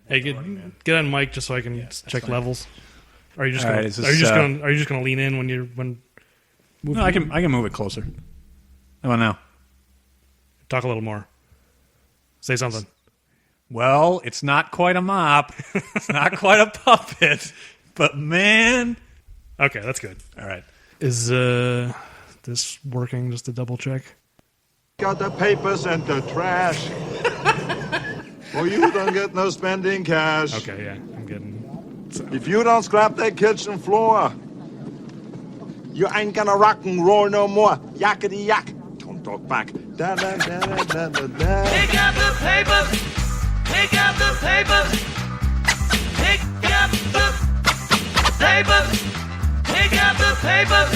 Hey, get on mic just so I can check levels. Or are you just All gonna, right, are you just gonna lean in when No, I can move it closer. How about now? Talk a little more. Say something. Well, it's not quite a mop. It's not quite a puppet. But man, Okay, that's good. all right. Is this working? Just to double check. Got the papers and the trash. Well, you don't get no spending cash. Okay, yeah, I'm getting. If you don't scrap that kitchen floor, you ain't gonna rock and roll no more. Yakety yak. Don't talk back. Da, da, da, da, da, da, da. Pick up the papers. Pick up the papers. Pick up the papers. Pick up the papers.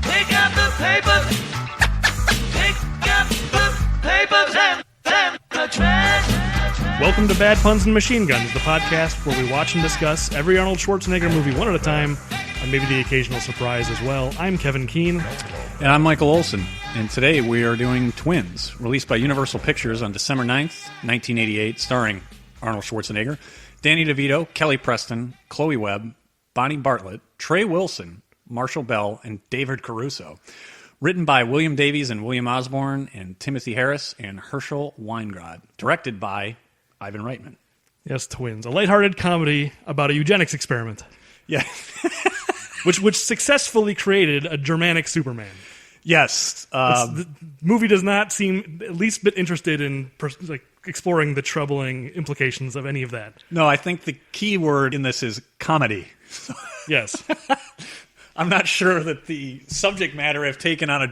Pick up the papers. Pick up the papers and the trash. Welcome to Bad Puns and Machine Guns, the podcast where we watch and discuss every Arnold Schwarzenegger movie one at a time, and maybe the occasional surprise as well. I'm Kevin Keene. And I'm Michael Olson. And today we are doing Twins, released by Universal Pictures on December 9th, 1988, starring Arnold Schwarzenegger, Danny DeVito, Kelly Preston, Chloe Webb, Bonnie Bartlett, Trey Wilson, Marshall Bell, and David Caruso. Written by William Davies and William Osborne and Timothy Harris and Herschel Weingrod. Directed by Ivan Reitman. Yes, Twins, a lighthearted comedy about a eugenics experiment. Yeah. which successfully created a Germanic Superman. Yes. The movie does not seem at least a bit interested in exploring the troubling implications of any of that. No, I think the key word in this is comedy. Yes. I'm not sure that the subject matter, if taken on a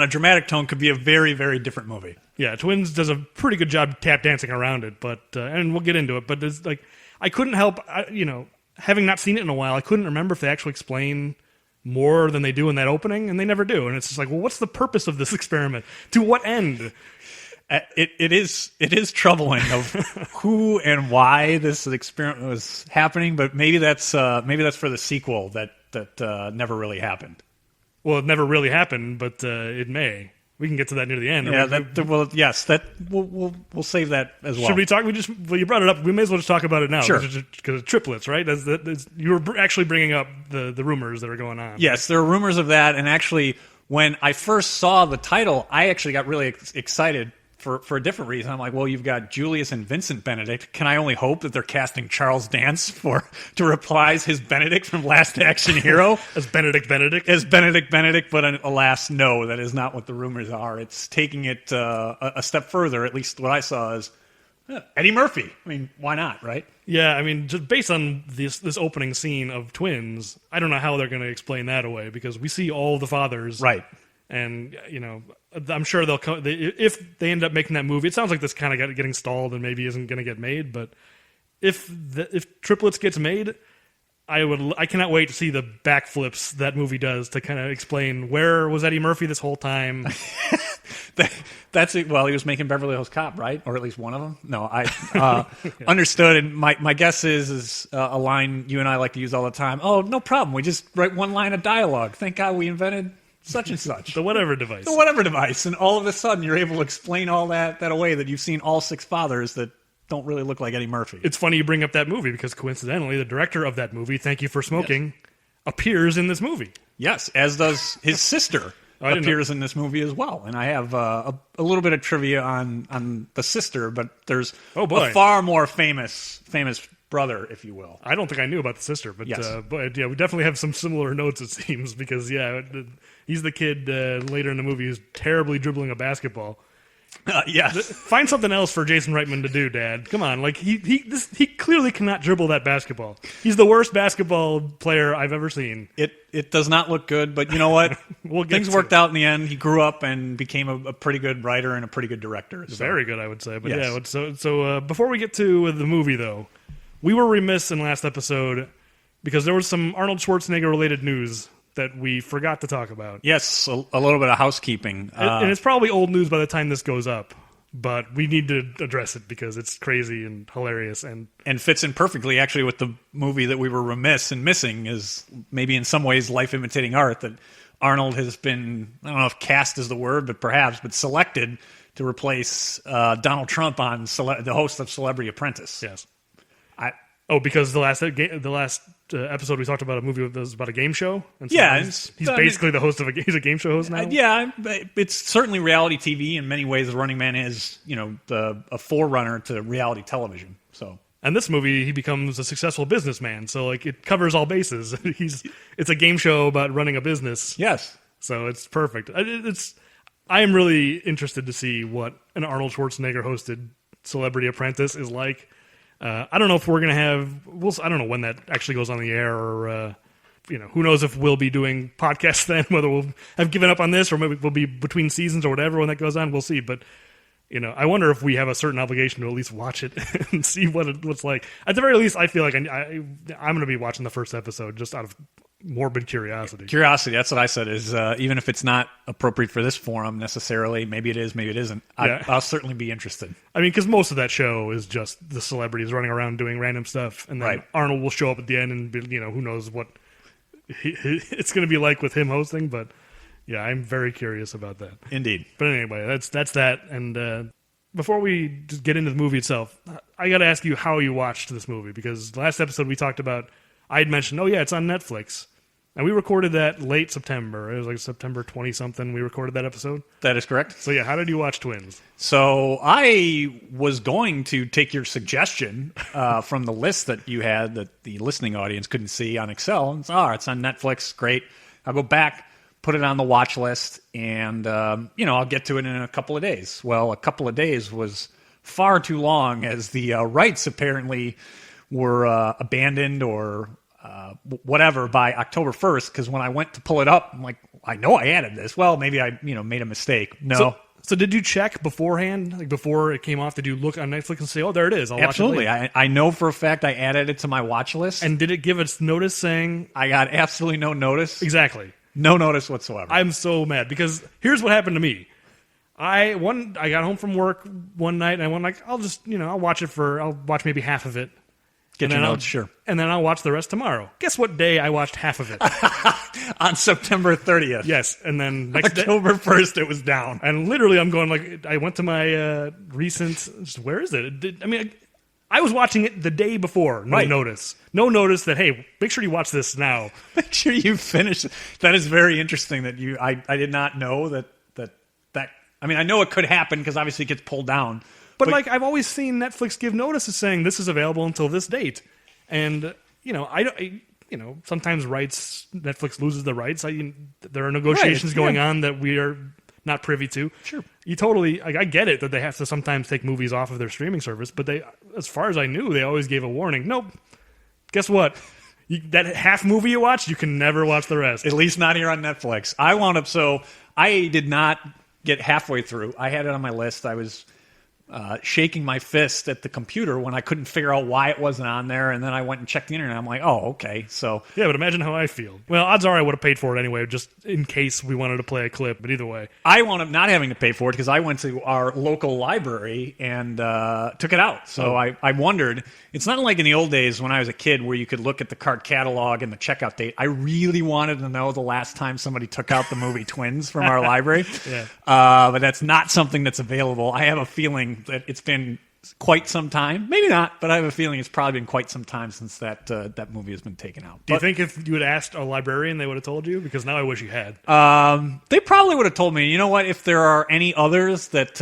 dramatic tone, could be a very, very different movie. Yeah, Twins does a pretty good job tap dancing around it, but and we'll get into it. But there's I couldn't help, having not seen it in a while, I couldn't remember if they actually explain more than they do in that opening, and they never do. And it's just like, well, what's the purpose of this experiment? To what end? It is troubling of who and why this experiment was happening, but maybe that's for the sequel that never really happened. Well, it never really happened, but it may. We can get to that near the end. Yeah, we'll save that as well. Should we talk? You brought it up. We may as well just talk about it now. Sure. Because triplets, right? You were actually bringing up the rumors that are going on. Yes, there are rumors of that, and actually, when I first saw the title, I actually got really excited for a different reason. I'm like, well, you've got Julius and Vincent Benedict. Can I only hope that they're casting Charles Dance to reprise his Benedict from Last Action Hero? As Benedict Benedict? As Benedict Benedict, but alas, no, that is not what the rumors are. It's taking it a step further, at least what I saw is Eddie Murphy. I mean, why not, right? Yeah, I mean, just based on this opening scene of Twins, I don't know how they're going to explain that away, because we see all the fathers. Right. And, I'm sure they'll come. If they end up making that movie, it sounds like this kind of getting stalled and maybe isn't going to get made. But if Triplets gets made, I cannot wait to see the backflips that movie does to kind of explain where was Eddie Murphy this whole time. That's it. Well, he was making Beverly Hills Cop, right? Or at least one of them. No, I understood. And my guess is a line you and I like to use all the time. Oh, no problem. We just write one line of dialogue. Thank God we invented such and such. The whatever device. The whatever device. And all of a sudden, you're able to explain all that away, that you've seen all six fathers that don't really look like Eddie Murphy. It's funny you bring up that movie, because coincidentally, the director of that movie, Thank You for Smoking, appears in this movie. Yes, as does his sister. Appears in this movie as well. And I have a little bit of trivia on the sister, but there's a far more famous brother, if you will. I don't think I knew about the sister, but yes. But we definitely have some similar notes, it seems, because he's the kid later in the movie who's terribly dribbling a basketball. Yes. Find something else for Jason Reitman to do, Dad. Come on, he clearly cannot dribble that basketball. He's the worst basketball player I've ever seen. It does not look good, but you know what? Things worked out in the end. He grew up and became a pretty good writer and a pretty good director. So. Very good, I would say. But yes. So before we get to the movie, though, we were remiss in last episode because there was some Arnold Schwarzenegger related news that we forgot to talk about. Yes, a little bit of housekeeping. And it's probably old news by the time this goes up, but we need to address it because it's crazy and hilarious. And fits in perfectly, actually, with the movie that we were remiss in missing, is maybe in some ways life imitating art, that Arnold has been, I don't know if cast is the word, but selected to replace Donald Trump on the host of Celebrity Apprentice. Yes. Because the last episode we talked about a movie that was about a game show. And so Yeah, he's basically the host of he's a game show host now. Yeah, it's certainly reality TV in many ways. The Running Man is, a forerunner to reality television. So, and this movie, he becomes a successful businessman. So like it covers all bases. It's a game show about running a business. yes. So it's perfect. I am really interested to see what an Arnold Schwarzenegger hosted Celebrity Apprentice is like. I don't know if we're going to have... I don't know when that actually goes on the air, or who knows if we'll be doing podcasts then, whether we'll have given up on this or maybe we'll be between seasons or whatever when that goes on. We'll see. But, I wonder if we have a certain obligation to at least watch it and see what it's like. At the very least, I feel like I'm going to be watching the first episode just out of morbid curiosity. Curiosity, that's what I said, is even if it's not appropriate for this forum necessarily, maybe it is, maybe it isn't, Yeah. I'll certainly be interested. I mean, because most of that show is just the celebrities running around doing random stuff, and then Right. Arnold will show up at the end and be, who knows what it's going to be like with him hosting. But yeah, I'm very curious about that. Indeed. But anyway, that's that. And before we just get into the movie itself, I got to ask you how you watched this movie, because last episode we talked about, I had mentioned, it's on Netflix. And we recorded that late September. It was like September 20-something we recorded that episode. That is correct. So yeah, how did you watch Twins? So I was going to take your suggestion from the list that you had that the listening audience couldn't see on Excel. And it's on Netflix. Great. I'll go back, put it on the watch list, and I'll get to it in a couple of days. Well, a couple of days was far too long, as the rights apparently were abandoned or whatever by October 1st, because when I went to pull it up, I'm like, I know I added this. Well, maybe I made a mistake. No. So did you check beforehand, like before it came off? Did you look on Netflix and say, there it is, I'll Absolutely. watch it later? I know for a fact I added it to my watch list. And did it give us notice saying... I got absolutely no notice. Exactly. No notice whatsoever. I'm so mad, because here's what happened to me. I got home from work one night, and I went like, I'll watch maybe half of it. Get your notes, sure. And then I'll watch the rest tomorrow. Guess what day I watched half of it? On September 30th. Yes, and then next October 1st, it was down. And literally, I'm going like, I went to my recent. Where is it? I was watching it the day before. No notice that. Hey, make sure you watch this now. Make sure you finish. That is very interesting. That you. I did not know that. I mean, I know it could happen because obviously it gets pulled down. But like, I've always seen Netflix give notices saying this is available until this date, and sometimes Netflix loses the rights. There are negotiations going on that we are not privy to. Sure, you totally. I get it that they have to sometimes take movies off of their streaming service, but they, as far as I knew, they always gave a warning. Nope. Guess what? That half movie you watched, you can never watch the rest. At least not here on Netflix. I wound up. So I did not get halfway through. I had it on my list. I was shaking my fist at the computer when I couldn't figure out why it wasn't on there, and then I went and checked the internet. I'm like, oh, okay. So yeah, but imagine how I feel. Well, odds are I would have paid for it anyway, just in case we wanted to play a clip. But either way, I wound up not having to pay for it because I went to our local library and took it out. So I wondered. It's not like in the old days when I was a kid where you could look at the cart catalog and the checkout date. I really wanted to know the last time somebody took out the movie Twins from our library. Yeah. But that's not something that's available. I have a feeling that it's been quite some time. Maybe not, but I have a feeling it's probably been quite some time since that movie has been taken out. Do you think if you had asked a librarian, they would have told you? Because now I wish you had. They probably would have told me. You know what? If there are any others that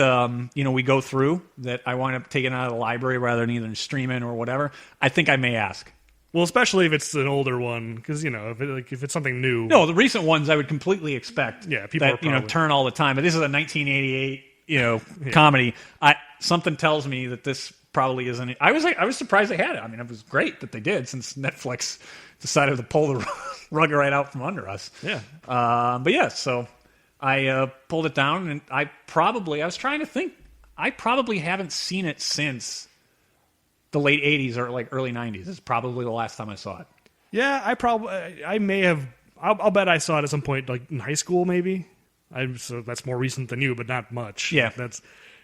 we go through that I wind up taking out of the library rather than either streaming or whatever, I think I may ask. Well, especially if it's an older one, because if it's something new. No, the recent ones I would completely expect. Yeah, people that are probably... turn all the time. But this is a 1988 comedy. Something tells me that this probably isn't. I was surprised they had it. I mean, it was great that they did, since Netflix decided to pull the rug right out from under us. Yeah. But yeah, so I pulled it down, and I was trying to think. I probably haven't seen it since the late 80s or like early 90s. It's probably the last time I saw it. Yeah, I may have. I'll bet I saw it at some point, like in high school, maybe. So that's more recent than you, but not much. Yeah.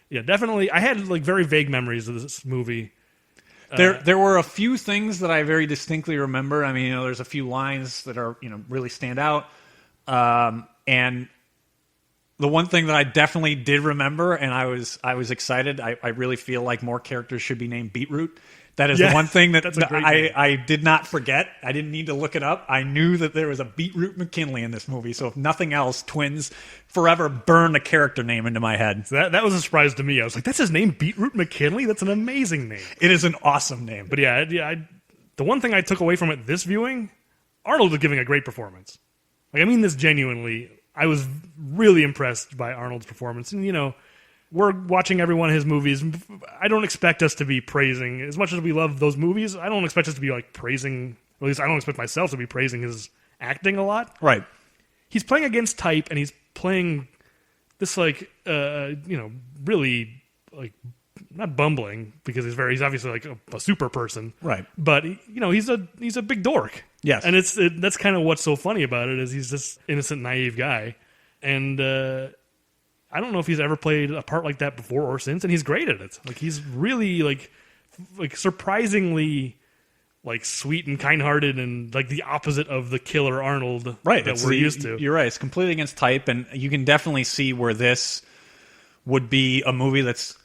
Yeah, definitely. I had like very vague memories of this movie. There were a few things that I very distinctly remember. I mean, there's a few lines that are really stand out. And The one thing that I definitely did remember, and I was excited. I really feel like more characters should be named Beetroot. That is the one thing that that's a great name. I did not forget. I didn't need to look it up. I knew that there was a Beetroot McKinley in this movie. So if nothing else, Twins forever burned a character name into my head. So that was a surprise to me. I was like, that's his name, Beetroot McKinley? That's an amazing name. It is an awesome name. But the one thing I took away from it this viewing, Arnold was giving a great performance. Like, I mean this genuinely. I was really impressed by Arnold's performance. And, we're watching every one of his movies. I don't expect us to be praising, as much as we love those movies, I don't expect us to be, like, praising, or at least I don't expect myself to be praising his acting a lot. Right. He's playing against type, and he's playing this, like, really, like, not bumbling, because he's obviously, like, a super person. Right. But, he's a big dork. Yes. And that's kind of what's so funny about it, is he's this innocent, naive guy. And I don't know if he's ever played a part like that before or since, and he's great at it. Like, he's really, like surprisingly, like, sweet and kind-hearted, and, like, the opposite of the killer Arnold that we're used to. You're right. It's completely against type, and you can definitely see where this would be a movie that's,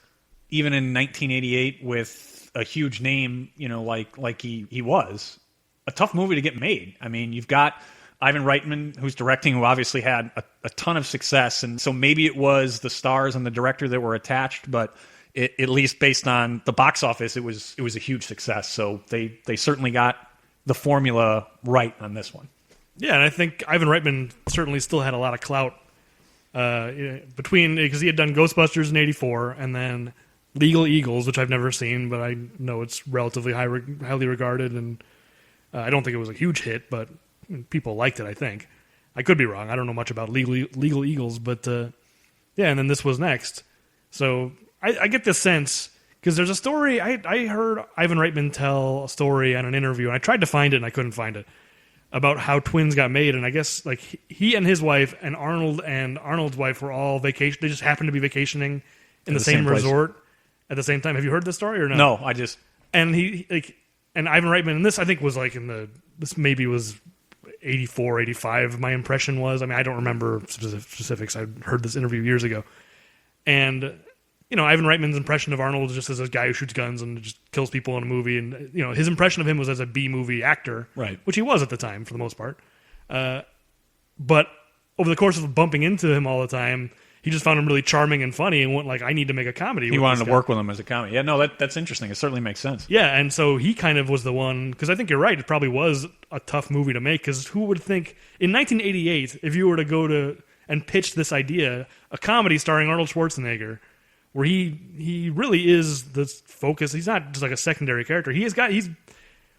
even in 1988, with a huge name, like he was, a tough movie to get made. I mean, you've got Ivan Reitman, who's directing, who obviously had a ton of success, and so maybe it was the stars and the director that were attached, but at least based on the box office, it was a huge success. So they certainly got the formula right on this one. Yeah, and I think Ivan Reitman certainly still had a lot of clout because he had done Ghostbusters in '84, and then Legal Eagles, which I've never seen, but I know it's relatively highly regarded, and I don't think it was a huge hit, but people liked it, I think. I could be wrong. I don't know much about Legal Eagles, but and then this was next. So I get this sense, because there's a story, I heard Ivan Reitman tell a story on an interview, and I tried to find it, and I couldn't find it, about how Twins got made, and I guess, like, he and his wife and Arnold's wife were all they just happened to be vacationing in the same resort at the same time. Have you heard this story or no? No, I just... And and Ivan Reitman, and this I think was like this maybe was 84, 85, my impression was. I mean, I don't remember specifics. I heard this interview years ago. And, Ivan Reitman's impression of Arnold is just as a guy who shoots guns and just kills people in a movie. And, his impression of him was as a B-movie actor, right, which he was at the time for the most part. But over the course of bumping into him all the time, he just found him really charming and funny and went like, I need to make a comedy. He wanted to work with him as a comedy. Yeah, no, that's interesting. It certainly makes sense. Yeah, and so he kind of was the one, because I think you're right, it probably was a tough movie to make, because who would think, in 1988, if you were to go to and pitch this idea, a comedy starring Arnold Schwarzenegger, where he really is the focus, he's not just like a secondary character,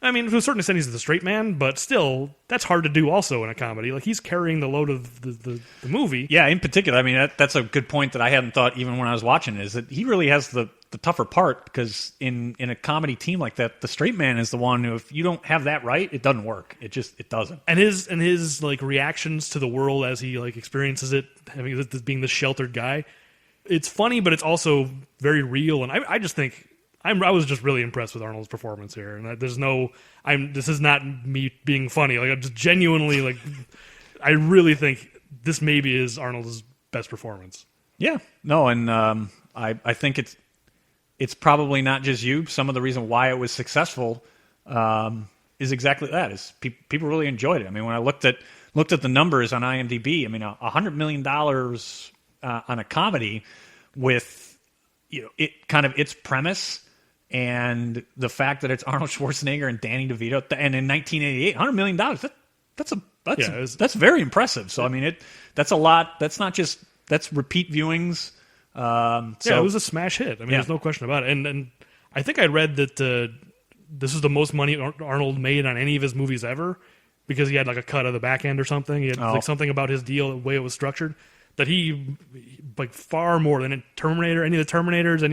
I mean, to a certain extent, he's the straight man, but still, that's hard to do also in a comedy. Like, he's carrying the load of the movie. Yeah, in particular, I mean, that's a good point that I hadn't thought even when I was watching it, is that he really has the tougher part, because in a comedy team like that, the straight man is the one who, if you don't have that right, it doesn't work. It doesn't. And his like reactions to the world as he like experiences it, being this sheltered guy, it's funny, but it's also very real. And I just think... I was just really impressed with Arnold's performance here, and this is not me being funny. Like, I'm just genuinely, like, I really think this maybe is Arnold's best performance. Yeah, no, and I think it's probably not just you. Some of the reason why it was successful is exactly that. Is people really enjoyed it. I mean, when I looked at the numbers on IMDb, I mean, $100 million on a comedy with it kind of its premise. And the fact that it's Arnold Schwarzenegger and Danny DeVito, and in 1988, $100 million, that's very impressive. So, I mean, that's a lot. That's repeat viewings. It was a smash hit. I mean, there's no question about it. And I think I read that this is the most money Arnold made on any of his movies ever, because he had like a cut of the back end or something. He had like something about his deal, the way it was structured, that he like far more than any of the Terminators,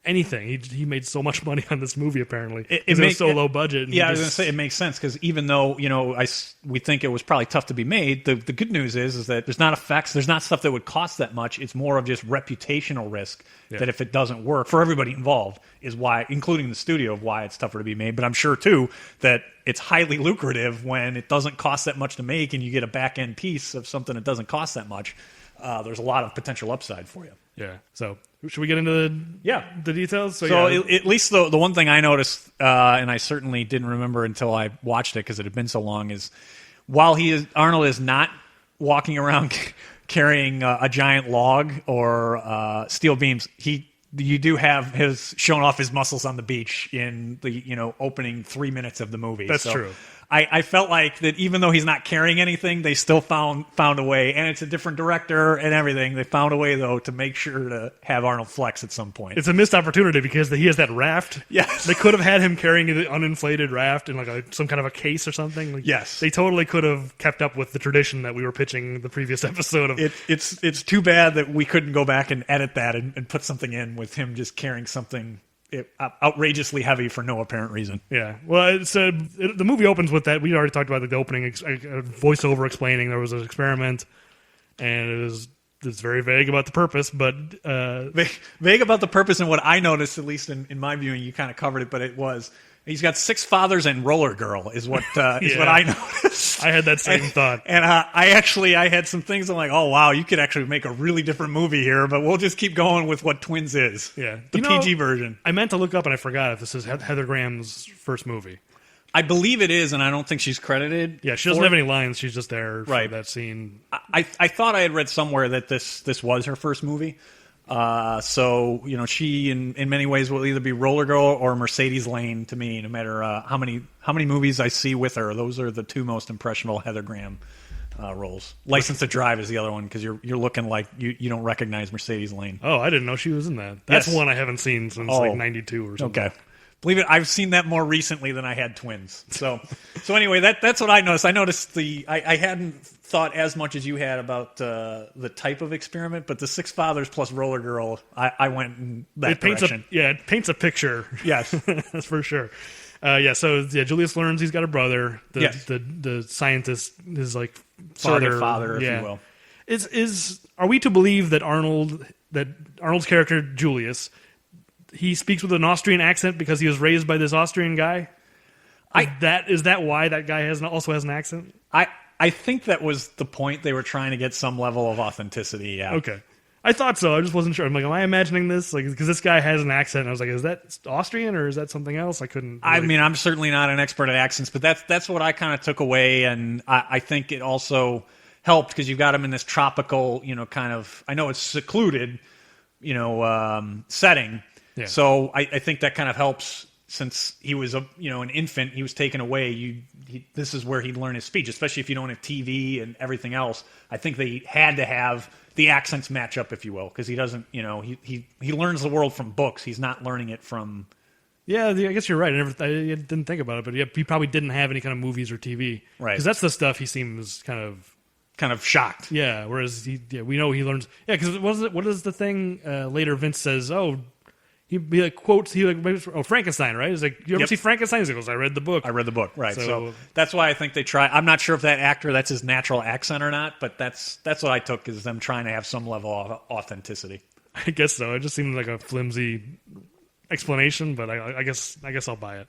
anything. He made so much money on this movie, apparently. It was so low budget. Yeah, I was going to say, it makes sense, because even though, we think it was probably tough to be made, the good news is that there's not effects, there's not stuff that would cost that much. It's more of just reputational risk that if it doesn't work for everybody involved is why, including the studio, of why it's tougher to be made. But I'm sure, too, that it's highly lucrative when it doesn't cost that much to make and you get a back-end piece of something that doesn't cost that much. there's a lot of potential upside for you. Yeah. So should we get into the details? So at least the one thing I noticed, and I certainly didn't remember until I watched it because it had been so long, is while Arnold is not walking around carrying a giant log or steel beams, you do have his showing off his muscles on the beach in the opening 3 minutes of the movie. That's true. I felt like that even though he's not carrying anything, they still found a way, and it's a different director and everything. They found a way though to make sure to have Arnold flex at some point. It's a missed opportunity because he has that raft. Yes, they could have had him carrying the uninflated raft in some kind of a case or something. Yes, they totally could have kept up with the tradition that we were pitching the previous episode of. It's too bad that we couldn't go back and edit that and put something in with him just carrying something outrageously heavy for no apparent reason. Yeah. Well, the movie opens with that. We already talked about the opening voiceover explaining there was an experiment, and it's very vague about the purpose, but vague about the purpose. And what I noticed, at least in my viewing, you kind of covered it, but it was he's got 6 fathers and Roller Girl is what what I noticed. I had that same thought, and I had some things. I'm like, oh wow, you could actually make a really different movie here, but we'll just keep going with what Twins is. Yeah, the PG version. I meant to look up and I forgot if this is Heather Graham's first movie. I believe it is, and I don't think she's credited. Yeah, she doesn't have any lines. She's just there for right. that scene. I thought I had read somewhere that this was her first movie. So she in many ways will either be Roller Girl or Mercedes Lane to me. No matter how many movies I see with her, those are the 2 most impressionable Heather Graham roles. License to Drive is the other one because you're looking like you don't recognize Mercedes Lane. Oh, I didn't know she was in that. That's one I haven't seen since like '92 or something. Okay. Believe it, I've seen that more recently than I had Twins. So anyway, that's what I noticed. I noticed I hadn't thought as much as you had about the type of experiment, but the 6 fathers plus Roller Girl, I went in that direction. It paints a picture. Yes, that's for sure. Julius learns he's got a brother. The scientist, his like father, if you will. Are we to believe that Arnold's character Julius, he speaks with an Austrian accent because he was raised by this Austrian guy? Is that why that guy also has an accent? I think that was the point. They were trying to get some level of authenticity. Yeah. Okay. I thought so. I just wasn't sure. I'm like, am I imagining this? Like, because this guy has an accent. And I was like, is that Austrian or is that something else? I couldn't. Really... I mean, I'm certainly not an expert at accents, but that's what I kind of took away, and I think it also helped because you've got him in this tropical, kind of. I know it's secluded, setting. Yeah. So I think that kind of helps since he was an infant, he was taken away. This is where he'd learn his speech, especially if you don't have TV and everything else. I think they had to have the accents match up, if you will, because he doesn't, he learns the world from books. He's not learning it from. Yeah, I guess you're right. I didn't think about it, but yeah, he probably didn't have any kind of movies or TV, right? Because that's the stuff he seems kind of shocked. Yeah, whereas we know he learns. Yeah, because what is the thing later? Vince says, "Oh." He quotes Frankenstein, right? He's like, you ever see Frankenstein? He goes, I read the book. Right. So that's why I think they try. I'm not sure if that actor, that's his natural accent or not, but that's what I took is them trying to have some level of authenticity. I guess so. It just seemed like a flimsy explanation, but I guess I'll buy it.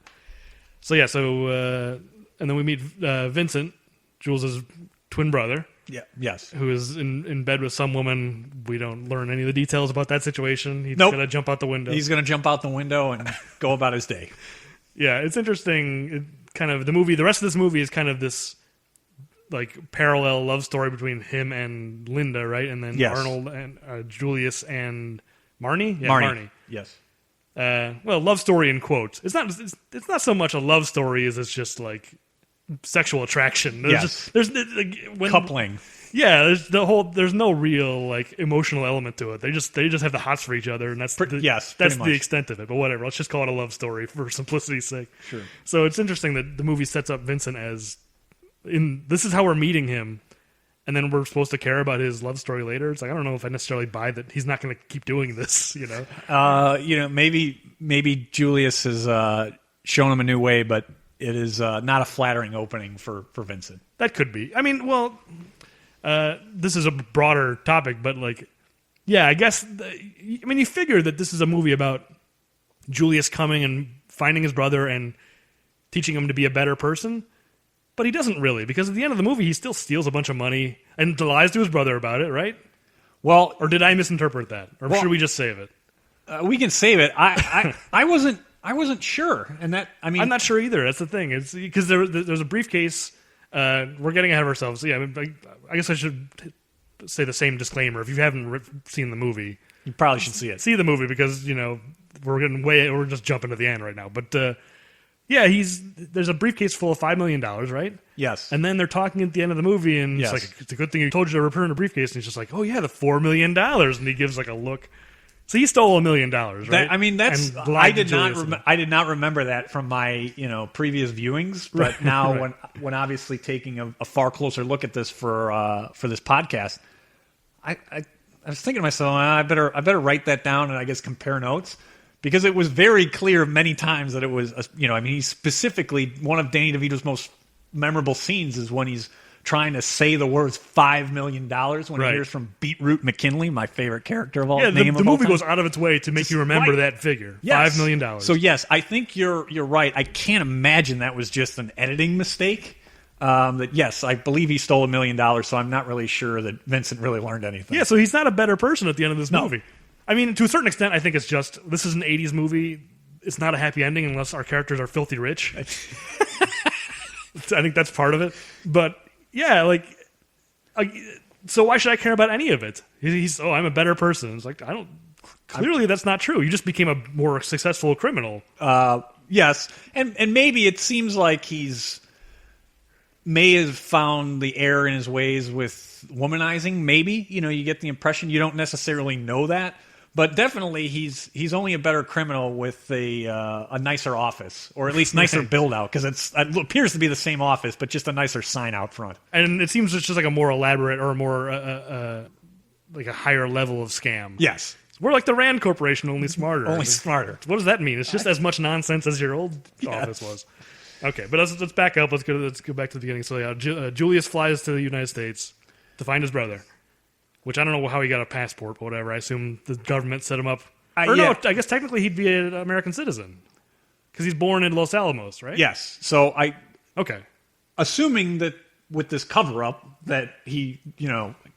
So yeah, and then we meet Vincent, Jules' twin brother. Yeah. Yes. Who is in bed with some woman. We don't learn any of the details about that situation. He's going to jump out the window. He's going to jump out the window and go about his day. Yeah, it's interesting. The rest of this movie is kind of this like parallel love story between him and Linda, right? And then Arnold and Julius and Marnie. Yeah, Marnie. Yes. Love story in quotes. It's not so much a love story as it's just like sexual attraction. There's coupling. Yeah, there's no real like emotional element to it. They just have the hots for each other, and that's the extent of it. But whatever, let's just call it a love story for simplicity's sake. Sure. So it's interesting that the movie sets up Vincent as this is how we're meeting him, and then we're supposed to care about his love story later. It's like I don't know if I necessarily buy that he's not going to keep doing this. Maybe Julius has shown him a new way, but it is not a flattering opening for Vincent. That could be. I mean, this is a broader topic, but I guess. You figure that this is a movie about Julius coming and finding his brother and teaching him to be a better person, but he doesn't really, because at the end of the movie, he still steals a bunch of money and lies to his brother about it, right? Well, Or did I misinterpret that? Or Well- should we just save it? we can save it. I wasn't sure, and that I mean, I'm not sure either. That's the thing. It's because there's a briefcase. We're getting ahead of ourselves. Yeah, I guess I should say the same disclaimer. If you haven't seen the movie, you probably should see it. see the movie because we're just jumping to the end right now. But yeah, there's a briefcase full of $5 million, right? Yes. And then they're talking at the end of the movie, and Yes. it's like, it's a good thing he told you to return the briefcase. And he's just like, oh yeah, the $4 million, and he gives like a look. So he stole $1 million, right? That's And lied to Julius. I did not remember that from my previous viewings, but now right. when obviously taking a far closer look at this for this podcast, I was thinking to myself, I better write that down and I guess compare notes, because it was very clear many times that it was he's specifically one of Danny DeVito's most memorable scenes is when he's trying to say the words $5 million when he hears from Beetroot McKinley, my favorite character of all. Yeah, the movie time. goes out of its way to make you remember that figure. Yes. $5 million. So yes, I think you're right. I can't imagine that was just an editing mistake. That yes, I believe he stole $1 million. So I'm not really sure that Vincent really learned anything. yeah, so he's not a better person at the end of this No. movie. I mean, to a certain extent, I think it's just this is an '80s movie. It's not a happy ending unless our characters are filthy rich. I think that's part of it. But yeah, so why should I care about any of it? He's I'm a better person. It's like clearly that's not true. You just became a more successful criminal. Yes, and maybe it seems like may have found the error in his ways with womanizing. Maybe you get the impression, you don't necessarily know that, but definitely he's only a better criminal with a nicer office, or at least nicer build out, because it appears to be the same office but just a nicer sign out front. And it seems it's just like a more elaborate or a more like a higher level of scam. Yes, We're like the Rand Corporation, only smarter. only smarter. What does that mean? It's just as much nonsense as your old office was. Okay, but let's back up. Let's go back to the beginning. So yeah, Julius flies to the United States to find his brother, which I don't know how he got a passport, but whatever. I assume the government set him up. No, I guess technically he'd be an American citizen because he's born in Los Alamos, right? Yes. So Okay. assuming that with this cover up that he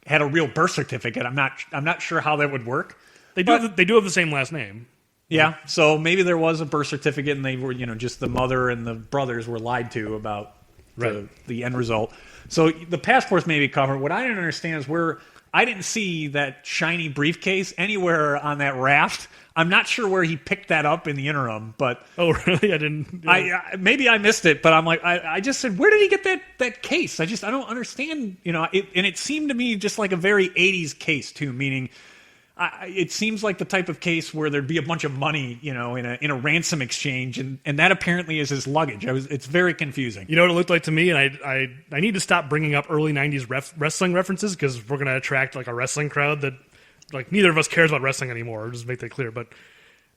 had a real birth certificate, I'm not sure how that would work. They do have the same last name. Yeah, so maybe there was a birth certificate, and they were, just the mother and the brothers were lied to about the end result. So the passports may be covered. What I didn't understand is where I didn't see that shiny briefcase anywhere on that raft. I'm not sure where he picked that up in the interim, but Oh, really? I didn't. maybe I missed it. But I'm like, I just said, where did he get that case? I don't understand. And it seemed to me just like a very 80s case too, meaning. It seems like the type of case where there'd be a bunch of money, in a ransom exchange, and that apparently is his luggage. It's very confusing. You know what it looked like to me, and I need to stop bringing up early '90s wrestling references because we're going to attract like a wrestling crowd that like neither of us cares about wrestling anymore. Just make that clear. But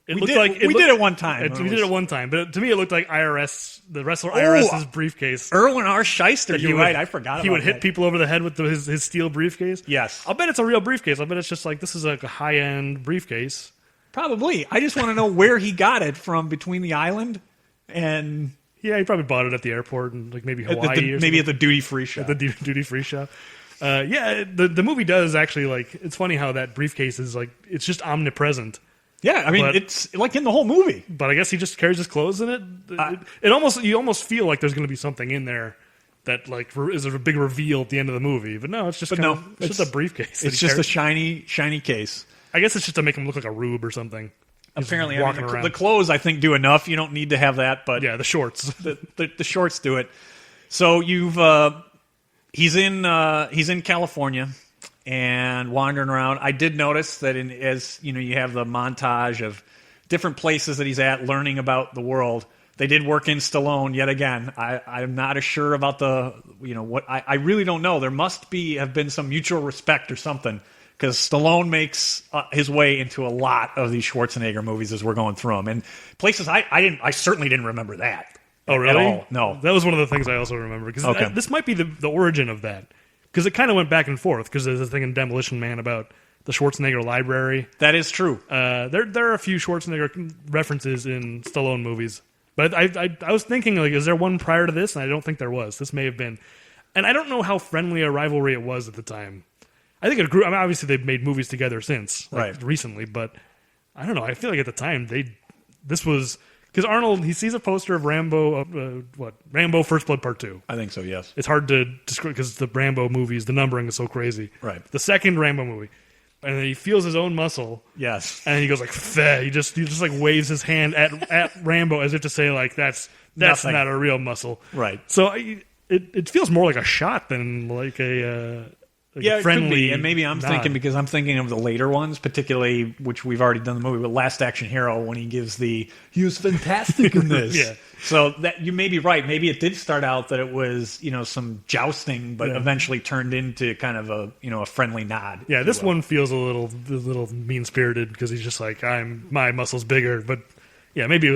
we did it one time. We did it one time, but to me it looked like the wrestler IRS's briefcase. Erwin R. Shyster. You're right. I forgot about he would that. hit people over the head with his steel briefcase. Yes. I'll bet it's a real briefcase. I'll bet it's just like this is like a high end briefcase. Probably. I just want to know where he got it from between the island and Yeah, he probably bought it at the airport and like maybe Hawaii or maybe something. at the duty free shop. At the duty free shop. Yeah, the movie does actually like. It's funny how that briefcase is like it's just omnipresent. Yeah, I mean But- it's like in the whole movie. But I guess he just carries his clothes in it. You almost feel like there's going to be something in there that like is a big reveal at the end of the movie. But no, it's just it's just a briefcase. that It's he just a carries. shiny case. I guess it's just to make him look like a rube or something. He's Apparently, walking around. the clothes I think do enough. You don't need to have that, but Yeah, the shorts. the shorts do it. So he's in California and wandering around. I did notice that you have the montage of different places that he's at, learning about the world. They did work in Stallone yet again. I'm not as sure about what I really don't know. There must have been some mutual respect or something, because Stallone makes his way into a lot of these Schwarzenegger movies as we're going through them, and places I certainly didn't remember that. Oh, really? At all. No. That was one of the things I also remember. Because Okay. this might be the origin of that. Because it kind of went back and forth. Because there's a thing in Demolition Man about the Schwarzenegger library. That is true. There are a few Schwarzenegger references in Stallone movies. But I was thinking, like, is there one prior to this? And I don't think there was. This may have been. And I don't know how friendly a rivalry it was at the time. I think it grew. I mean, obviously they've made movies together since, Right. recently, but I don't know. I feel like at the time this was because Arnold, he sees a poster of Rambo, Rambo First Blood Part 2. I think so, yes. It's hard to describe because the Rambo movies, the numbering is so crazy. Right. The second Rambo movie, and then he feels his own muscle, Yes. and he goes like, "Feh." He just like waves his hand at Rambo as if to say like that's Nothing. not a real muscle. Right. So it feels more like a shot than like a Yeah, it friendly. could be. And maybe I'm nod. thinking because I'm thinking of the later ones, particularly which we've already done the movie with Last Action Hero when he gives he was fantastic in this. Yeah. So that you may be right. Maybe it did start out that it was some jousting, but Yeah. eventually turned into kind of a friendly nod. Yeah, if this you will. one feels a little mean spirited because he's just like my muscle's bigger, but yeah, maybe it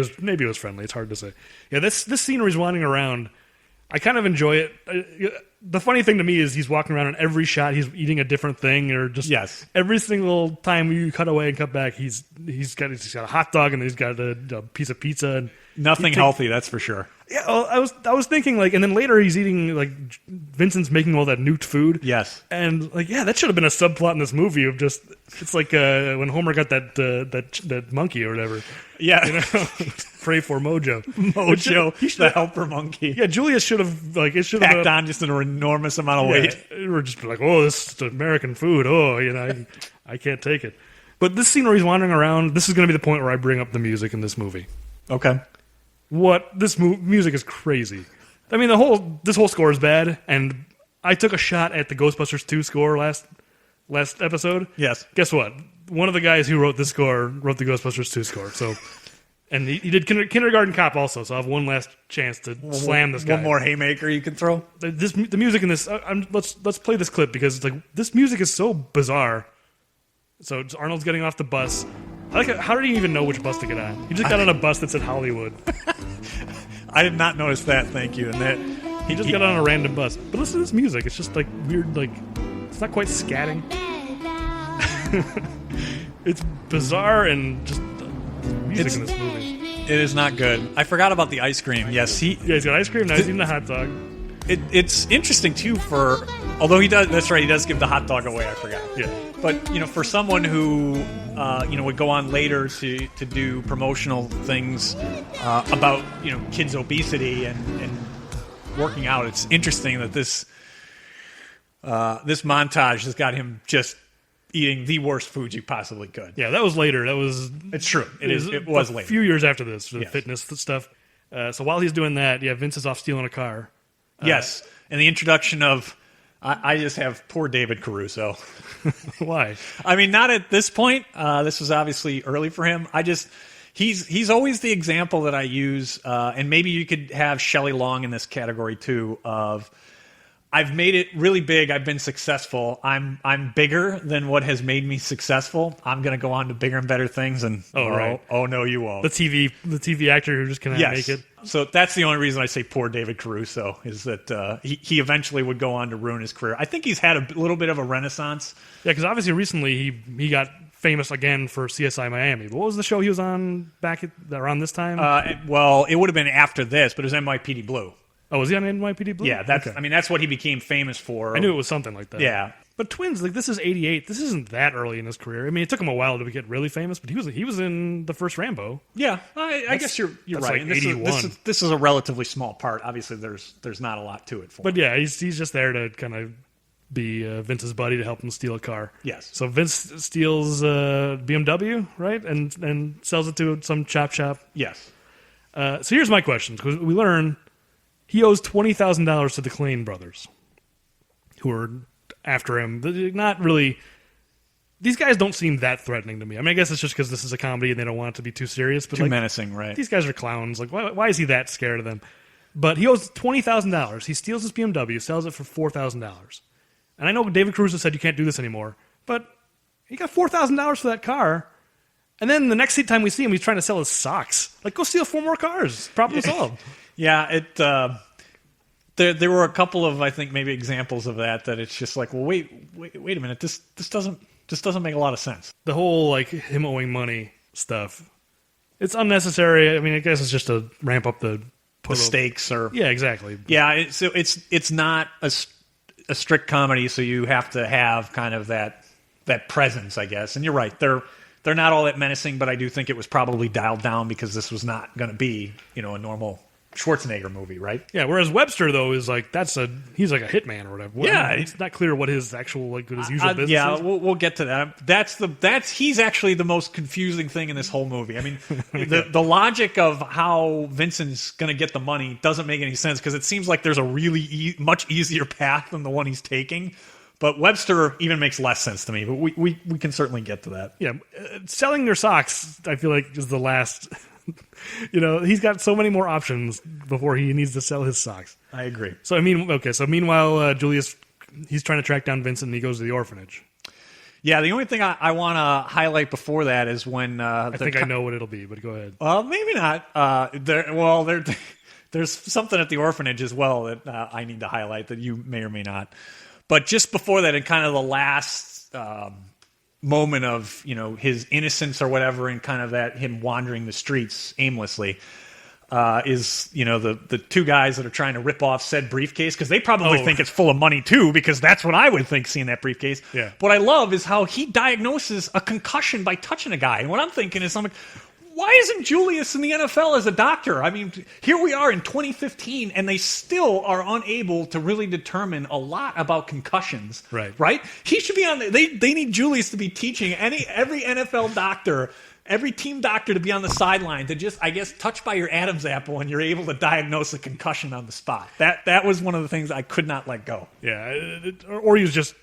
was friendly. It's hard to say. Yeah, this scene where he's wandering around, I kind of enjoy it. The funny thing to me is he's walking around and every shot he's eating a different thing, or just Yes. every single time you cut away and cut back, he's got a hot dog and he's got a piece of pizza and Nothing healthy, that's for sure. yeah. Well, I was thinking like, and then later he's eating like Vincent's making all that nuked food. Yes. And like, yeah, that should have been a subplot in this movie of just it's like when Homer got that monkey or whatever. Yeah. You know, pray for Mojo. Mojo, the helper monkey. Yeah, Julius should have like it should Packed have on just an enormous amount of weight. We're just like, oh, this is American food. Oh, I can't take it. But this scene where he's wandering around, this is going to be the point where I bring up the music in this movie. Okay. This music is crazy. I mean, this whole score is bad, and I took a shot at the Ghostbusters 2 score last episode. Yes. Guess what? One of the guys who wrote this score wrote the Ghostbusters 2 score. So, and he did Kindergarten Cop also. So I have one last chance to slam this guy. One more haymaker you can throw. The music in this. Let's play this clip because it's like this music is so bizarre. So Arnold's getting off the bus. How did he even know which bus to get on? He just got on a bus that said Hollywood. I did not notice that. Thank you. And that He just got on a random bus. But listen to this music. It's just like weird, like it's not quite scatting. It's bizarre and just the music in this movie. it is not good. I forgot about the ice cream. Yes, Yeah, he's got ice cream. Now he's eating a hot dog. It's interesting too. Although he does. That's right. He does give the hot dog away. I forgot. Yeah. But for someone who would go on later to do promotional things about kids' obesity and working out, it's interesting that this montage has got him just eating the worst food you possibly could. Yeah, that was later. That was. It's true. It was a later. few years after this, the Yes. fitness stuff. So while he's doing that, yeah, Vince is off stealing a car. Yes, and the introduction of I just have poor David Caruso. Why? I mean, not at this point. This was obviously early for him. He's always the example that I use, and maybe you could have Shelley Long in this category too. Of I've made it really big. I've been successful. I'm bigger than what has made me successful. I'm going to go on to bigger and better things. And right. Oh no, you won't. The TV actor who just cannot make it. So that's the only reason I say poor David Caruso is that he eventually would go on to ruin his career. I think he's had a little bit of a renaissance. Yeah, because obviously recently he got famous again for CSI Miami. But what was the show he was on around this time? Well, it would have been after this, but it was NYPD Blue. Oh, was he on NYPD Blue? Yeah, that's. Okay. I mean, that's what he became famous for. I knew it was something like that. Yeah, but Twins, like this is '88. This isn't that early in his career. I mean, it took him a while to get really famous, but he was in the first Rambo. Yeah, I guess you're that's right. like And 81. This is a relatively small part. Obviously, there's not a lot to it for him. But yeah, he's just there to kind of be Vince's buddy to help him steal a car. Yes. So Vince steals BMW, right, and sells it to some chop shop. Yes. So here's my question, because we learn he owes $20,000 to the Klein brothers, who are after him. They're not really. These guys don't seem that threatening to me. I mean, I guess it's just because this is a comedy and they don't want it to be too serious. But Too like, menacing, right? these guys are clowns. Like, why is he that scared of them? But he owes $20,000. He steals his BMW, sells it for $4,000. And I know David Caruso said you can't do this anymore, but he got $4,000 for that car. And then the next time we see him, he's trying to sell his socks. Like, go steal 4 more cars. Problem solved. Yeah, it. There were a couple of, I think, maybe examples of that it's just like, well, wait a minute, this doesn't make a lot of sense. The whole like him owing money stuff, it's unnecessary. I mean, I guess it's just to ramp up the The stakes are. Yeah, exactly. Yeah, it's not a. a strict comedy, so you have to have kind of that presence, I guess. And you're right, they're not all that menacing, but I do think it was probably dialed down because this was not going to be, a normal Schwarzenegger movie, right? Yeah, whereas Webster though is like he's like a hitman or whatever. Yeah, it's not clear what his actual what his usual business yeah, is. we'll get to that. He's actually the most confusing thing in this whole movie. I mean, the logic of how Vincent's going to get the money doesn't make any sense because it seems like there's a really much easier path than the one he's taking. But Webster even makes less sense to me. But we can certainly get to that. Yeah, selling their socks, I feel like, is the last. He's got so many more options before he needs to sell his socks. I agree. So meanwhile, Julius, he's trying to track down Vincent, and he goes to the orphanage. Yeah, the only thing I want to highlight before that is when I think I know what it'll be, but go ahead. Maybe not. There's something at the orphanage as well that I need to highlight that you may or may not. But just before that, in kind of the last moment of his innocence or whatever, and kind of that him wandering the streets aimlessly, is the two guys that are trying to rip off said briefcase because they probably think it's full of money too, because that's what I would think seeing that briefcase. Yeah. What I love is how he diagnoses a concussion by touching a guy, and what I'm thinking is, I'm like, why isn't Julius in the NFL as a doctor? I mean, here we are in 2015, and they still are unable to really determine a lot about concussions. Right? He should be on. They need Julius to be teaching every NFL doctor, every team doctor to be on the sideline to just, I guess, touch by your Adam's apple, and you're able to diagnose a concussion on the spot. That was one of the things I could not let go. Yeah, or he was just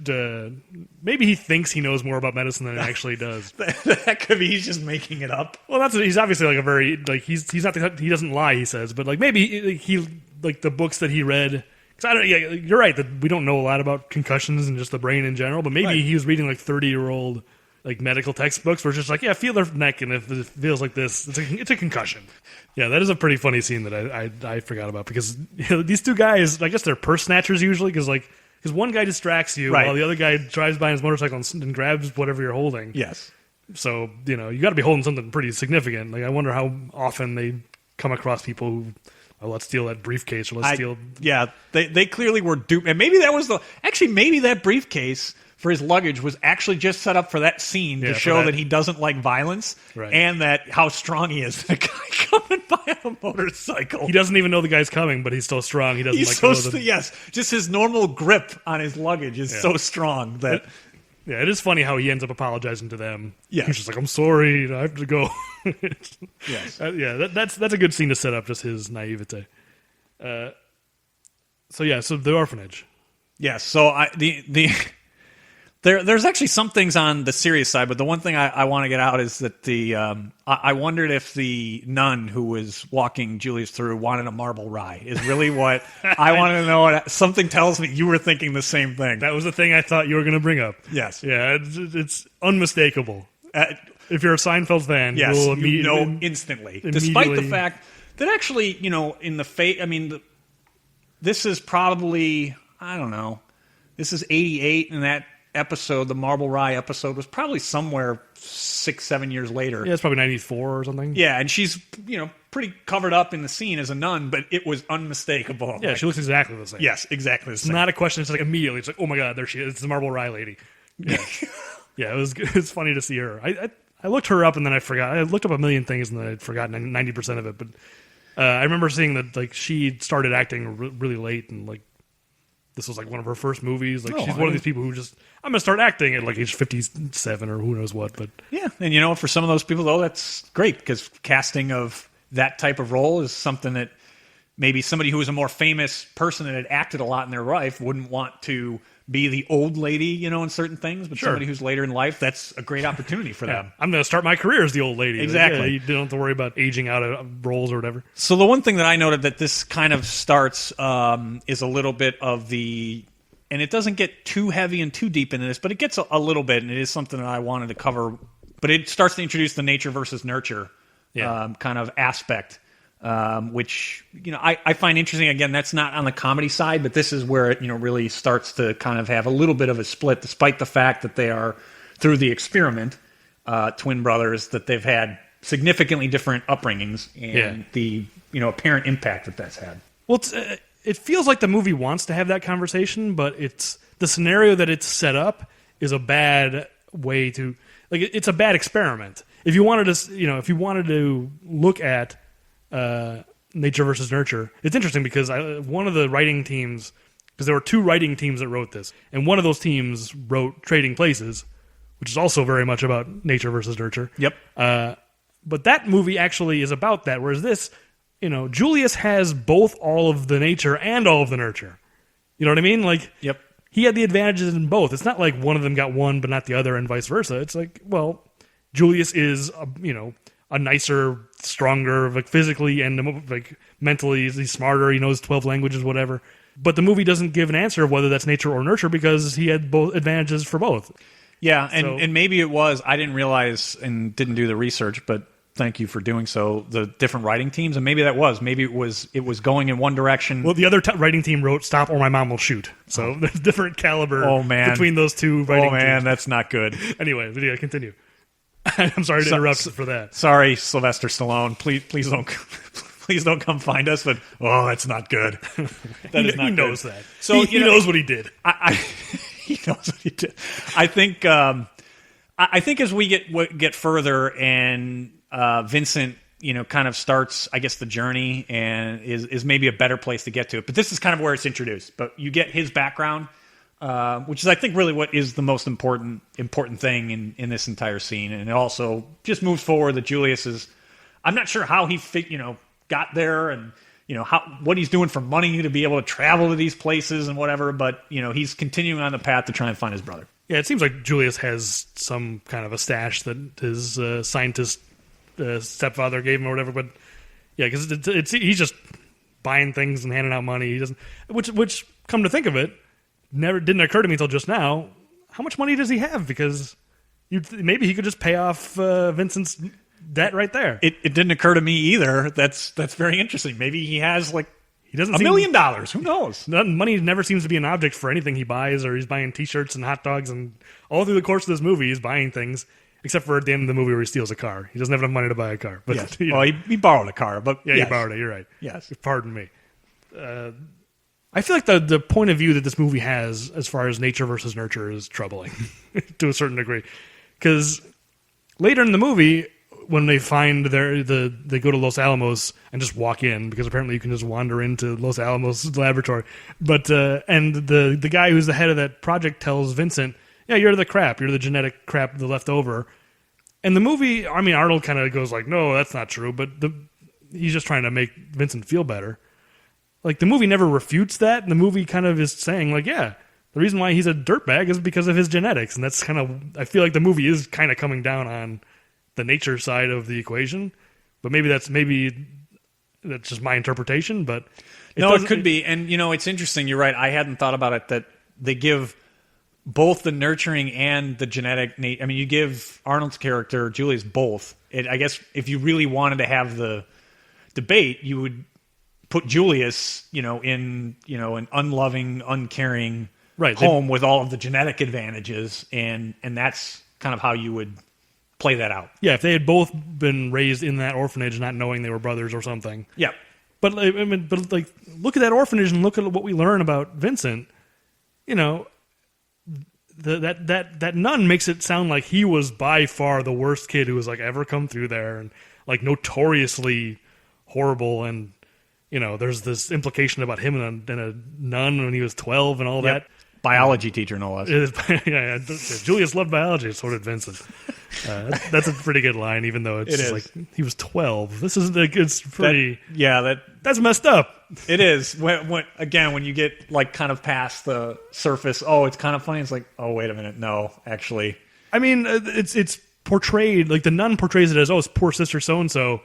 maybe he thinks he knows more about medicine than he actually does. That could be he's just making it up. Well, he's obviously like a very he's not he doesn't lie, he says, but like maybe he like the books that he read. Because you're right that we don't know a lot about concussions and just the brain in general, but maybe he was reading like 30-year-old. Like medical textbooks where it's just like, feel their neck, and if it feels like this, it's a concussion. Yeah, that is a pretty funny scene that I forgot about because these two guys, I guess they're purse snatchers usually because one guy distracts you while the other guy drives by on his motorcycle and grabs whatever you're holding. Yes. So you got to be holding something pretty significant. Like I wonder how often they come across people who. Oh, let's steal that briefcase, or let's steal. Yeah, they clearly were duped, and maybe that was maybe that briefcase for his luggage was actually just set up for that scene to show that he doesn't like violence, and that how strong he is. The guy coming by on a motorcycle. He doesn't even know the guy's coming, but he's so strong. He doesn't yes, just his normal grip on his luggage is so strong that. Yeah, it is funny how he ends up apologizing to them. Yeah. He's just like, I'm sorry, I have to go. Yes. That's a good scene to set up just his naivete. So the orphanage. Yes, so there's actually some things on the serious side, but the one thing I want to get out is that I wondered if the nun who was walking Julius through wanted a marble rye is really what I wanted to know. Something tells me you were thinking the same thing. That was the thing I thought you were going to bring up. Yes. Yeah, it's unmistakable. If you're a Seinfeld fan, yes, you will know instantly. Despite the fact that actually, in the this is probably, I don't know, this is 88, and that episode, the Marble Rye episode, was probably somewhere 6-7 years later. Yeah, it's probably 94 or something. Yeah, and she's, pretty covered up in the scene as a nun, but it was unmistakable. Yeah, she looks exactly the same. Yes, exactly the same. It's not a question. It's like immediately, it's like, oh my God, there she is. It's the Marble Rye lady. Yeah. Yeah, it's funny to see her. I looked her up and then I forgot. I looked up a million things and then I'd forgotten 90% of it. But I remember seeing that like she started acting really late, and like this was like one of her first movies. Like she's one of these people who just, I'm gonna start acting at like age 57 or who knows what. But yeah, and for some of those people though, that's great because casting of that type of role is something that maybe somebody who was a more famous person that had acted a lot in their life wouldn't want to be the old lady, in certain things, but somebody who's later in life, that's a great opportunity for them. I'm going to start my career as the old lady. Exactly. Like, you don't have to worry about aging out of roles or whatever. So the one thing that I noted that this kind of starts is a little bit of the, and it doesn't get too heavy and too deep into this, but it gets a little bit, and it is something that I wanted to cover, but it starts to introduce the nature versus nurture kind of aspect. Which I find interesting. Again, that's not on the comedy side, but this is where it really starts to kind of have a little bit of a split, despite the fact that they are through the experiment, twin brothers, that they've had significantly different upbringings and the apparent impact that that's had. Well, it feels like the movie wants to have that conversation, but it's the scenario that it's set up is a bad way to it's a bad experiment. If you wanted to look at nature versus nurture, it's interesting because one of the writing teams, because there were two writing teams that wrote this, and one of those teams wrote Trading Places, which is also very much about nature versus nurture. Yep. But that movie actually is about that, whereas this, Julius has both all of the nature and all of the nurture. You know what I mean? Like, Yep. he had the advantages in both. It's not like one of them got one but not the other and vice versa. It's like, well, Julius is, a nicer, stronger, like physically and like mentally, he's smarter, he knows 12 languages, whatever. But the movie doesn't give an answer of whether that's nature or nurture because he had both advantages for both. Yeah, and maybe it was, I didn't realize and didn't do the research, but thank you for doing so, the different writing teams, and maybe it was going in one direction. Well, the other writing team wrote "Stop or My Mom Will Shoot," so there's different caliber between those two writing teams. Oh man, that's not good. Anyway, video, continue. I'm sorry to interrupt for that. Sorry, Sylvester Stallone. Please don't come find us. But that's not good. That is not he good. knows that. So he knows what he did. He knows what he did. I think as we get further and Vincent, kind of starts, I guess, the journey and is maybe a better place to get to it. But this is kind of where it's introduced. But you get his background, which is, I think, really what is the most important thing in this entire scene. And it also just moves forward that Julius is, I'm not sure how he got there and what he's doing for money to be able to travel to these places and whatever. But he's continuing on the path to try and find his brother. Yeah, it seems like Julius has some kind of a stash that his scientist stepfather gave him or whatever. But yeah, because he's just buying things and handing out money. He doesn't, which come to think of it, never didn't occur to me until just now. How much money does he have? Because maybe he could just pay off Vincent's debt right there. It didn't occur to me either. That's very interesting. Maybe he has he doesn't $1 million. Who knows? Money never seems to be an object for anything he buys, or he's buying T-shirts and hot dogs, and all through the course of this movie, he's buying things. Except for at the end of the movie where he steals a car. He doesn't have enough money to buy a car. But, yes. Well, he borrowed a car. But yeah, yes. He borrowed it. You're right. Yes. Pardon me. I feel like the point of view that this movie has as far as nature versus nurture is troubling to a certain degree. Because later in the movie, when they find they go to Los Alamos and just walk in, because apparently you can just wander into Los Alamos laboratory. But and the guy who's the head of that project tells Vincent, yeah, you're the crap. You're the genetic crap, the leftover. And the movie, I mean, Arnold kind of goes like, no, that's not true. But he's just trying to make Vincent feel better. Like, the movie never refutes that. And the movie kind of is saying, like, yeah, the reason why he's a dirtbag is because of his genetics. And that's kind of, I feel like the movie is kind of coming down on the nature side of the equation. But maybe that's just my interpretation. But it could be. And, it's interesting. You're right. I hadn't thought about it, that they give both the nurturing and the genetic. I mean, you give Arnold's character, Julius, both. I guess if you really wanted to have the debate, you would put Julius, in an unloving, uncaring home with all of the genetic advantages, and that's kind of how you would play that out. Yeah, if they had both been raised in that orphanage, not knowing they were brothers or something. Yeah, but look at that orphanage and look at what we learn about Vincent. That nun makes it sound like he was by far the worst kid who was ever come through there, and notoriously horrible. And there's this implication about him and a nun when he was 12 and all that. Biology teacher, no less. Yeah, Julius loved biology, so did Vincent. That's a pretty good line, even though it's he was 12. This is it's pretty. That's messed up. It is. When you get kind of past the surface, it's kind of funny. It's like, oh, wait a minute, no, actually. I mean, it's portrayed the nun portrays it as, it's poor sister so and so.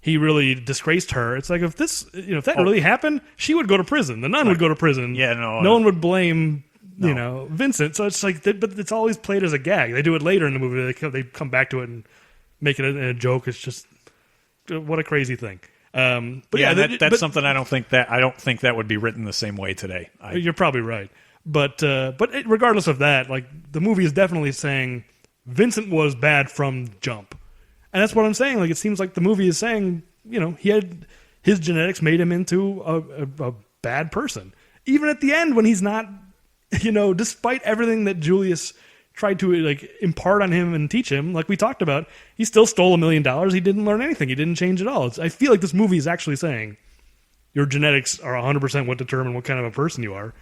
He really disgraced her. It's like, if that really happened, she would go to prison. The nun would go to prison. Yeah, no one would blame. Vincent. So it's but it's always played as a gag. They do it later in the movie. They come back to it and make it a joke. It's just what a crazy thing. But that's something I don't think that would be written the same way today. You're probably right. But regardless of that, the movie is definitely saying Vincent was bad from jump, and that's what I'm saying. It seems like the movie is saying, he had his genetics made him into a bad person. Even at the end when he's not, despite everything that Julius tried to like impart on him and teach him, like we talked about, he still stole $1 million. He didn't learn anything. He didn't change at all. I feel like this movie is actually saying your genetics are 100% what determine what kind of a person you are,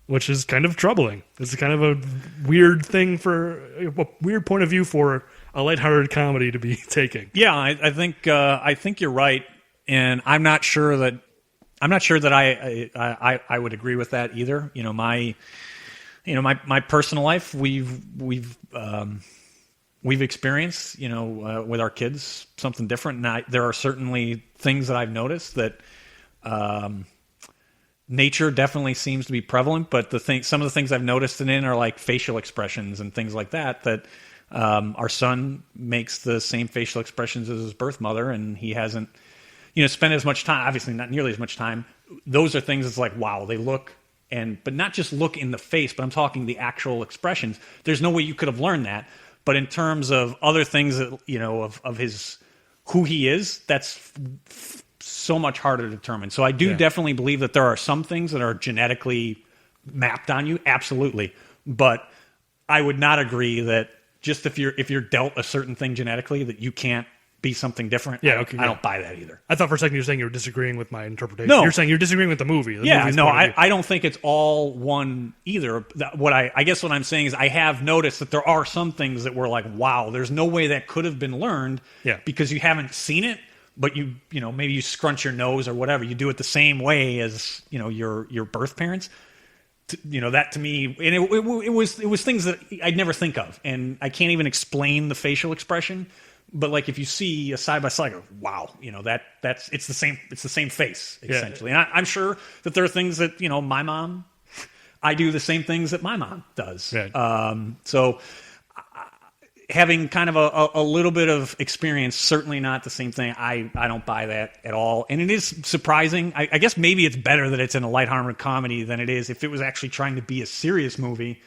which is kind of troubling. It's kind of a weird thing a weird point of view for a lighthearted comedy to be taking. Yeah, I think you're right, and I'm not sure that I would agree with that either. My personal life, we've experienced, with our kids something different. And there are certainly things that I've noticed that nature definitely seems to be prevalent. But some of the things I've noticed in are like facial expressions and things like that. That our son makes the same facial expressions as his birth mother, and he hasn't, spent as much time. Obviously, not nearly as much time. Those are things that's like, wow, they look. But not just look in the face, but I'm talking the actual expressions. There's no way you could have learned that. But in terms of other things that, of his, who he is, that's so much harder to determine. So I do definitely believe that there are some things that are genetically mapped on you. Absolutely. But I would not agree that just if you're dealt a certain thing genetically that you can't be something different. I don't buy that either. I thought for a second you were saying you were disagreeing with my interpretation. No. You're saying you're disagreeing with the movie. I don't think it's all one either. I guess what I'm saying is I have noticed that there are some things that were like, wow, there's no way that could have been learned because you haven't seen it, but maybe you scrunch your nose or whatever. You do it the same way as, your birth parents. That to me, and it was things that I'd never think of, and I can't even explain the facial expression. But like if you see a side by side, wow, it's the same face essentially. And I'm sure that there are things that my mom, I do the same things that my mom does. Right. So having kind of a little bit of experience, certainly not the same thing. I don't buy that at all. And it is surprising. I guess maybe it's better that it's in a lighthearted comedy than it is if it was actually trying to be a serious movie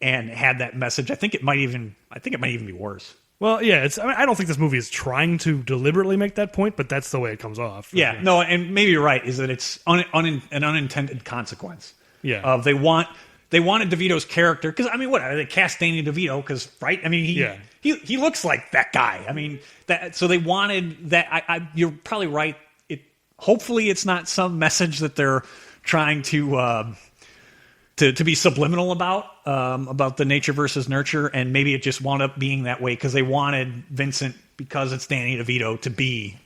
and had that message. I think it might even be worse. Well, yeah, I don't think this movie is trying to deliberately make that point, but that's the way it comes off. Yeah, me. No, and maybe you're right, is that it's an unintended consequence. Yeah. They wanted DeVito's character, because, they cast Danny DeVito, because, right? He looks like that guy. So they wanted that. You're probably right. Hopefully it's not some message that they're trying to be subliminal about the nature versus nurture, and maybe it just wound up being that way because they wanted Vincent, because it's Danny DeVito, to be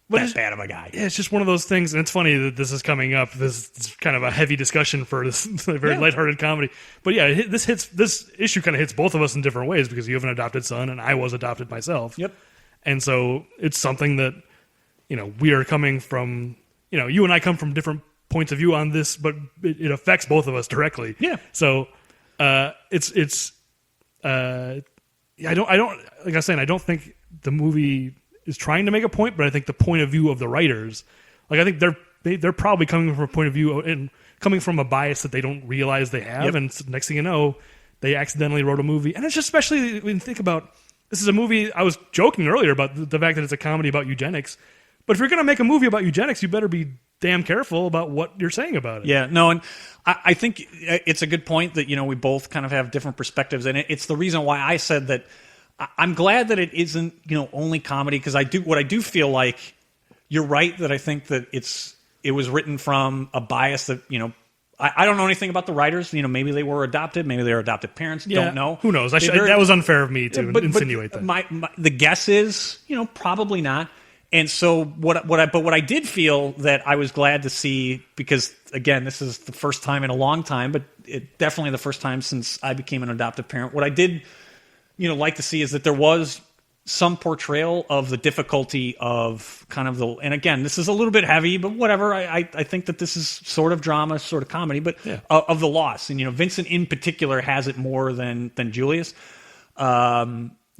that bad of a guy. Yeah, it's just one of those things, and it's funny that this is coming up. This is kind of a heavy discussion for this very lighthearted comedy. But yeah, this issue kind of hits both of us in different ways because you have an adopted son, and I was adopted myself. Yep. And so it's something that we are coming from. You and I come from different points of view on this, but it affects both of us directly. Yeah. So I don't like I was saying, I don't think the movie is trying to make a point, but I think the point of view of the writers, like I think they're probably coming from a point of view and coming from a bias that they don't realize they have, and next thing you know, they accidentally wrote a movie. And it's just, especially when you think about, this is a movie, I was joking earlier about the fact that it's a comedy about eugenics, but if you're going to make a movie about eugenics, you better be damn careful about what you're saying about it. Yeah, no, and I think it's a good point that, we both kind of have different perspectives, and it's the reason why I said that I'm glad that it isn't, only comedy, because what I do feel like, you're right that I think that it was written from a bias that, I don't know anything about the writers. Maybe they were adopted, maybe they were adopted parents. Yeah, don't know. Who knows? That was unfair of me to insinuate that. The guess is, probably not. And so what I did feel that I was glad to see, because again, this is the first time in a long time, but definitely the first time since I became an adoptive parent. What I did, like to see is that there was some portrayal of the difficulty of kind of and again, this is a little bit heavy, but whatever. I think that this is sort of drama, sort of comedy, but of the loss. And, Vincent in particular has it more than Julius.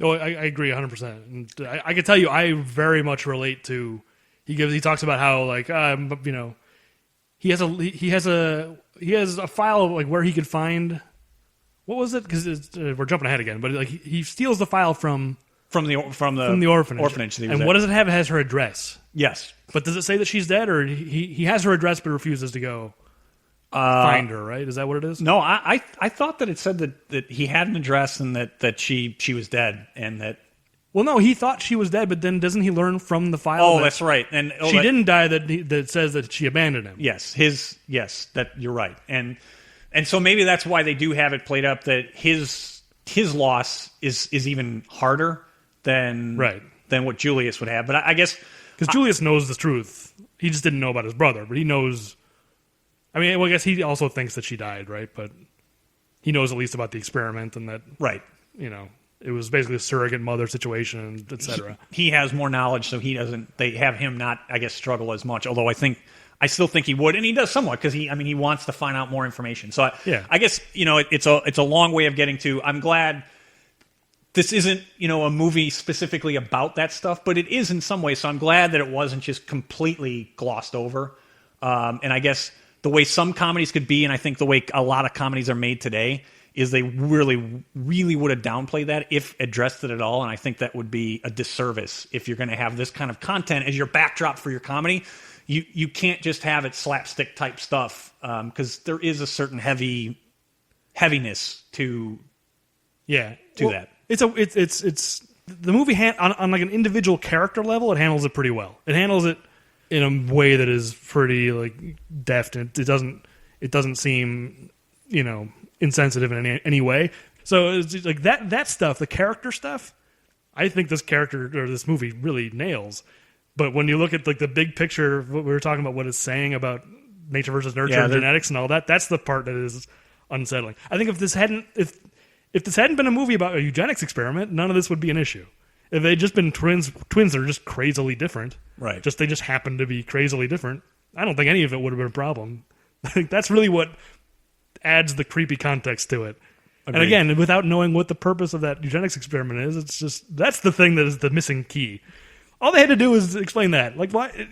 Oh, I agree 100%. And I can tell you, I very much relate to. He talks about how he has a file of, like, where he could find, what was it? Because we're jumping ahead again, but he steals the file from the orphanage. And what does it have? It has her address. Yes, but does it say that she's dead, or he has her address but refuses to go? find her, right? Is that what it is? No, I thought that it said that he had an address and that she was dead and that. Well, no, he thought she was dead, but then doesn't he learn from the file? Oh, that's right. And she didn't die. That says that she abandoned him. Yes, that you're right. And so maybe that's why they do have it played up that his loss is even harder than what Julius would have. But I guess because Julius knows the truth, he just didn't know about his brother, but he knows. I mean, well, I guess he also thinks that she died, right? But he knows at least about the experiment and that, it was basically a surrogate mother situation, etc. He has more knowledge, so he doesn't. They have him not, I guess, struggle as much. Although I still think he would, and he does somewhat because he wants to find out more information. So I guess it's a long way of getting to. I'm glad this isn't a movie specifically about that stuff, but it is in some ways. So I'm glad that it wasn't just completely glossed over. And I guess the way some comedies could be, and I think the way a lot of comedies are made today, is they really, really would have downplayed that if addressed it at all. And I think that would be a disservice if you're going to have this kind of content as your backdrop for your comedy. You can't just have it slapstick type stuff because there is a certain heaviness to that. It's the movie on like an individual character level. It handles it pretty well. It handles it in a way that is pretty like deft, and it doesn't seem insensitive in any way. So it's like that stuff, the character stuff, I think this movie really nails. But when you look at like the big picture, what we were talking about, what it's saying about nature versus nurture and genetics and all that, that's the part that is unsettling. I think if this hadn't been a movie about a eugenics experiment, none of this would be an issue. If they'd just been twins that are just crazily different, right? They just happen to be crazily different, I don't think any of it would have been a problem. I think that's really what adds the creepy context to it. Agreed. And again, without knowing what the purpose of that eugenics experiment is, it's just that's the thing that is the missing key. All they had to do was explain that. Like, why,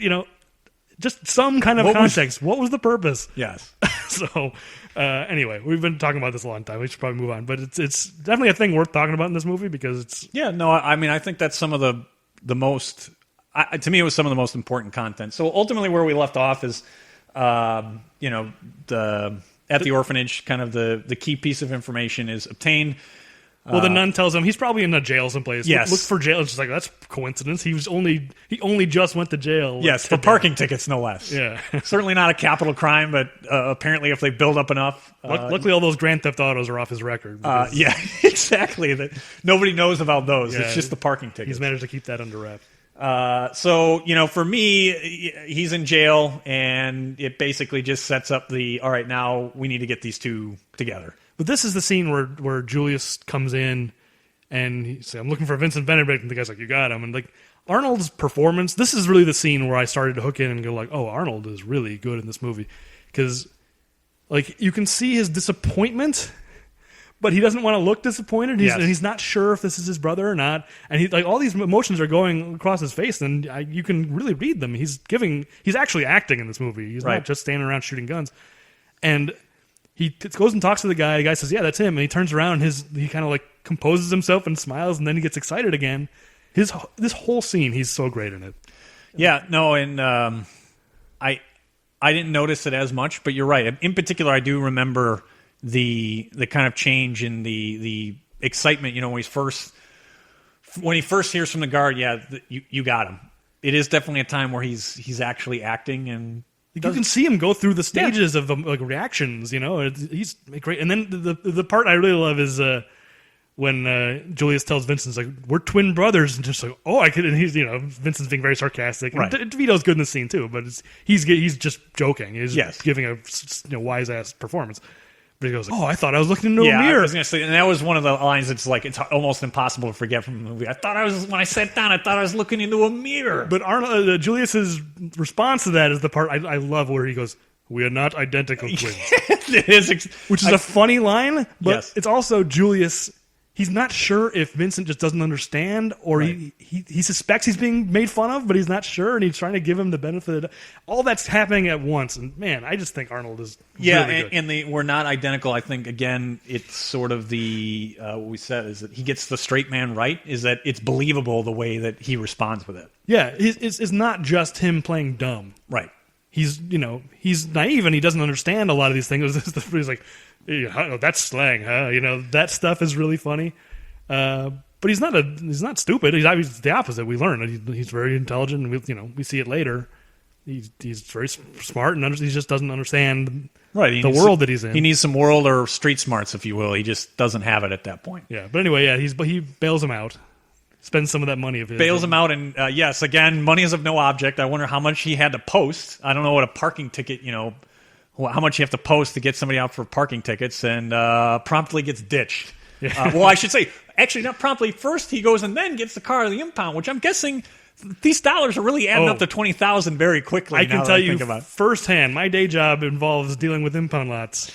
just some kind of context. What was the purpose? Yes. So, anyway, we've been talking about this a long time. We should probably move on. But it's definitely a thing worth talking about in this movie because it's... Yeah, no, I mean, I think that's some of the most... to me, it was some of the most important content. So ultimately where we left off is, at the orphanage, kind of the key piece of information is obtained. Well, the nun tells him he's probably in a jail someplace. Yes. Look for jail. It's just like, that's coincidence. He only just went to jail. Yes, for parking tickets, no less. Yeah. Certainly not a capital crime, but apparently if they build up enough... luckily, all those Grand Theft Autos are off his record. Yeah, exactly. Nobody knows about those. Yeah, it's just the parking tickets. He's managed to keep that under wraps. So, for me, he's in jail, and it basically just sets up all right, now we need to get these two together. But this is the scene where Julius comes in and he says, I'm looking for Vincent Benedict, and the guy's like, you got him. And like Arnold's performance, this is really the scene where I started to hook in and go like, oh, Arnold is really good in this movie. Because like you can see his disappointment, but he doesn't want to look disappointed. And he's not sure if this is his brother or not. And he like all these emotions are going across his face, and you can really read them. He's actually acting in this movie. He's not just standing around shooting guns. And he goes and talks to the guy. The guy says, yeah, that's him. And he turns around and he kind of like composes himself and smiles, and then he gets excited again. This whole scene, he's so great in it. Yeah, no, and I didn't notice it as much, but you're right. In particular, I do remember the kind of change in the excitement. When he first hears from the guard, you got him. It is definitely a time where he's actually acting, and you can see him go through the stages of the like reactions. He's great. And then the part I really love is when Julius tells Vincent, like, we're twin brothers, and just like, oh, I could. And he's Vincent's being very sarcastic. Right. And DeVito's good in the scene too, but he's just joking. He's giving a wise ass performance. But he goes, like, oh, I thought I was looking into a mirror. I was going to say, and that was one of the lines that's like, it's almost impossible to forget from the movie. When I sat down, I thought I was looking into a mirror. But Arnold, Julius's response to that is the part I love where he goes, we are not identical twins. It is, which is a funny line, but it's also Julius. He's not sure if Vincent just doesn't understand, or he suspects he's being made fun of, but he's not sure, and he's trying to give him the benefit of all that's happening at once. And man, I just think Arnold is really good. And we're not identical. I think again, it's sort of the what we said is that he gets the straight man right. Is that it's believable the way that he responds with it. Yeah, it's not just him playing dumb. Right. he's naive and he doesn't understand a lot of these things. He's like, that's slang, huh? That stuff is really funny. But he's not stupid. He's obviously the opposite. We learn he's very intelligent, and we see it later. He's very smart, and he just doesn't understand the world that he's in. He needs some world or street smarts, if you will. He just doesn't have it at that point. Yeah, but anyway, he bails him out. Spends some of that money of his. Bails him out, and yes, again, money is of no object. I wonder how much he had to post. I don't know what a parking ticket, how much you have to post to get somebody out for parking tickets, and promptly gets ditched. Yeah. Well, I should say, actually, not promptly. First, he goes and then gets the car of the impound, which I'm guessing these dollars are really adding up to $20,000 very quickly. I can tell you firsthand, my day job involves dealing with impound lots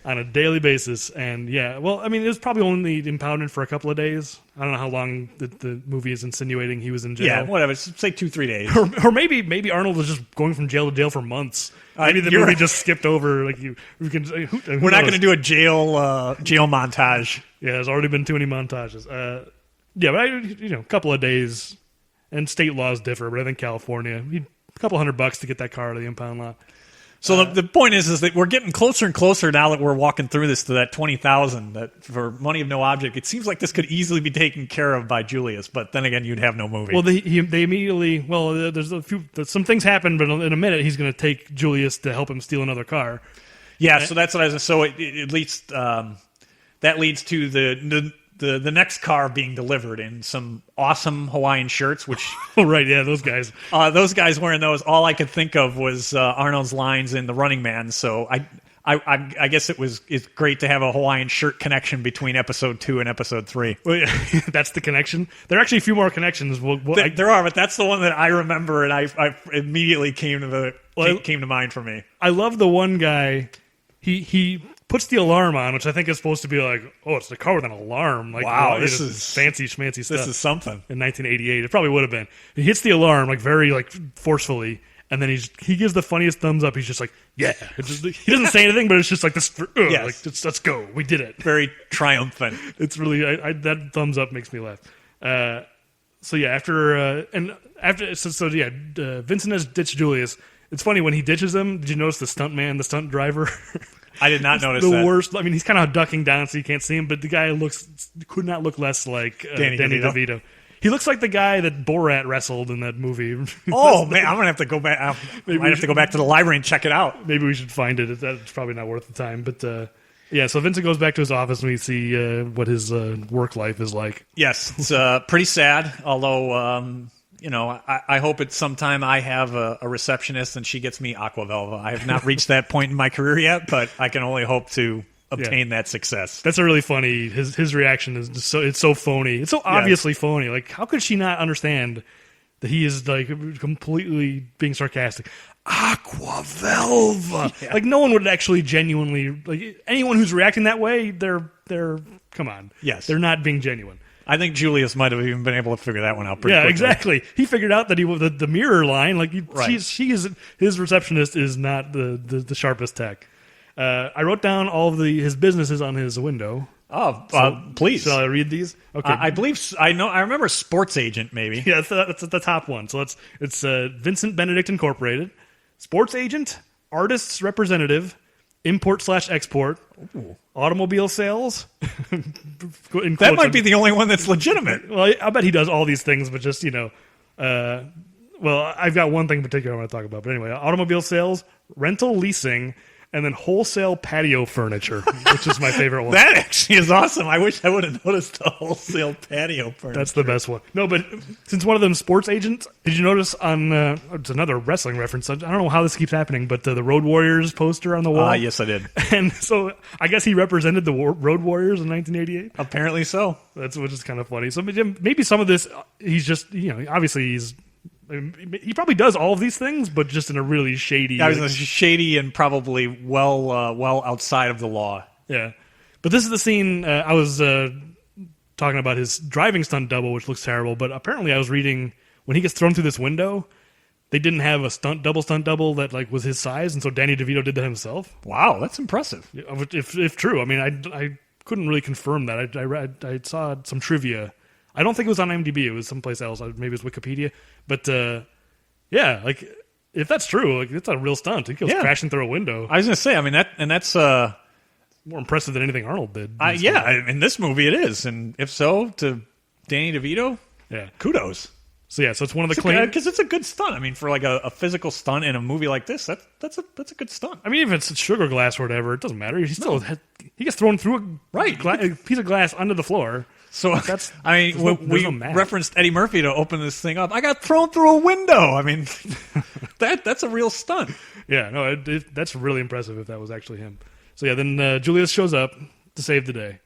on a daily basis. And yeah, well, I mean, it was probably only impounded for a couple of days. I don't know how long the movie is insinuating he was in jail. Yeah, whatever. Say 2-3 days. Or maybe Arnold was just going from jail to jail for months. Maybe the movie just skipped over. Like we're not going to do a jail montage. Yeah, there's already been too many montages. Yeah, but a couple of days, and state laws differ. But I think California, a couple $100 to get that car out of the impound lot. So the point is that we're getting closer and closer now that we're walking through this to that $20,000 that for money of no object. It seems like this could easily be taken care of by Julius, but then again, you'd have no movie. Well, they immediately. Well, there's some things happen, but in a minute, he's going to take Julius to help him steal another car. Yeah, so that's what I was. So it leads. That leads to the next car being delivered in some awesome Hawaiian shirts, which oh right, yeah, those guys. Those guys wearing those. All I could think of was Arnold's lines in The Running Man. So I guess it's great to have a Hawaiian shirt connection between episode 2 and episode 3. Well, yeah, that's the connection. There are actually a few more connections. There are, but that's the one that I remember, and I immediately came to mind for me. I love the one guy. He puts the alarm on, which I think is supposed to be like, oh, it's the car with an alarm. Like, wow, this is fancy schmancy stuff. This is something. In 1988, it probably would have been. He hits the alarm very forcefully, and then he gives the funniest thumbs up. He's just like, yeah. He doesn't say anything, but it's just like this. Yes. Let's go. We did it. Very triumphant. It's really that thumbs up makes me laugh. So yeah, Vincent has ditched Julius. It's funny when he ditches him. Did you notice the stunt stunt driver? I did not notice the that. Worst. I mean, he's kind of ducking down so you can't see him, but the guy could not look less like Danny DeVito. He looks like the guy that Borat wrestled in that movie. Oh man, I'm gonna have to go back. I might have to go back to the library and check it out. Maybe we should find it. That's probably not worth the time. But yeah, so Vincent goes back to his office and we see what his work life is like. Yes, it's pretty sad. Although. I hope at some time I have a receptionist and she gets me Aquavelva. I have not reached that point in my career yet, but I can only hope to obtain that success. That's a really funny. His reaction is just it's so phony. It's so obviously phony. Like, how could she not understand that he is like completely being sarcastic? Aquavelva. Yeah. Like, no one would actually genuinely anyone who's reacting that way. They're come on. Yes, they're not being genuine. I think Julius might have even been able to figure that one out pretty quickly. Yeah, exactly. He figured out that he was the mirror line. Like she is his receptionist is not the sharpest tech. I wrote down all of his businesses on his window. Oh, please. Shall I read these? Okay. I believe I know. I remember Sports Agent maybe. Yeah, that's the top one. So it's Vincent Benedict Incorporated, Sports Agent, Artists Representative, Import/Export. Ooh. Automobile sales. That might be the only one that's legitimate. Well, I bet he does all these things, but just, well, I've got one thing in particular I want to talk about. But anyway, automobile sales, rental leasing, and then wholesale patio furniture, which is my favorite one. That actually is awesome. I wish I would have noticed the wholesale patio furniture. That's the best one. No, but since one of them Sports Agents, did you notice on it's another wrestling reference. I don't know how this keeps happening, but the Road Warriors poster on the wall. Yes, I did. And so I guess he represented the Road Warriors in 1988. Apparently so. Which is kind of funny. So maybe some of this, he's just obviously he probably does all of these things, but just in a really shady... Yeah, shady and probably well outside of the law. Yeah. But this is the scene I was talking about his driving stunt double, which looks terrible, but apparently I was reading when he gets thrown through this window, they didn't have a stunt double that was his size, and so Danny DeVito did that himself. Wow, that's impressive. If true. I mean, I couldn't really confirm that. I saw some trivia. I don't think it was on IMDb. It was someplace else. Maybe it was Wikipedia. But, yeah, if that's true, like it's a real stunt. He goes crashing through a window. I was going to say, I mean, that's more impressive than anything Arnold did. in this movie it is. And if so, to Danny DeVito, kudos. So it's one of the claims, because it's a good stunt. I mean, for like a physical stunt in a movie like this, that's a good stunt. I mean, if it's sugar glass or whatever, it doesn't matter. He gets thrown through a piece of glass onto the floor. So that's, I mean, we referenced Eddie Murphy to open this thing up. I got thrown through a window. I mean, that's a real stunt. Yeah, no, that's really impressive if that was actually him. So then Julius shows up to save the day,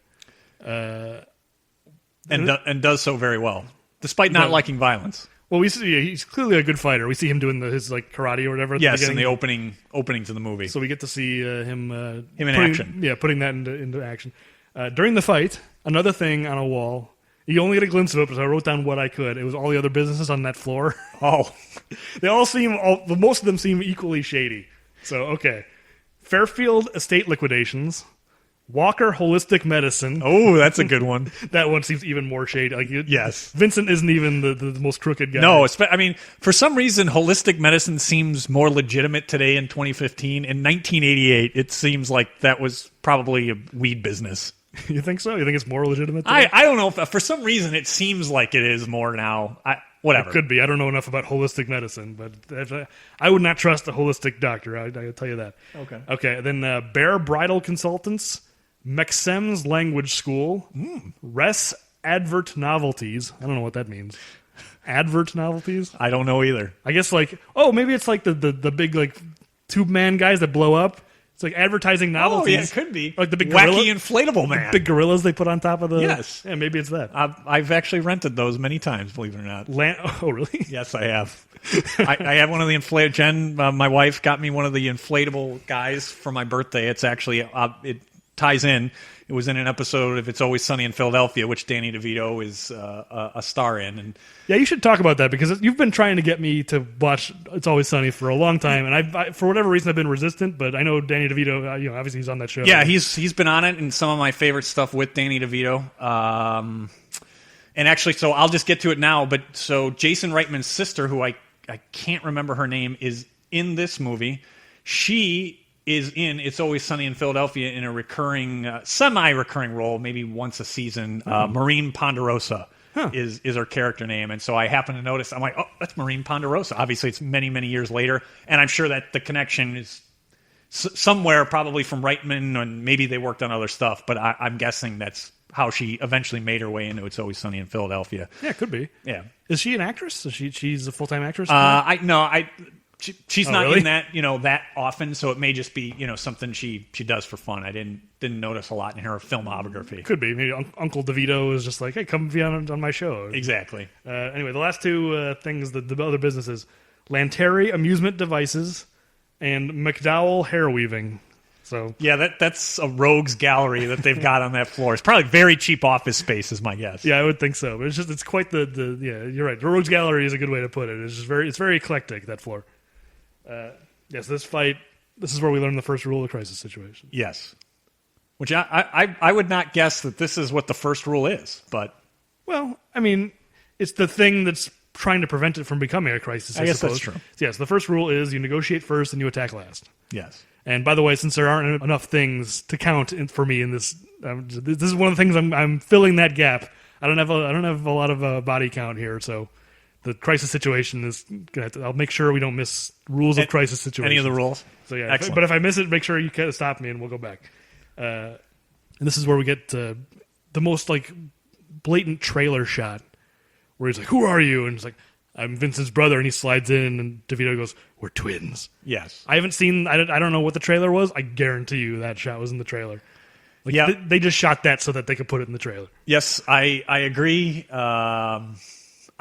and does so very well, despite not liking violence. Well, we see he's clearly a good fighter. We see him doing his like karate or whatever. Yes, in the opening to the movie. So we get to see him in action. Yeah, putting that into action. During the fight, another thing on a wall. You only get a glimpse of it, so I wrote down what I could. It was all the other businesses on that floor. Oh, they all most of them seem equally shady. So okay, Fairfield Estate Liquidations. Walker Holistic Medicine. Oh, that's a good one. That one seems even more shady. Like, yes. Vincent isn't even the most crooked guy. No, I mean, for some reason, holistic medicine seems more legitimate today in 2015. In 1988, it seems like that was probably a weed business. You think so? You think it's more legitimate today? I don't know. For some reason, it seems like it is more now. Whatever. It could be. I don't know enough about holistic medicine, but I would not trust a holistic doctor. I'll tell you that. Okay. Then Bear Bridal Consultants. Mexem's Language School, Res Advert Novelties. I don't know what that means. Advert Novelties? I don't know either. I guess maybe it's like the big like tube man guys that blow up. It's like advertising novelties. Oh, yeah, it could be. Like the big wacky inflatable man. The big gorillas they put on top of the... Yes. Yeah, maybe it's that. I've actually rented those many times, believe it or not. Oh, really? Yes, I have. I have one of the inflatable... Jen, my wife, got me one of the inflatable guys for my birthday. It's actually... it ties in. It was in an episode of It's Always Sunny in Philadelphia, which Danny DeVito is a star in. And yeah, you should talk about that because you've been trying to get me to watch It's Always Sunny for a long time, and I for whatever reason I've been resistant. But I know Danny DeVito. Obviously he's on that show. Yeah, he's been on it, and some of my favorite stuff with Danny DeVito. And actually, so I'll just get to it now. But so Jason Reitman's sister, who I can't remember her name, is in this movie. She is in It's Always Sunny in Philadelphia in a recurring, semi-recurring role, maybe once a season. Maureen Ponderosa is her character name. And so I happen to notice, I'm like, oh, that's Maureen Ponderosa. Obviously, it's many, many years later. And I'm sure that the connection is somewhere probably from Reitman, and maybe they worked on other stuff. But I'm guessing that's how she eventually made her way into It's Always Sunny in Philadelphia. Yeah, it could be. Yeah. Is she an actress? She's a full-time actress? She's not really? in that, that often, so it may just be, something she does for fun. I didn't notice a lot in her filmography. Could be. Maybe Uncle DeVito is just like, hey, come be on my show. Exactly. Anyway, the last two things, the other businesses, Lanteri Amusement Devices and McDowell Hair Weaving. So yeah, that's a rogues gallery that they've got on that floor. It's probably very cheap office space, is my guess. Yeah, I would think so. But it's quite the you're right. The rogues gallery is a good way to put it. It's very eclectic, that floor. Yes, this fight. This is where we learn the first rule of the crisis situation. Yes, which I would not guess that this is what the first rule is, but well, I mean, it's the thing that's trying to prevent it from becoming a crisis. I guess suppose. That's true. Yes, the first rule is you negotiate first and you attack last. Yes. And by the way, since there aren't enough things to count for me in this, this is one of the things I'm filling that gap. I don't have a lot of body count here, so. The crisis situation is gonna I'll make sure we don't miss rules of crisis situations. Any of the rules? So yeah, excellent. But if I miss it, make sure you kind of stop me and we'll go back. And this is where we get the most like blatant trailer shot where he's like, "Who are you?" And he's like, "I'm Vincent's brother." And he slides in, and DeVito goes, "We're twins." Yes. I haven't seen. I don't know what the trailer was. I guarantee you that shot was in the trailer. Like, yeah, they just shot that so that they could put it in the trailer. Yes, I agree.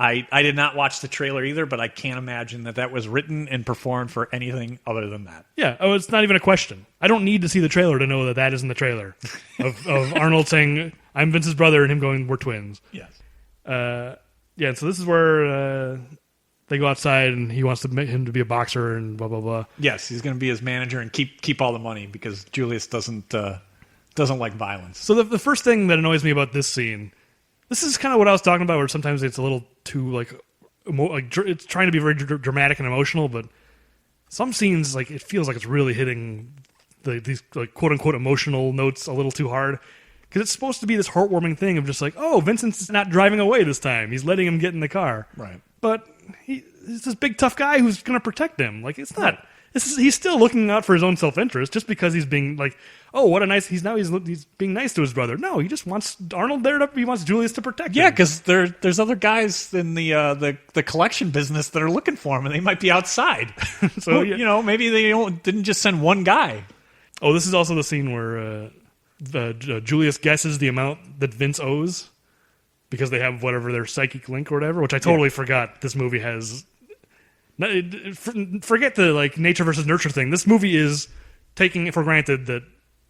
I did not watch the trailer either, but I can't imagine that was written and performed for anything other than that. Yeah. Oh, it's not even a question. I don't need to see the trailer to know that isn't the trailer of Arnold saying, "I'm Vince's brother," and him going, "We're twins." Yes. Yeah. So this is where they go outside, and he wants him to be a boxer and blah blah blah. Yes, he's going to be his manager and keep all the money because Julius doesn't like violence. So the first thing that annoys me about this scene. This is kind of what I was talking about, where sometimes it's a little too it's trying to be very dramatic and emotional, but some scenes, like, it feels like it's really hitting these like quote unquote emotional notes a little too hard. Because it's supposed to be this heartwarming thing of just like, oh, Vincent's not driving away this time. He's letting him get in the car. Right. But he's this big tough guy who's going to protect him. Like, it's not. He's still looking out for his own self-interest just because he's being like, oh, what a nice. He's being nice to his brother. No, he just wants Arnold there. He wants Julius to protect him. Yeah, because there's other guys in the collection business that are looking for him, and they might be outside. So yeah. Maybe they didn't just send one guy. Oh, this is also the scene where Julius guesses the amount that Vince owes because they have whatever their psychic link or whatever, which I totally forgot this movie has. Forget the like nature versus nurture thing. This movie is taking it for granted that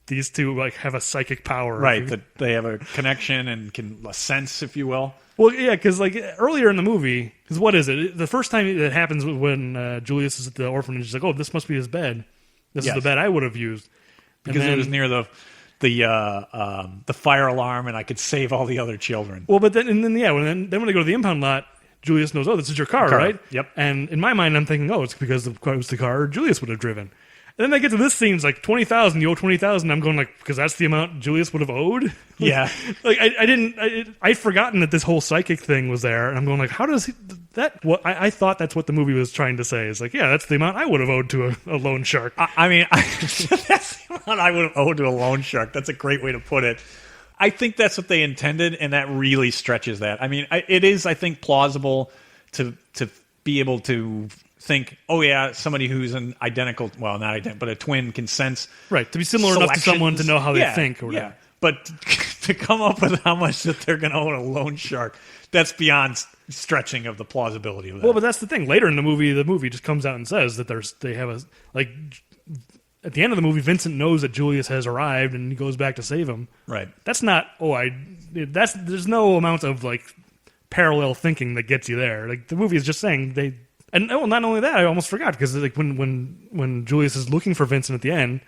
these two like have a psychic power, right? That they have a connection and can a sense, if you will. Well, yeah, because like earlier in the movie, because what is it? The first time it happens when Julius is at the orphanage, he's like, "Oh, this must be his bed. This is the bed I would have used." Because it was near the fire alarm, and I could save all the other children. Well, but then when they go to the impound lot, Julius knows, oh, this is your car, right? Yep. And in my mind, I'm thinking, oh, it's because it was the car Julius would have driven. And then they get to this scene, it's like 20,000. You owe 20,000. I'm going like, because that's the amount Julius would have owed. Yeah. Like I'd forgotten that this whole psychic thing was there, and I'm going like, how does that? What I thought that's what the movie was trying to say. It's like, yeah, that's the amount I would have owed to a loan shark. I mean, that's the amount I would have owed to a loan shark. That's a great way to put it. I think that's what they intended, and that really stretches that. I mean, it is, I think, plausible to be able to think, oh yeah, somebody who's an identical, well, not identical, but a twin can sense, right, to be similar enough to someone to know how they think. Or whatever. Yeah, but to come up with how much that they're going to own a loan shark, that's beyond stretching of the plausibility of that. Well, but that's the thing. Later in the movie just comes out and says that they have a like. At the end of the movie, Vincent knows that Julius has arrived, and he goes back to save him. Right. That's not. There's no amount of like parallel thinking that gets you there. Like the movie is just saying they. And not only that, I almost forgot because like when Julius is looking for Vincent at the end,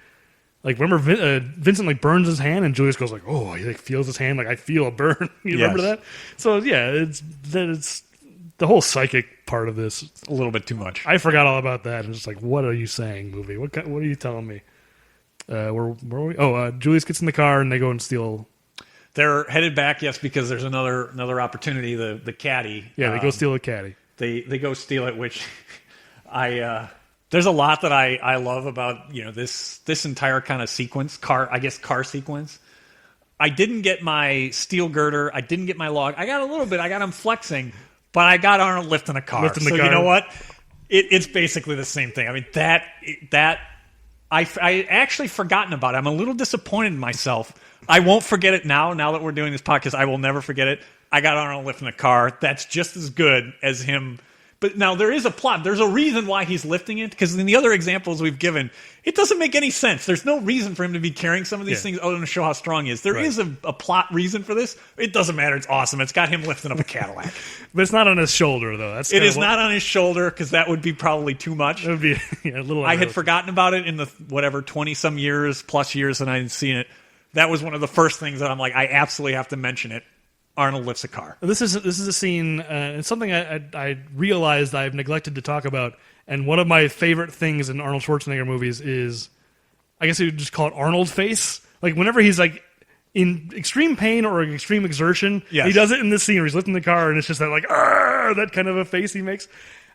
like remember Vincent like burns his hand, and Julius goes like, oh, he like feels his hand, like I feel a burn. You remember that? So yeah, it's the whole psychic part of this. A little bit too much. I forgot all about that. I'm just like, what are you saying, movie? What are you telling me? Where are we? Oh, Julius gets in the car and they go and steal. They're headed back, yes, because there's another opportunity. The caddy. Yeah, they go steal a caddy. They go steal it, which there's a lot that I love about this entire kind of sequence, car sequence. I didn't get my steel girder. I didn't get my log. I got a little bit. I got him flexing, but I got Arnold lifting a car. So you know what? It's basically the same thing. I mean that I actually forgotten about it. I'm a little disappointed in myself. I won't forget it now. Now that we're doing this podcast, I will never forget it. I got Arnold lifting a car. That's just as good as him. But now there is a plot. There's a reason why he's lifting it, because in the other examples we've given, it doesn't make any sense. There's no reason for him to be carrying some of these things other than to show how strong he is. There is a plot reason for this. It doesn't matter. It's awesome. It's got him lifting up a Cadillac. But it's not on his shoulder, though. It is not on his shoulder, because that would be probably too much. It would be a little. I had forgotten about it in the 20-some years that I had seen it. That was one of the first things that I'm like, I absolutely have to mention it. Arnold lifts a car. This is a scene. It's something I realized I've neglected to talk about. And one of my favorite things in Arnold Schwarzenegger movies is, I guess you would just call it Arnold face. Like whenever he's like in extreme pain or extreme exertion, he does it in this scene where he's lifting the car, and it's just that like that kind of a face he makes.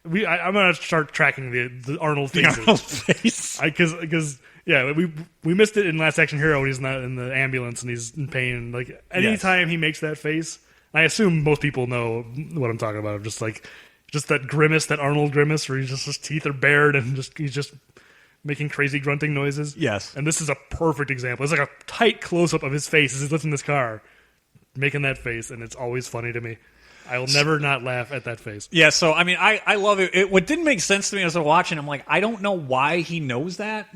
I'm gonna start tracking the Arnold faces. The Arnold face, because. Yeah, we missed it in Last Action Hero when he's not in the ambulance and he's in pain. Like anytime he makes that face, I assume most people know what I'm talking about. Just that grimace, that Arnold grimace, where his teeth are bared and he's just making crazy grunting noises. Yes, and this is a perfect example. It's like a tight close up of his face as he's lifting this car, making that face, and it's always funny to me. I will never not laugh at that face. Yeah, so I mean, I love it. What didn't make sense to me as I was watching, I'm like, I don't know why he knows that.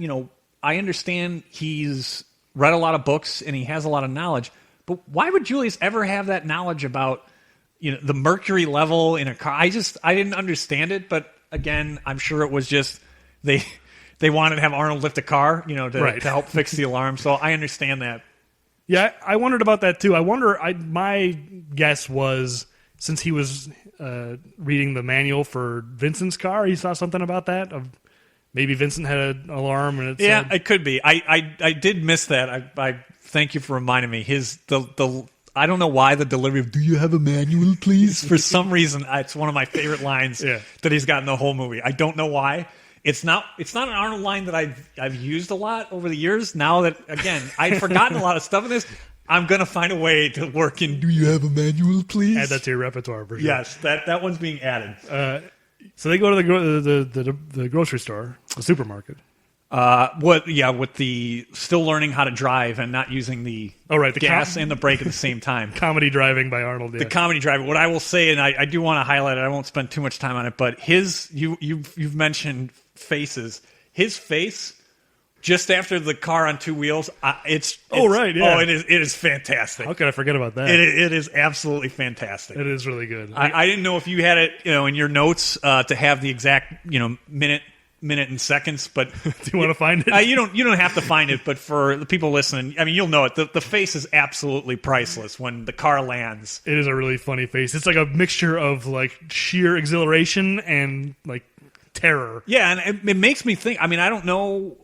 I understand he's read a lot of books and he has a lot of knowledge, but why would Julius ever have that knowledge about the mercury level in a car? I didn't understand it, but again, I'm sure it was just they wanted to have Arnold lift a car, to help fix the alarm. So I understand that. Yeah, I wondered about that too. My guess was, since he was reading the manual for Vincent's car, he saw something about that maybe Vincent had an alarm and it Yeah, said, it could be. I did miss that. I thank you for reminding me. The I don't know why the delivery of "Do you have a manual, please?" For some reason, it's one of my favorite lines that he's got in the whole movie. I don't know why. It's not an Arnold line that I've used a lot over the years. Now that, again, I'd forgotten a lot of stuff in this, I'm going to find a way to work in "Do you have a manual, please?" add that to your repertoire for sure. Yes, that one's being added. So they go to the grocery store, the supermarket. With the still learning how to drive and not using the gas and the brake at the same time. Comedy driving by Arnold. The comedy driving. What I will say, and I do want to highlight it, I won't spend too much time on it, but you've mentioned faces. His face just after the car on two wheels, it is fantastic. How could I forget about that? It is absolutely fantastic. It is really good. I didn't know if you had it, in your notes to have the exact, minute and seconds, but do you want to find it? You don't have to find it, but for the people listening, I mean, you'll know it. The face is absolutely priceless when the car lands. It is a really funny face. It's like a mixture of like sheer exhilaration and like terror. Yeah, and it makes me think. I mean, I don't know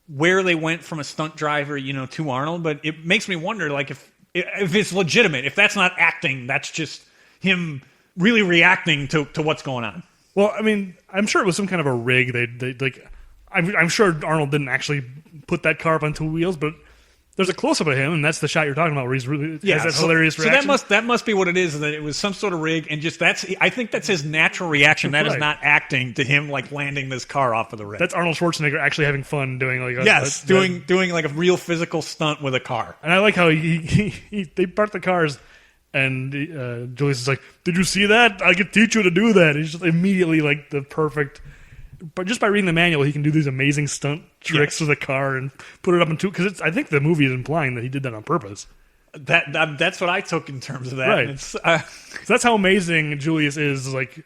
where they went from a stunt driver, to Arnold, but it makes me wonder, like, if it's legitimate, if that's not acting, that's just him really reacting to what's going on. Well, I mean, I'm sure it was some kind of a rig. They like, I'm sure Arnold didn't actually put that car up on two wheels, but there's a close up of him, and that's the shot you're talking about, where he's really has that hilarious reaction. So that must be what it is. That it was some sort of rig, and just I think that's his natural reaction. That is not acting to him, like landing this car off of the rig. That's Arnold Schwarzenegger actually having fun doing like doing like a real physical stunt with a car. And I like how they park the cars. And Julius is like, "Did you see that? I could teach you to do that." He's just immediately like the perfect. But just by reading the manual, he can do these amazing stunt tricks with a car and put it up in two. Because I think the movie is implying that he did that on purpose. That's what I took in terms of that. Right. So that's how amazing Julius is, like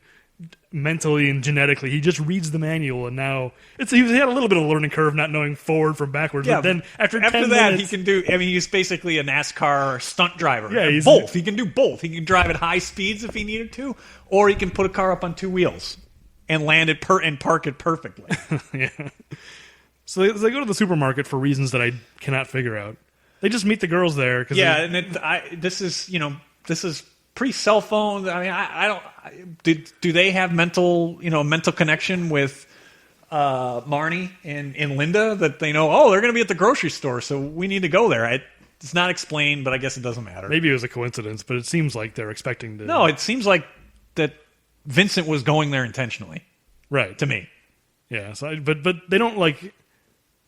mentally and genetically. He just reads the manual, and now he had a little bit of a learning curve, not knowing forward from backwards. Yeah, but then after 10 that, minutes, he can do. I mean, he's basically a NASCAR stunt driver. Yeah, he's both. He can do both. He can drive at high speeds if he needed to, or he can put a car up on two wheels and land it and park it perfectly. Yeah. So they go to the supermarket for reasons that I cannot figure out. They just meet the girls there. This is pre-cell phone. I mean, I don't. Do they have mental connection with Marnie and Linda that they know? Oh, they're going to be at the grocery store, so we need to go there. It's not explained, but I guess it doesn't matter. Maybe it was a coincidence, but it seems like they're expecting to. No, it seems like that Vincent was going there intentionally. Right. To me. Yeah. So, but they don't like.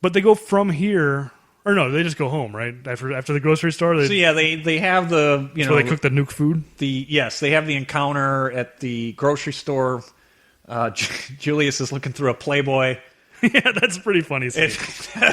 But they go from here. Or no, they just go home, right? After the grocery store. They have the where they cook the nuke food. They have the encounter at the grocery store. Julius is looking through a Playboy. Yeah, that's a pretty funny scene.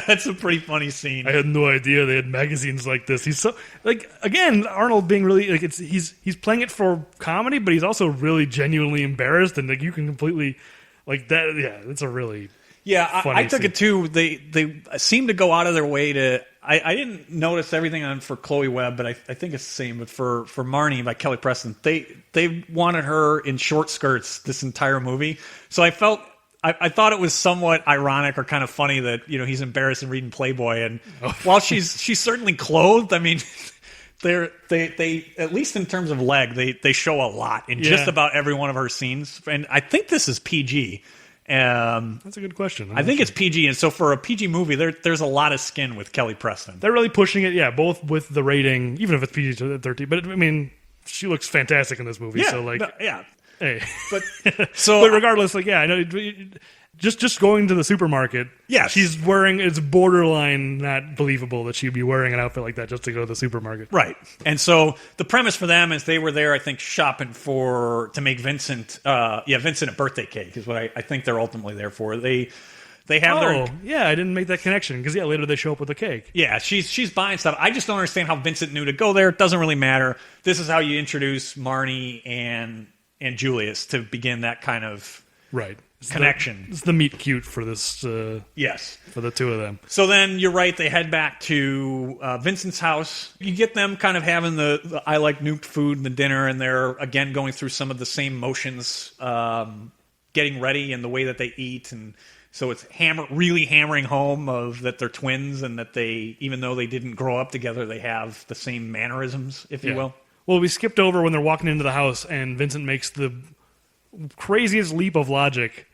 That's a pretty funny scene. I had no idea they had magazines like this. He's so like, again, Arnold being really like, he's playing it for comedy, but he's also really genuinely embarrassed, and like you can completely like that. Yeah, it's a really. Yeah, I took it too. They seem to go out of their way to. I didn't notice everything for Chloe Webb, but I think it's the same. But for Marnie by Kelly Preston, they wanted her in short skirts this entire movie. So I thought it was somewhat ironic or kind of funny that he's embarrassed and reading Playboy, and while she's certainly clothed, I mean. They at least in terms of leg, they show a lot in just about every one of her scenes, and I think this is PG. That's a good question. I think it's PG, and so for a PG movie, there's a lot of skin with Kelly Preston. They're really pushing it, both with the rating, even if it's PG-13. But I mean, she looks fantastic in this movie. Yeah, so like, hey, but but regardless, like, I know. Just going to the supermarket. Yeah, she's wearing. It's borderline not believable that she'd be wearing an outfit like that just to go to the supermarket. Right. And so the premise for them is they were there, I think, shopping to make Vincent a birthday cake is what I think they're ultimately there for. They have their. Yeah, I didn't make that connection because later they show up with a cake. Yeah, she's buying stuff. I just don't understand how Vincent knew to go there. It doesn't really matter. This is how you introduce Marnie and Julius to begin that kind of connection. It's the meet cute for this. Yes, for the two of them. So then you're right. They head back to Vincent's house. You get them kind of having the I like nuked food and the dinner, and they're again going through some of the same motions, getting ready and the way that they eat and So it's really hammering home of that they're twins and that they, even though they didn't grow up together, they have the same mannerisms, if you will. Well, we skipped over when they're walking into the house and Vincent makes the craziest leap of logic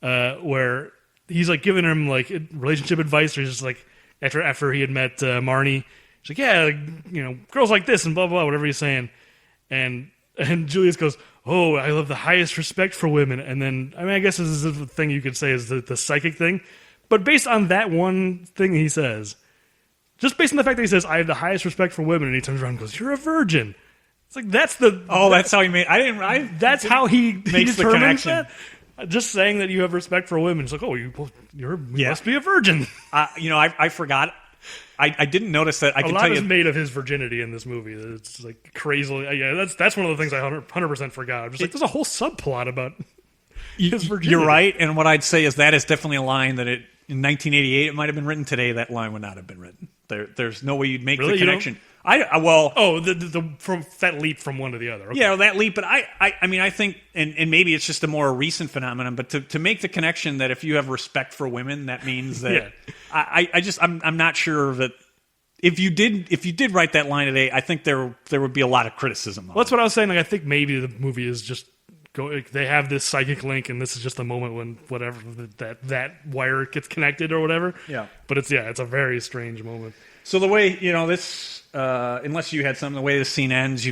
where he's like giving him like relationship advice. Or he's just like after he had met Marnie, he's like, yeah, you know, girls like this and blah blah, whatever he's saying, and Julius goes, oh, I have the highest respect for women. And then, I mean, I guess this is the thing you could say is the psychic thing. But based on that one thing he says, just based on the fact that he says, I have the highest respect for women, and he turns around and goes, you're a virgin. It's like, that's the... Oh, that's how he made... That's how he makes the connection. That. Just saying that you have respect for women. It's like, oh, you must be a virgin. You know, I forgot... I didn't notice that. I can lot tell you is made of his virginity in this movie. It's like crazy. Yeah, that's one of the things I 100% forgot. I'm just like, there's a whole subplot about his virginity. You're right, and what I'd say is that is definitely a line that in 1988 it might have been written. Today that line would not have been written. There's no way you'd make the connection. From that leap from one to the other. Okay. Yeah, that leap. But I mean, I think, and maybe it's just a more recent phenomenon. But to make the connection that if you have respect for women, that means that I'm not sure that if you did write that line today, I think there would be a lot of criticism. Well, that's what I was saying. Like, I think maybe the movie is just they have this psychic link, and this is just a moment when whatever that wire gets connected or whatever. Yeah. But it's a very strange moment. So the way, you know, this, unless you had something, the way this scene ends,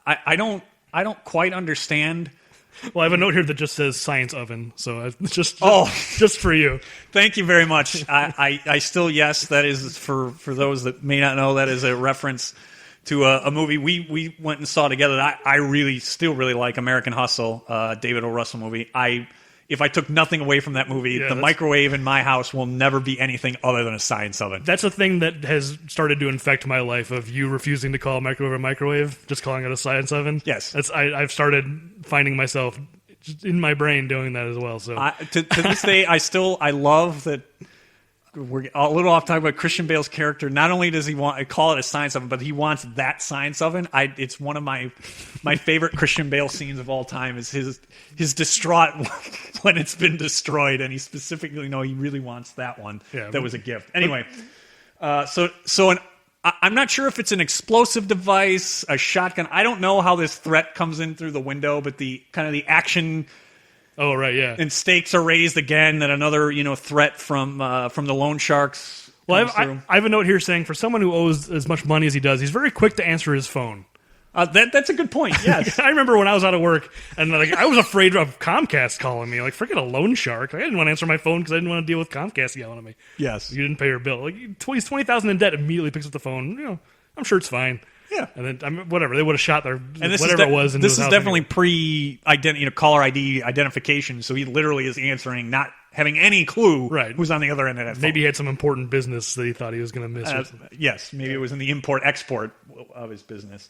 I don't quite understand. Well, I have a note here that just says science oven, so just for you. Thank you very much. I still, yes, that is for those that may not know, that is a reference to a movie we went and saw together that I still really like, American Hustle, David O. Russell movie. If I took nothing away from that movie, the microwave in my house will never be anything other than a science oven. That's a thing that has started to infect my life, of you refusing to call a microwave a microwave, just calling it a science oven. Yes. I've started finding myself just in my brain doing that as well. So to this day, I love that. We're a little off topic about Christian Bale's character. Not only does he call it a science oven, but he wants that science oven. It's one of my favorite Christian Bale scenes of all time. Is his distraught when it's been destroyed, and he specifically he really wants that one. Yeah, that was a gift. Anyway, I'm not sure if it's an explosive device, a shotgun. I don't know how this threat comes in through the window, but the kind of the action. Oh, right, yeah. And stakes are raised again that another, threat from the loan sharks. Well, I have a note here saying for someone who owes as much money as he does, he's very quick to answer his phone. That's a good point, yes. I remember when I was out of work, and I was afraid of Comcast calling me. Like, forget a loan shark. I didn't want to answer my phone because I didn't want to deal with Comcast yelling at me. Yes. You didn't pay your bill. Like, he's $20,000 in debt, immediately picks up the phone. I'm sure it's fine. Yeah, and then whatever they would have shot their and this whatever it was. This is definitely caller ID identification. So he literally is answering, not having any clue who's on the other end of that phone. Maybe he had some important business that he thought he was going to miss. Yes, maybe it was in the import-export of his business.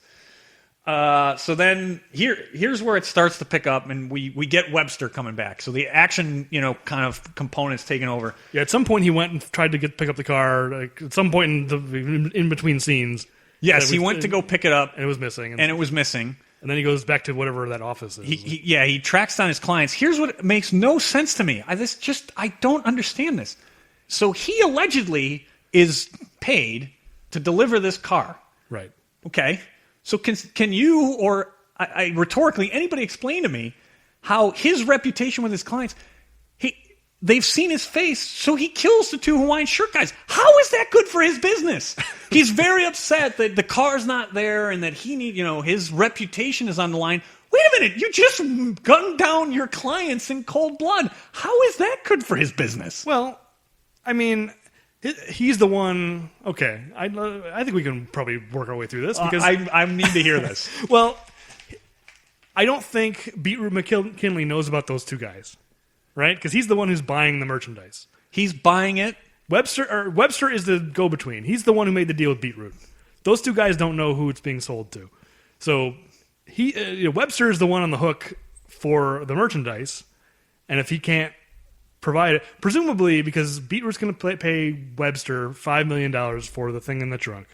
So then here's where it starts to pick up, and we get Webster coming back. So the action, kind of components taking over. Yeah, at some point he went and tried to pick up the car. Like, at some point in between scenes. Yes, he went to go pick it up. And it was missing. And it was missing. And then he goes back to whatever that office is. He tracks down his clients. Here's what makes no sense to me. I don't understand this. So he allegedly is paid to deliver this car. Right. Okay. So can you, or rhetorically, anybody explain to me how his reputation with his clients... They've seen his face, so he kills the two Hawaiian shirt guys. How is that good for his business? He's very upset that the car's not there and that his reputation is on the line. Wait a minute, you just gunned down your clients in cold blood. How is that good for his business? Well, I mean, he's the one. Okay, I think we can probably work our way through this because I need to hear this. Well, I don't think Beetroot McKinley knows about those two guys. Right? Because he's the one who's buying the merchandise. He's buying it. Webster is the go-between. He's the one who made the deal with Beetroot. Those two guys don't know who it's being sold to. So Webster is the one on the hook for the merchandise. And if he can't provide it, presumably because Beetroot's going to pay Webster $5 million for the thing in the trunk.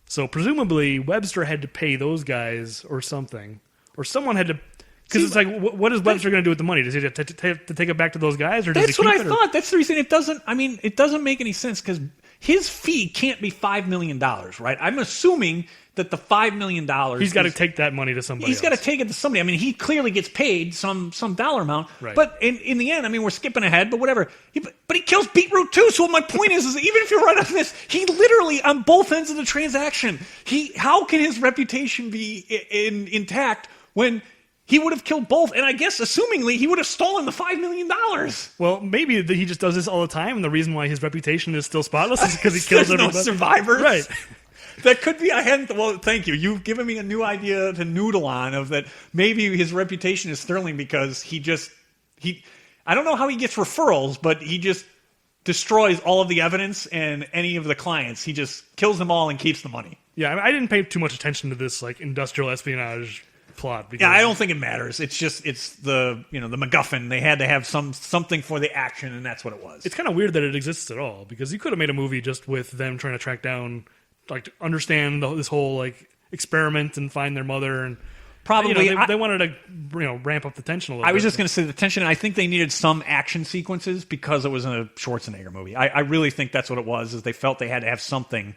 So presumably Webster had to pay those guys or something. Or someone had to... Because it's like, what is Webster going to do with the money? Does he have to take it back to those guys, or does That's he keep what I it, thought. That's the reason it doesn't. I mean, it doesn't make any sense because his fee can't be $5 million, right? I'm assuming that the $5 million he's got to take that money to somebody. He's got to take it to somebody. I mean, he clearly gets paid some dollar amount. Right. But in the end, I mean, we're skipping ahead, but whatever. But he kills Beetroot too. So my point is even if you're right on this, he literally on both ends of the transaction. How can his reputation be intact when he would have killed both? And I guess, assumingly, he would have stolen the $5 million. Well, maybe he just does this all the time, and the reason why his reputation is still spotless is because he kills There's everybody. no survivors. Right. That could be. Well, thank you. You've given me a new idea to noodle on of that. Maybe his reputation is sterling because he I don't know how he gets referrals, but he just destroys all of the evidence and any of the clients. He just kills them all and keeps the money. Yeah, I didn't pay too much attention to this like industrial espionage plot. Because Yeah, I don't think it matters. It's the the MacGuffin. They had to have something for the action, and that's what it was. It's kind of weird that it exists at all because you could have made a movie just with them trying to track down, like, to understand this whole like experiment and find their mother, and Probably they wanted to ramp up the tension a little bit. I was just going to say the tension. I think they needed some action sequences because it was in a Schwarzenegger movie. I really think that's what it was. Is they felt they had to have something,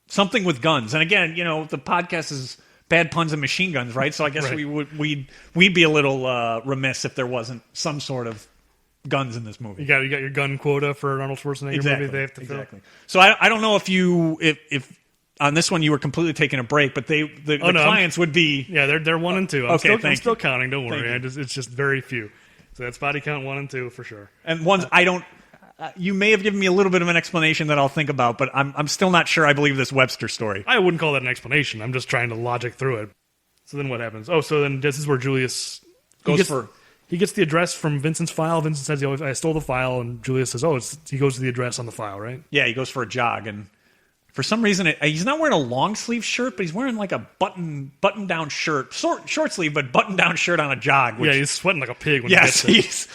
something with guns. And again, the podcast is bad puns and machine guns, right? So I guess Right. we'd be a little remiss if there wasn't some sort of guns in this movie. You got your gun quota for an Arnold Schwarzenegger Exactly. movie they have to fill. Exactly. So I don't know if on this one you were completely taking a break, but the clients would be. Yeah, they're 1 and 2. I'm still counting. Don't worry. It's just very few. So that's body count 1 and 2 for sure. And ones I don't. You may have given me a little bit of an explanation that I'll think about, but I'm still not sure I believe this Webster story. I wouldn't call that an explanation. I'm just trying to logic through it. So then what happens? Oh, so then this is where Julius he gets the address from Vincent's file. Vincent says, I stole the file, and Julius says, he goes to the address on the file, right? Yeah, he goes for a jog, and for some reason he's not wearing a long sleeve shirt, but he's wearing like a button down shirt, short sleeve, but button down shirt on a jog. Which, yeah, he's sweating like a pig when yes, he gets it.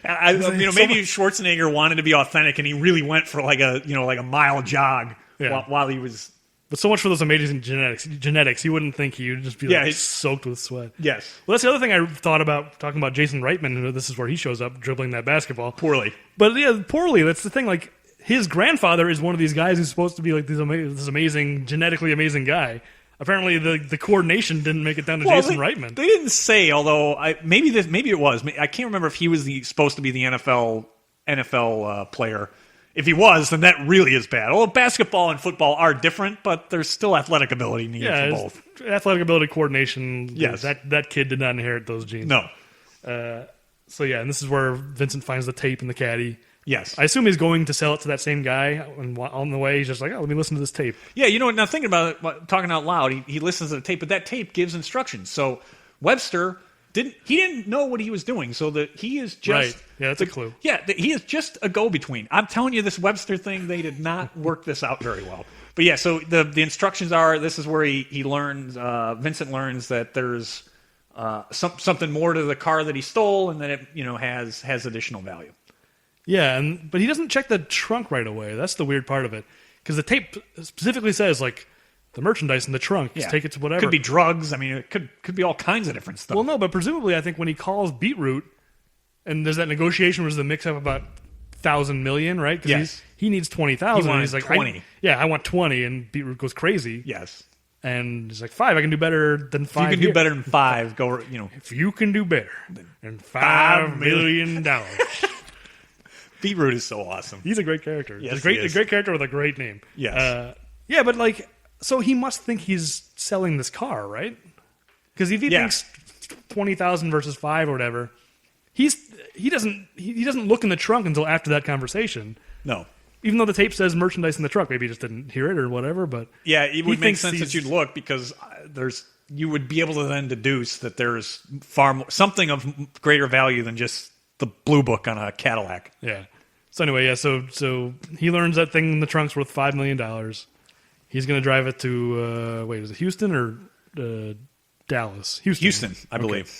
Maybe Schwarzenegger wanted to be authentic, and he really went for like a mile jog while he was. But so much for those amazing genetics, you wouldn't think he would just be soaked with sweat. Yes. Well, that's the other thing I thought about talking about Jason Reitman. This is where he shows up dribbling that basketball. Poorly. But yeah, poorly. That's the thing. Like, his grandfather is one of these guys who's supposed to be like this amazing, genetically amazing guy. Apparently, the coordination didn't make it down to Jason Reitman. They didn't say, although maybe it was. I can't remember if he was supposed to be the NFL player. If he was, then that really is bad. Although basketball and football are different, but there's still athletic ability needed for both. Athletic ability, coordination. Yes. That kid did not inherit those genes. No. So yeah, and this is where Vincent finds the tape in the caddy. Yes. I assume he's going to sell it to that same guy, and on the way he's just like, let me listen to this tape. Yeah, now thinking about it, talking out loud, he listens to the tape, but that tape gives instructions. So Webster didn't know what he was doing, so that he is just right. Yeah, that's a clue. Yeah, he is just a go-between. I'm telling you, this Webster thing, they did not work this out very well. But yeah, so the instructions are, this is where he learns, Vincent learns that there's something more to the car that he stole, and that it has additional value. Yeah, but he doesn't check the trunk right away. That's the weird part of it, because the tape specifically says like the merchandise in the trunk. Just take it to whatever. Could be drugs. I mean, it could be all kinds of different stuff. Well, no, but presumably, I think when he calls Beetroot, and there's that negotiation where there's the mix up about 1,000 million, right? Yes. He needs 20,000. He's like 20. I want 20, and Beetroot goes crazy. Yes. And he's like, 5. I can do better than 5. If you can do better than 5, go. If you can do better than $5 million. Beetroot is so awesome. He's a great character. Yes, a great character with a great name. Yes. Yeah, but like, so he must think he's selling this car, right? Because if he thinks 20,000 versus 5 or whatever, he doesn't look in the trunk until after that conversation. No. Even though the tape says merchandise in the trunk, maybe he just didn't hear it or whatever. But yeah, it would make sense that you'd look, because you would be able to then deduce that there's far more, something of greater value than just the blue book on a Cadillac. Yeah. So anyway, yeah. So he learns that thing in the trunk's worth $5 million. He's going to drive it to is it Houston or Dallas? Houston, I believe.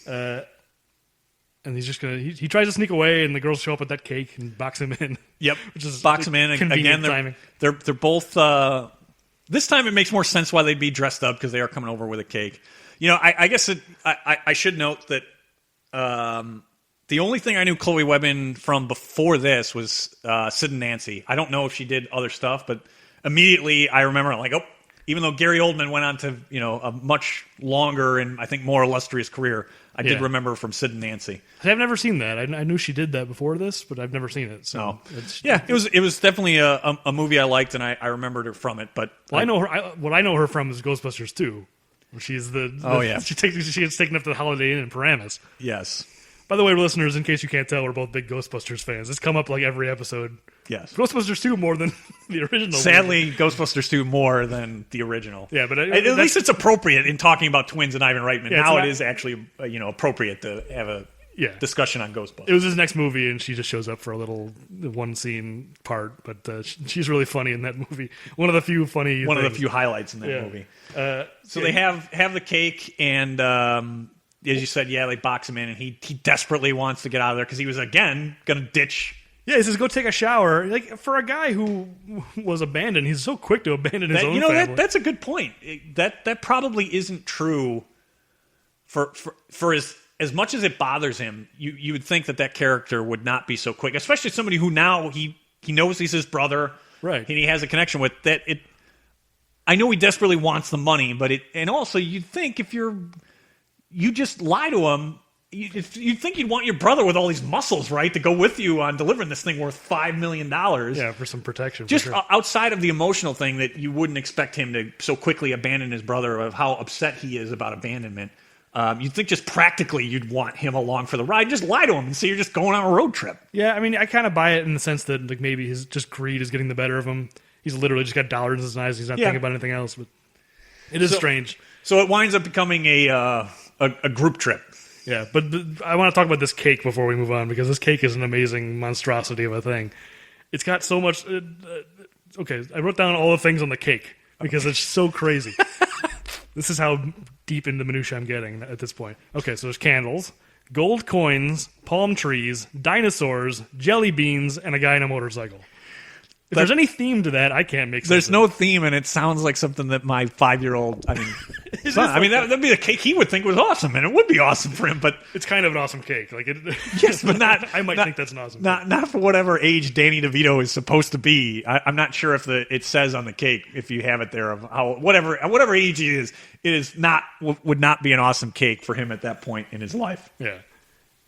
And he's just gonna. He tries to sneak away, and the girls show up with that cake and box him in. Yep, which is box him in again. Timing. They're both. The This time it makes more sense why they'd be dressed up because they are coming over with a cake. You know, I guess I should note that the only thing I knew Chloe Webb in from before this was Sid and Nancy. I don't know if she did other stuff, but immediately I remember like, oh, even though Gary Oldman went on to, you know, a much longer and I think more illustrious career, I did remember her from Sid and Nancy. I've never seen that. I knew she did that before this, but I've never seen it. So it was definitely a movie I liked, and I remembered her from it. But I know her. What I know her from is Ghostbusters 2. Where she's she gets taken up to the Holiday Inn in Paramus. Yes. By the way, listeners, in case you can't tell, we're both big Ghostbusters fans. It's come up like every episode. Yes. Ghostbusters 2 more than the original. Sadly, Ghostbusters 2 more than the original. Yeah, but at least it's appropriate in talking about twins and Ivan Reitman. Yeah, now it is actually appropriate to have a discussion on Ghostbusters. It was his next movie, and she just shows up for a little one scene part. But she's really funny in that movie. One of the few highlights in that movie. So they have the cake, and as you said, they box him in, and he desperately wants to get out of there because he was again going to ditch. Yeah, he says, go take a shower. Like, for a guy who was abandoned, he's so quick to abandon his own family. That's a good point. That probably isn't true for as much as it bothers him. You would think that character would not be so quick, especially somebody who now he knows he's his brother. Right. And he has a connection with that. I know he desperately wants the money, but and also you'd think if you just lie to him, you'd think you'd want your brother with all these muscles, right, to go with you on delivering this thing worth $5 million. Yeah, for some protection. Just outside of the emotional thing that you wouldn't expect him to so quickly abandon his brother, of how upset he is about abandonment. You'd think just practically you'd want him along for the ride. Just lie to him and say you're just going on a road trip. Yeah, I mean, I kind of buy it in the sense that like maybe his just greed is getting the better of him. He's literally just got dollars in his eyes. He's not thinking about anything else. But it is strange. So it winds up becoming a group trip. Yeah, but I want to talk about this cake before we move on, because this cake is an amazing monstrosity of a thing. It's got so much... okay, I wrote down all the things on the cake because it's so crazy. This is how deep into minutia I'm getting at this point. Okay, so there's candles, gold coins, palm trees, dinosaurs, jelly beans, and a guy in a motorcycle. If there's any theme to that, I can't make sense. There's no theme, and it sounds like something that my 5-year-old, that'd be the cake he would think was awesome, and it would be awesome for him, but... It's kind of an awesome cake. Yes, but not... I might think that's an awesome cake. Not for whatever age Danny DeVito is supposed to be. I'm not sure if it says on the cake, if you have it there, of how whatever age he is, would not be an awesome cake for him at that point in his life. Yeah.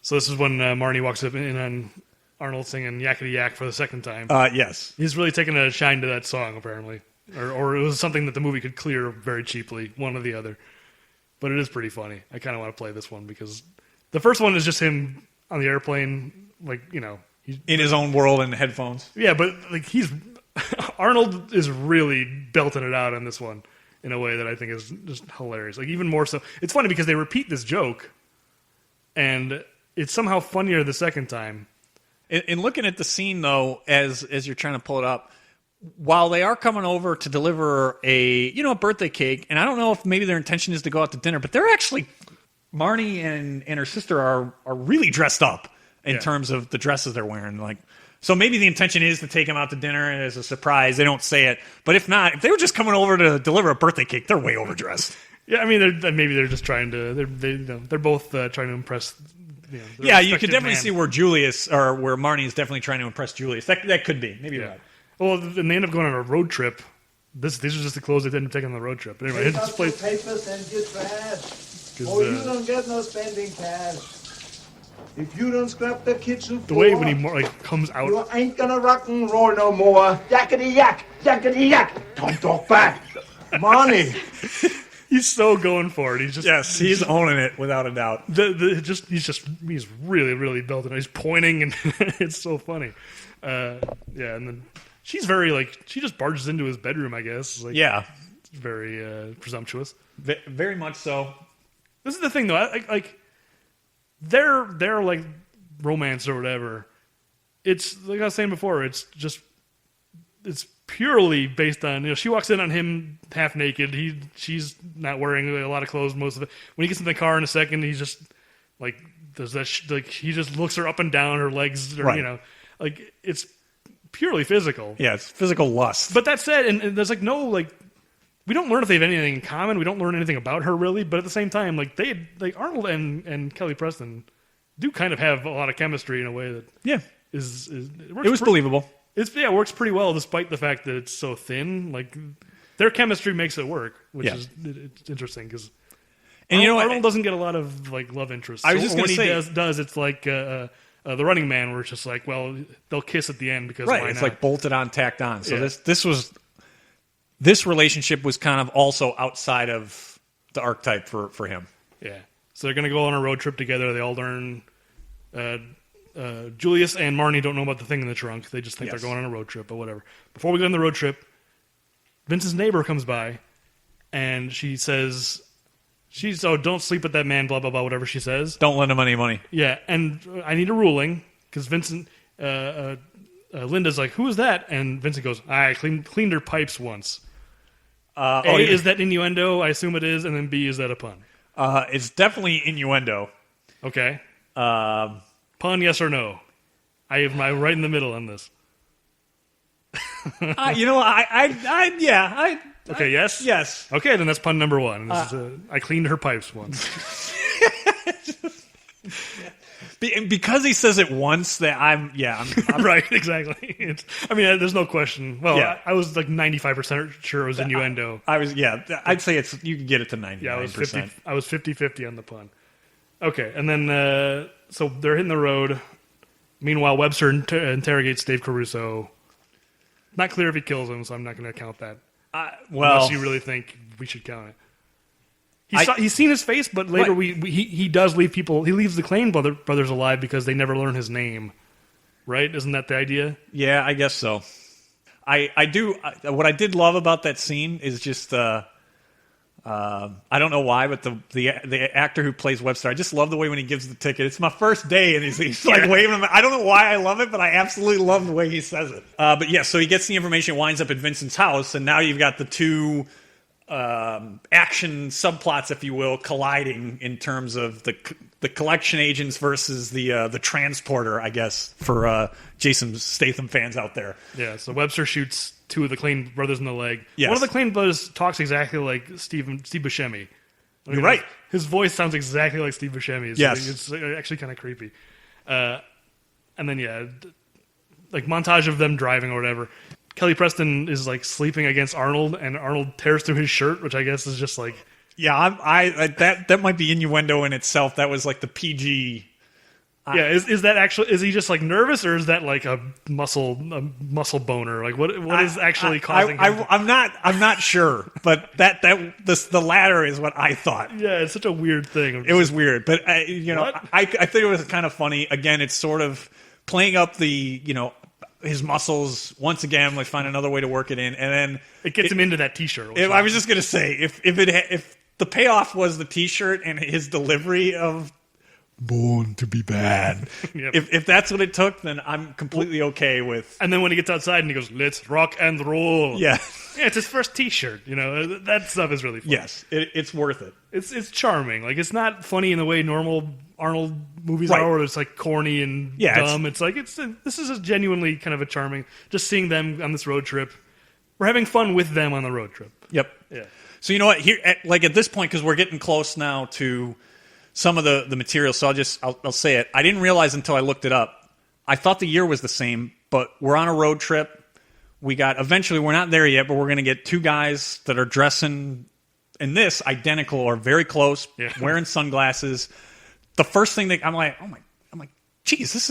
So this is when Marnie walks up in on Arnold singing Yakety Yak for the second time. Yes. He's really taken a shine to that song, apparently. Or it was something that the movie could clear very cheaply, one or the other. But it is pretty funny. I kind of want to play this one, because the first one is just him on the airplane, in his own world and headphones. Yeah, but Arnold is really belting it out on this one in a way that I think is just hilarious. Like, even more so. It's funny because they repeat this joke, and it's somehow funnier the second time. In looking at the scene, though, as you're trying to pull it up, while they are coming over to deliver a birthday cake, and I don't know if maybe their intention is to go out to dinner, but they're actually, Marnie and her sister are really dressed up in terms of the dresses they're wearing. So maybe the intention is to take them out to dinner as a surprise. They don't say it, but if not, if they were just coming over to deliver a birthday cake, they're way overdressed. Yeah, I mean, maybe they're just trying to. They're both trying to impress. You could definitely see where Marnie is definitely trying to impress Julius. That could be. Maybe you're right. Well, and they end up going on a road trip. These are just the clothes they end up taking on the road trip. But anyway, take out your papers and your trash, or you don't get no spending cash. If you don't scrap the kitchen floor, the way when he comes out, You ain't gonna rock and roll no more. Yakety yak, yakety yak. Don't talk back. Marnie. he's so going for it. He's owning it without a doubt. He's really, really belting it. He's pointing, and it's so funny. And then she's very she just barges into his bedroom, I guess. It's very presumptuous. Very much so. This is the thing, though. Their romance or whatever. It's like I was saying before. It's purely based on she walks in on him half naked. She's not wearing a lot of clothes most of it. When he gets in the car in a second, he's just does that he just looks her up and down, her legs, it's purely physical. Yeah, it's physical lust. But that said, and there's no we don't learn if they have anything in common. We don't learn anything about her really, but at the same time, like Arnold and Kelly Preston do kind of have a lot of chemistry in a way that is it was believable. It works pretty well despite the fact that it's so thin. Like their chemistry makes it work, which is it's interesting because Arnold doesn't get a lot of like love interest. I was just going to say, when he does it's like the Running Man, where it's just like, well, they'll kiss at the end because why it's not? like bolted on, tacked on. So this relationship was kind of also outside of the archetype for him. Yeah. So they're going to go on a road trip together. They all learn. Julius and Marnie don't know about the thing in the trunk. They just think they're going on a road trip, but whatever. Before we go on the road trip, Vince's neighbor comes by, and she says, don't sleep with that man, blah, blah, blah, whatever she says. Don't lend him any money. Yeah, and I need a ruling, because Vincent, Linda's like, who is that? And Vincent goes, I cleaned her pipes once. Is that innuendo? I assume it is. And then B, is that a pun? It's definitely innuendo. Okay. Pun, yes or no? I'm right in the middle on this. Okay, yes? Yes. Okay, then that's pun number one. I cleaned her pipes once. Because he says it once, that I'm right, exactly. There's no question. Well, I was like 95% sure it was innuendo. I'd say you can get it to 99%. Yeah, I was 50-50 on the pun. Okay, and then, so they're hitting the road. Meanwhile, Webster interrogates Dave Caruso. Not clear if he kills him, so I'm not going to count that. Unless you really think we should count it. He's seen his face, but later he does leave people. He leaves the Klain brothers alive because they never learn his name. Right? Isn't that the idea? Yeah, I guess so. I do. What I did love about that scene is just I don't know why, but the actor who plays Webster, I just love the way when he gives the ticket. It's my first day, and he's like waving him. I don't know why I love it, but I absolutely love the way he says it. But yeah, so he gets the information, winds up at Vincent's house, and now you've got the two action subplots, if you will, colliding in terms of the collection agents versus the transporter, I guess, for Jason Statham fans out there. Yeah, so Webster shoots two of the Klain brothers in the leg. Yes. One of the Klain brothers talks exactly like Steve Buscemi. You're right. His voice sounds exactly like Steve Buscemi's. Yes. It's actually kind of creepy. And then, like montage of them driving or whatever. Kelly Preston is like sleeping against Arnold, and Arnold tears through his shirt, which I guess is just like... Yeah, that might be innuendo in itself. That was like the PG... is that actually? Is he just like nervous, or is that like a muscle boner? Like what is actually causing him? I'm not sure, but the latter is what I thought. Yeah, it's such a weird thing. It was weird, but I think it was kind of funny. Again, it's sort of playing up the his muscles once again. Like find another way to work it in, and then it gets him into that T-shirt. I was just gonna say if the payoff was the T-shirt and his delivery of "Born to be bad." Yep. If that's what it took, then I'm completely okay with. And then when he gets outside and he goes, "Let's rock and roll." Yeah, it's his first T-shirt. That stuff is really fun. Yes, it's worth it. It's charming. Like it's not funny in the way normal Arnold movies are, where it's like corny and dumb. This is a genuinely kind of a charming. Just seeing them on this road trip, we're having fun with them on the road trip. Yep. Yeah. So you know what? Here, at this point, because we're getting close now to some of the material, so I'll say it. I didn't realize until I looked it up. I thought the year was the same, but we're on a road trip. Eventually, we're not there yet, but we're going to get two guys that are dressing in this identical or very close, wearing sunglasses. The first thing I'm like, geez, this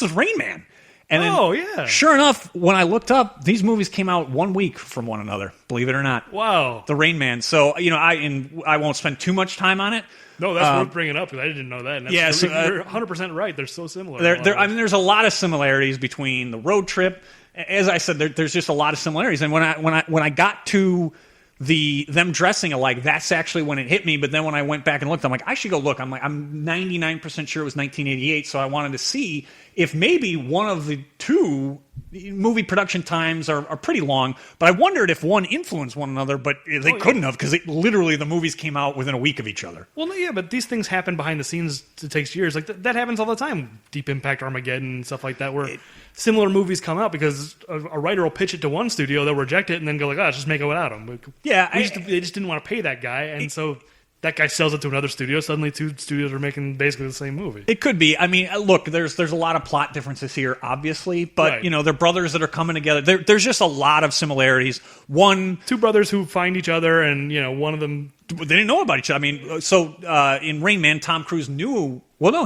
is Rain Man. And then, sure enough, when I looked up, these movies came out 1 week from one another, believe it or not. Wow. The Rain Man. So, I won't spend too much time on it. No, that's worth bringing up because I didn't know that. And you're 100% right. They're so similar. There's a lot of similarities between the road trip. As I said, there's just a lot of similarities. And when I got to them dressing alike, that's actually when it hit me. But then when I went back and looked, I'm like, I should go look. I'm 99% sure it was 1988. So I wanted to see if maybe one of the two movie production times are pretty long, but I wondered if one influenced one another, but they couldn't have because literally the movies came out within a week of each other. Well, yeah, but these things happen behind the scenes. It takes years. Like that happens all the time. Deep Impact, Armageddon, and stuff like that, where similar movies come out because a writer will pitch it to one studio, they'll reject it, and then go like, "Oh, let's just make it without him." Yeah, they just didn't want to pay that guy, and so that guy sells it to another studio. Suddenly, two studios are making basically the same movie. It could be. I mean, look, there's a lot of plot differences here, obviously, but Right. you know, they're brothers that are coming together. There's just a lot of similarities. Two brothers who find each other, and you know, one of them. They didn't know about each other. I mean, so in Rain Man, Tom Cruise knew. Well, no,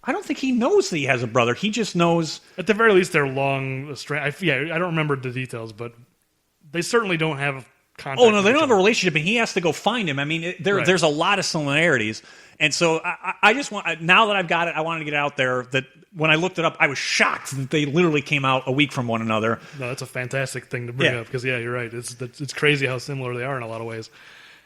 I don't think he knows that he has a brother. He just knows. At the very least, they're long. I don't remember the details, but they certainly don't have contact. Oh no, with they each don't have a other. relationship, and he has to go find him. I mean, Right. there's a lot of similarities, and so I just want, now that I've got it, I wanted to get out there that when I looked it up, I was shocked that they literally came out a week from one another. No, that's a fantastic thing to bring Yeah. up because you're right. It's crazy how similar they are in a lot of ways.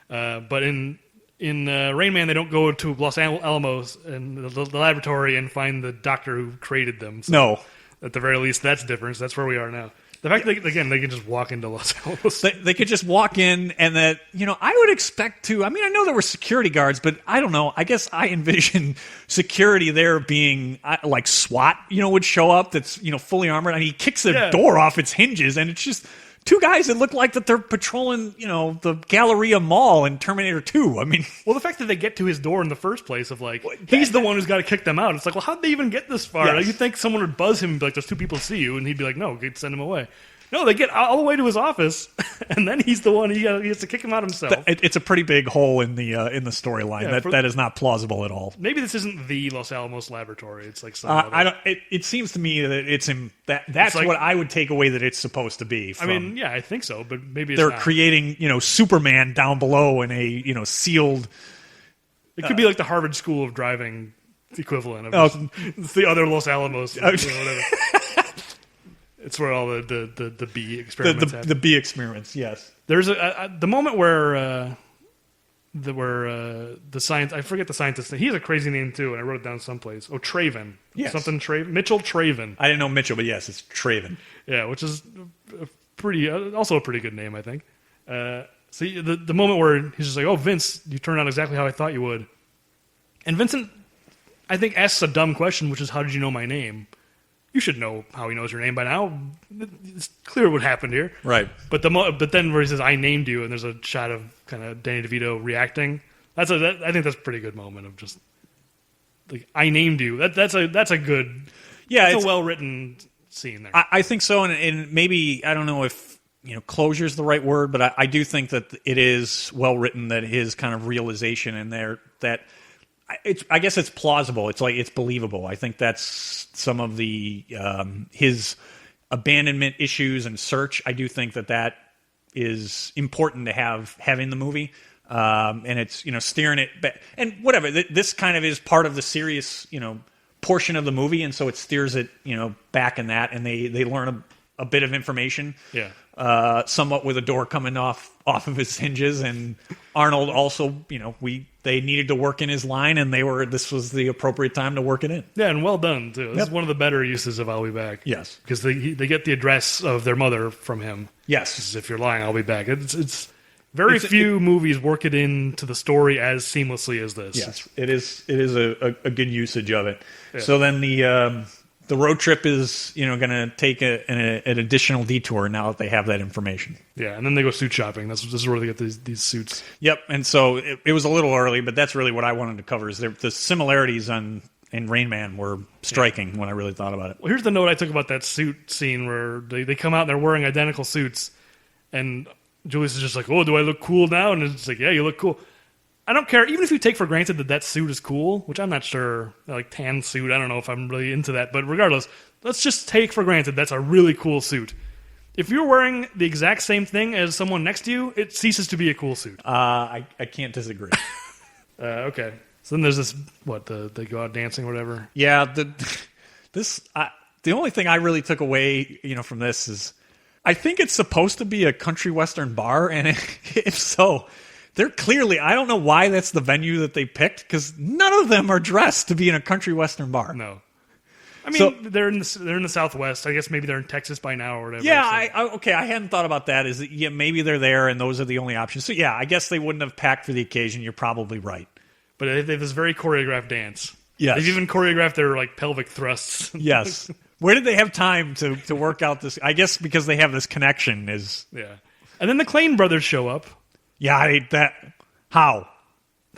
But in Rain Man, they don't go to Los Alamos and the laboratory and find the doctor who created them. So No. at the very least, that's different. That's where we are now. The fact that, again, they can just walk into Los Alamos. They could just walk in, and that, you know, I would expect to. I mean, I know there were security guards, but I don't know. I guess I envision security there being like SWAT, you know, would show up that's, you know, fully armored, and he kicks the door off its hinges, and it's just two guys that look like that they're patrolling, you know, the Galleria Mall in Terminator 2. I mean, Well, the fact that they get to his door in the first place of like, he's the one who's got to kick them out. It's like, well, how'd they even get this far? Yes. Like, you'd think someone would buzz him and be like, there's two people to see you. And he'd be like, no, send him away. No, they get all the way to his office, and then he's the one, he has to kick him out himself. it's a pretty big hole in the storyline. Yeah, that is not plausible at all. Maybe this isn't the Los Alamos laboratory. It's like some other. I don't. It seems to me that it's in that's like- what I would take away that it's supposed to be. I mean, yeah, I think so, but maybe it's they're not. creating, you know, Superman down below in a, you know, sealed. It could be like the Harvard School of Driving equivalent of it's the other Los Alamos. Whatever. It's where all the bee experiments happen. The bee experiments. Yes. There's the moment where the science, I forget the scientist name. He has a crazy name too, and I wrote it down someplace. Oh, Traven. Yes. Something Traven. Mitchell Traven. I didn't know Mitchell, but yes, it's Traven. Yeah, which is also a pretty good name, I think. See, the moment where he's just like, "Oh, Vince, you turned out exactly how I thought you would," and Vincent, I think, asks a dumb question, which is, "How did you know my name?" You should know how he knows your name by now. It's clear what happened here, Right. But then where he says, "I named you," and there's a shot of kind of Danny DeVito reacting. I think that's a pretty good moment of just like, "I named you." That's a good, Yeah, it's it's a well written scene there. I think so, and maybe, I don't know if, you know, closure is the right word, but I do think that it is well written, that his kind of realization in there, that I guess it's plausible. It's like, it's believable. I think that's some of the his abandonment issues and search. I do think that is important to have in the movie, and it's, you know, steering it back, and whatever. This kind of is part of the serious, you know, portion of the movie, and so it steers it, you know, back in that, and they learn a bit of information. Yeah. Somewhat with a door coming off of his hinges, and Arnold also, you know, they needed to work in his line, and this was the appropriate time to work it in. Yeah, and well done too. This Yep. is one of the better uses of "I'll be back." Yes. because they get the address of their mother from him. Yes. Says, "If you're lying, I'll be back." It's very few movies work it into the story as seamlessly as this. Yes, it is a good usage of it. Yeah. So then the road trip is, you know, going to take an additional detour now that they have that information. Yeah, and then they go suit shopping. This is where they get these suits. Yep, and so it was a little early, but that's really what I wanted to cover. Is the similarities in Rain Man were striking when I really thought about it. Well, here's the note I took about that suit scene where they come out and they're wearing identical suits, and Julius is just like, "Oh, do I look cool now?" And it's like, "Yeah, you look cool." I don't care, even if you take for granted that suit is cool, which I'm not sure, like tan suit, I don't know if I'm really into that, but regardless, let's just take for granted that's a really cool suit. If you're wearing the exact same thing as someone next to you, it ceases to be a cool suit. I can't disagree. Okay. So then there's this, they go out dancing or whatever? Yeah, the only thing I really took away, you know, from this is, I think it's supposed to be a country western bar, and if so, they're clearly, I don't know why that's the venue that they picked, because none of them are dressed to be in a country western bar. No. I mean, they're in the Southwest. I guess maybe they're in Texas by now or whatever. Yeah, so. I hadn't thought about that. Is that, yeah, maybe they're there and those are the only options. So yeah, I guess they wouldn't have packed for the occasion. You're probably right. But they have this very choreographed dance. Yes. They've even choreographed their like pelvic thrusts. Yes. Where did they have time to work out this? I guess because they have this connection is... Yeah. And then the Klain brothers show up. Yeah, how?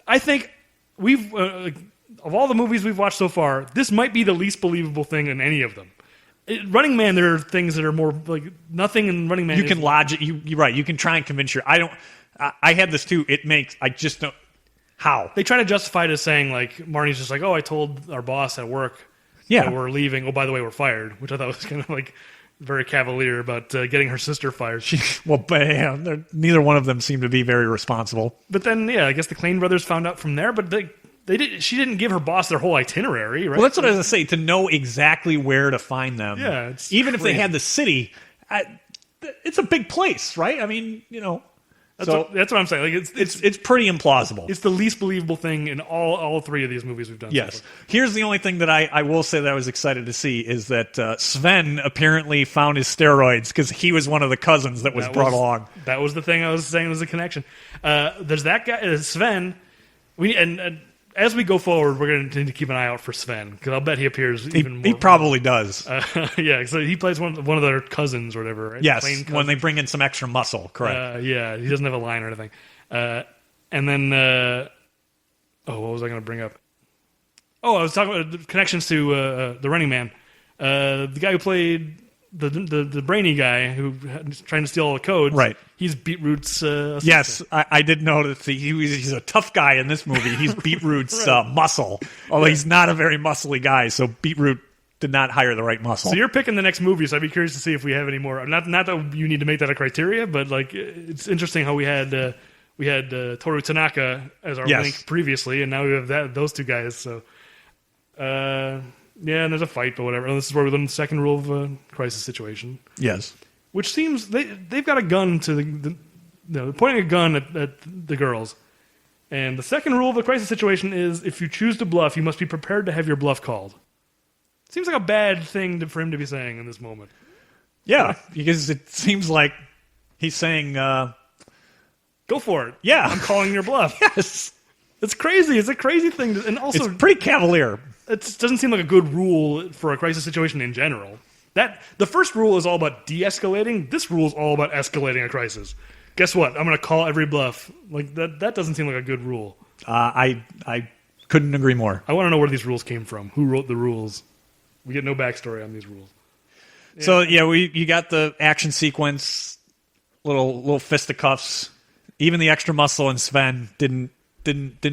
I think we've... of all the movies we've watched so far, this might be the least believable thing in any of them. Running Man, there are things that are more like nothing in Running Man. You can logic. You're right. You can try and convince I had this too. I just don't... How? They try to justify it as saying, like, Marnie's just like, oh, I told our boss at work that we're leaving. Oh, by the way, we're fired, which I thought was kind of, like, very cavalier about getting her sister fired. Neither one of them seemed to be very responsible. But then, yeah, I guess the Klain brothers found out from there, but she didn't give her boss their whole itinerary, right? Well, that's what I was going to say, to know exactly where to find them. Yeah, even if they had the city, it's a big place, right? I mean, That's what I'm saying. Like it's pretty implausible. It's the least believable thing in all three of these movies we've done. Yes. So far. Here's the only thing that I will say that I was excited to see is that Sven apparently found his steroids because he was one of the cousins that was brought along. That was the thing I was saying was a connection. There's that guy, Sven. And as we go forward, we're going to need to keep an eye out for Sven because I'll bet he appears even more. He probably does. Yeah, so he plays one of their cousins or whatever, right? Yes, when they bring in some extra muscle, correct. Yeah, he doesn't have a line or anything. And then, what was I going to bring up? Oh, I was talking about the connections to the Running Man. The guy who played the brainy guy who was trying to steal all the codes. Right. He's Beetroot's assistant. Yes, I did notice he's a tough guy in this movie. He's Beetroot's muscle. Although he's not a very muscly guy, so Beetroot did not hire the right muscle. So you're picking the next movie, so I'd be curious to see if we have any more. Not that you need to make that a criteria, but like it's interesting how we had Toru Tanaka as our link previously, and now we have those two guys. So, yeah, and there's a fight, but whatever. And this is where we learn the second rule of a crisis situation. Yes. Which seems they've got a gun to they're pointing a gun at the girls. And the second rule of a crisis situation is if you choose to bluff, you must be prepared to have your bluff called. Seems like a bad thing for him to be saying in this moment. Yeah, because it seems like he's saying, go for it. Yeah. I'm calling your bluff. Yes. It's crazy. It's a crazy thing. And also, it's pretty cavalier. It doesn't seem like a good rule for a crisis situation in general. The first rule is all about de-escalating. This rule is all about escalating a crisis. Guess what? I'm going to call every bluff. Like that doesn't seem like a good rule. I couldn't agree more. I want to know where these rules came from. Who wrote the rules? We get no backstory on these rules. Yeah. So yeah, you got the action sequence, little fisticuffs. Even the extra muscle in Sven didn't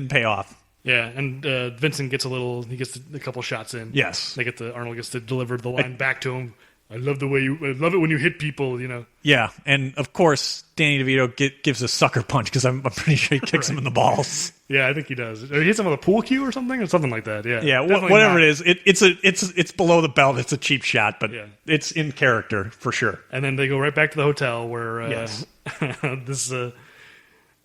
pay off. Yeah, and Vincent gets a couple shots in. Yes. Arnold gets to deliver the line back to him. I love it when you hit people, Yeah, and of course, Danny DeVito gives a sucker punch because I'm pretty sure he kicks him in the balls. Yeah, I think he does. Or he hits him with a pool cue or something like that. Yeah, yeah, whatever it is, it's below the belt. It's a cheap shot, but it's in character for sure. And then they go right back to the hotel where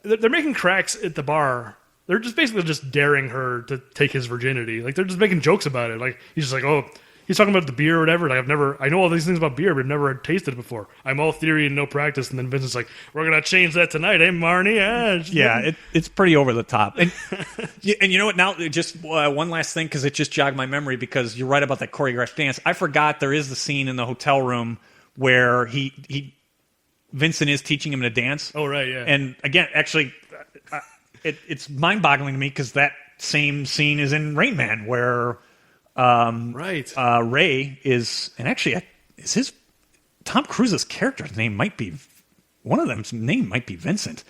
they're making cracks at the bar. They're just basically daring her to take his virginity. Like they're just making jokes about it. Like he's just like, oh, he's talking about the beer or whatever. Like I know all these things about beer, but I've never tasted it before. I'm all theory and no practice. And then Vincent's like, we're gonna change that tonight, eh, Marnie? Yeah, it's pretty over the top. And you know what? Now, just one last thing because it just jogged my memory because you're right about that choreographed dance. I forgot there is the scene in the hotel room where Vincent is teaching him to dance. Oh right, yeah. And again, actually. It's mind-boggling to me because that same scene is in Rain Man where Ray is, and actually is his Tom Cruise's character's name might be one of them's name might be Vincent.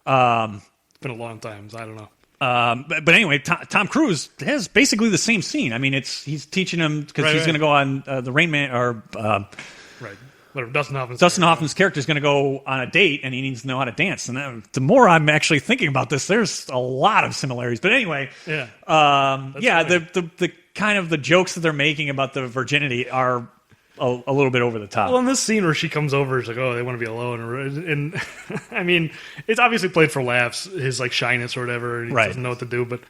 It's been a long time, so I don't know. But anyway, Tom Cruise has basically the same scene. I mean, he's teaching him because he's going to go on the Rain Man or right. Dustin Hoffman's character is going to go on a date, and he needs to know how to dance. And the more I'm actually thinking about this, there's a lot of similarities. But anyway, the kind of the jokes that they're making about the virginity are a little bit over the top. Well, in this scene where she comes over, it's like, oh, they want to be alone, and I mean, it's obviously played for laughs, his like shyness or whatever, and he doesn't know what to do. But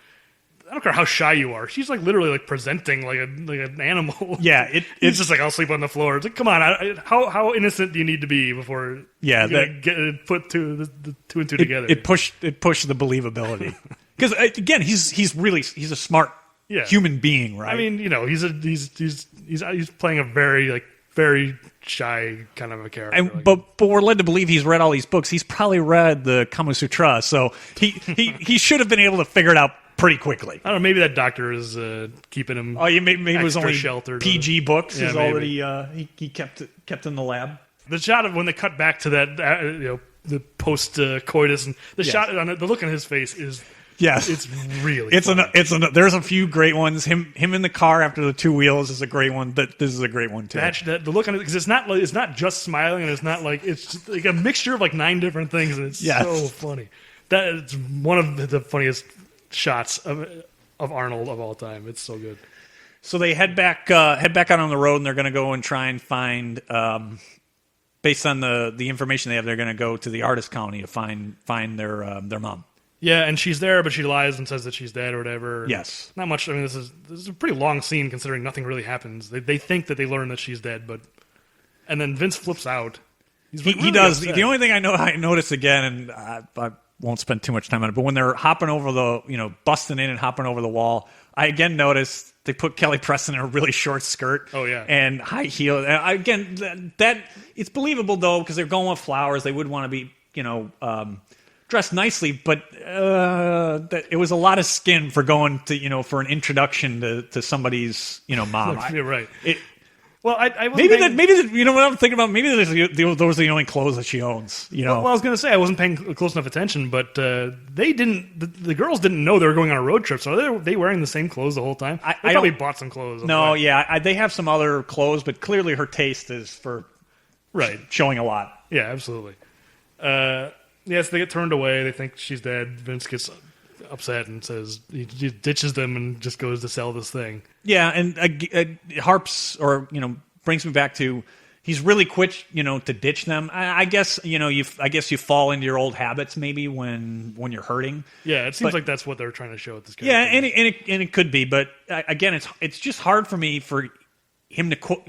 I don't care how shy you are. She's like literally like presenting like an animal. Yeah, it's just like I'll sleep on the floor. It's like, come on, how innocent do you need to be before Yeah, get put the two and two together? It pushed the believability because again, he's a smart human being, right? I mean, he's playing a very shy kind of a character. And, but we're led to believe he's read all these books. He's probably read the Kama Sutra, so he should have been able to figure it out pretty quickly. I don't know. Maybe that doctor is keeping him. Oh, yeah, maybe it was only sheltered. PG books is all that he kept in the lab. The shot of when they cut back to that, the post coitus, and the shot on the look on his face is. Yes, it's really. There's a few great ones. Him in the car after the two wheels is a great one. This is a great one too. The look on it, because it's not just smiling, and it's not like it's just like a mixture of like 9 different things, and it's so funny. That it's one of the funniest shots of Arnold of all time. It's so good. So they head back out on the road, and they're going to go and try and find. Based on the information they have, they're going to go to the artist colony to find their mom. Yeah, and she's there, but she lies and says that she's dead or whatever. Yes. Not much. I mean, this is a pretty long scene considering nothing really happens. They think that they learn that she's dead, and then Vince flips out. He does. Upset. The only thing I noticed again, and I won't spend too much time on it, but when they're hopping over busting in and hopping over the wall, I again noticed they put Kelly Preston in a really short skirt. Oh, yeah. And high heel. Again, that it's believable, though, because they're going with flowers. They would want to be, dressed nicely, but it was a lot of skin for going to for an introduction to somebody's mom. You're right. I maybe what I'm thinking about. Maybe those are the only clothes that she owns. Well, I was going to say I wasn't paying close enough attention, but they didn't. The girls didn't know they were going on a road trip, so are they wearing the same clothes the whole time? They probably bought some clothes. No, they have some other clothes, but clearly her taste is for showing a lot. Yeah, absolutely. Yes, they get turned away. They think she's dead. Vince gets upset and says he ditches them and just goes to sell this thing. Yeah, and harps or brings me back to he's really quick to ditch them. I guess you fall into your old habits maybe when you're hurting. Yeah, it seems like that's what they're trying to show with this character. Yeah, and it could be, but again, it's just hard for me for him to quote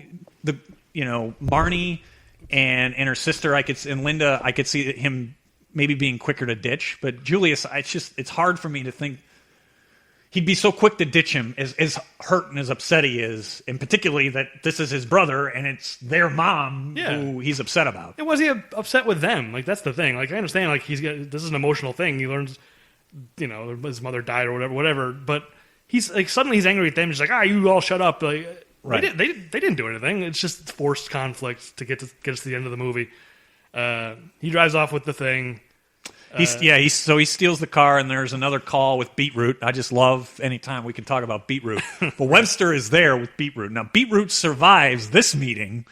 Marnie and her sister. And Linda. I could see him maybe being quicker to ditch, but Julius, it's hard for me to think he'd be so quick to ditch him as hurt and as upset he is, and particularly that this is his brother and it's their mom who he's upset about. And was he upset with them? Like, that's the thing. Like, I understand, like, this is an emotional thing. He learns, his mother died or whatever, but he's like, suddenly he's angry at them. He's like, you all shut up. Like, right. They didn't do anything. It's just forced conflict to get us to the end of the movie. He drives off with the thing. He steals the car, and there's another call with Beetroot. I just love any time we can talk about Beetroot. But Webster is there with Beetroot. Now, Beetroot survives this meeting,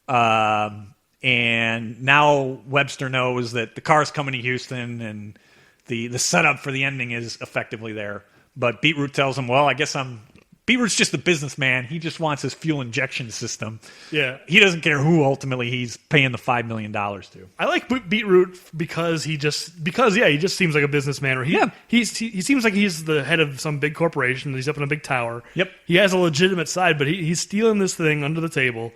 and now Webster knows that the car's coming to Houston, and the setup for the ending is effectively there. But Beetroot tells him, well, I guess Beetroot's just a businessman. He just wants his fuel injection system. Yeah. He doesn't care who ultimately he's paying the $5 million to. I like Beetroot because he just seems like a businessman. Or he seems like he's the head of some big corporation. He's up in a big tower. Yep. He has a legitimate side, but he's stealing this thing under the table.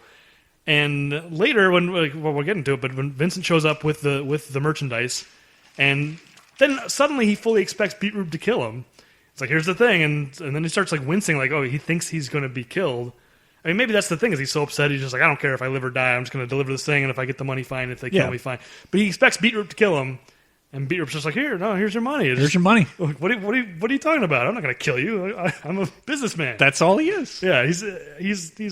And later, we'll get into it, but when Vincent shows up with the merchandise, and then suddenly he fully expects Beetroot to kill him. It's like, here's the thing, and then he starts like wincing, like, oh, he thinks he's going to be killed. I mean, maybe that's the thing, is he's so upset, he's just like, I don't care if I live or die, I'm just going to deliver this thing, and if I get the money, fine. If they kill me, fine. But he expects Beetroot to kill him, and Beetroot's just like, here's your money. Here's your money. What are you talking about? I'm not going to kill you. I'm a businessman. That's all he is. Yeah, he's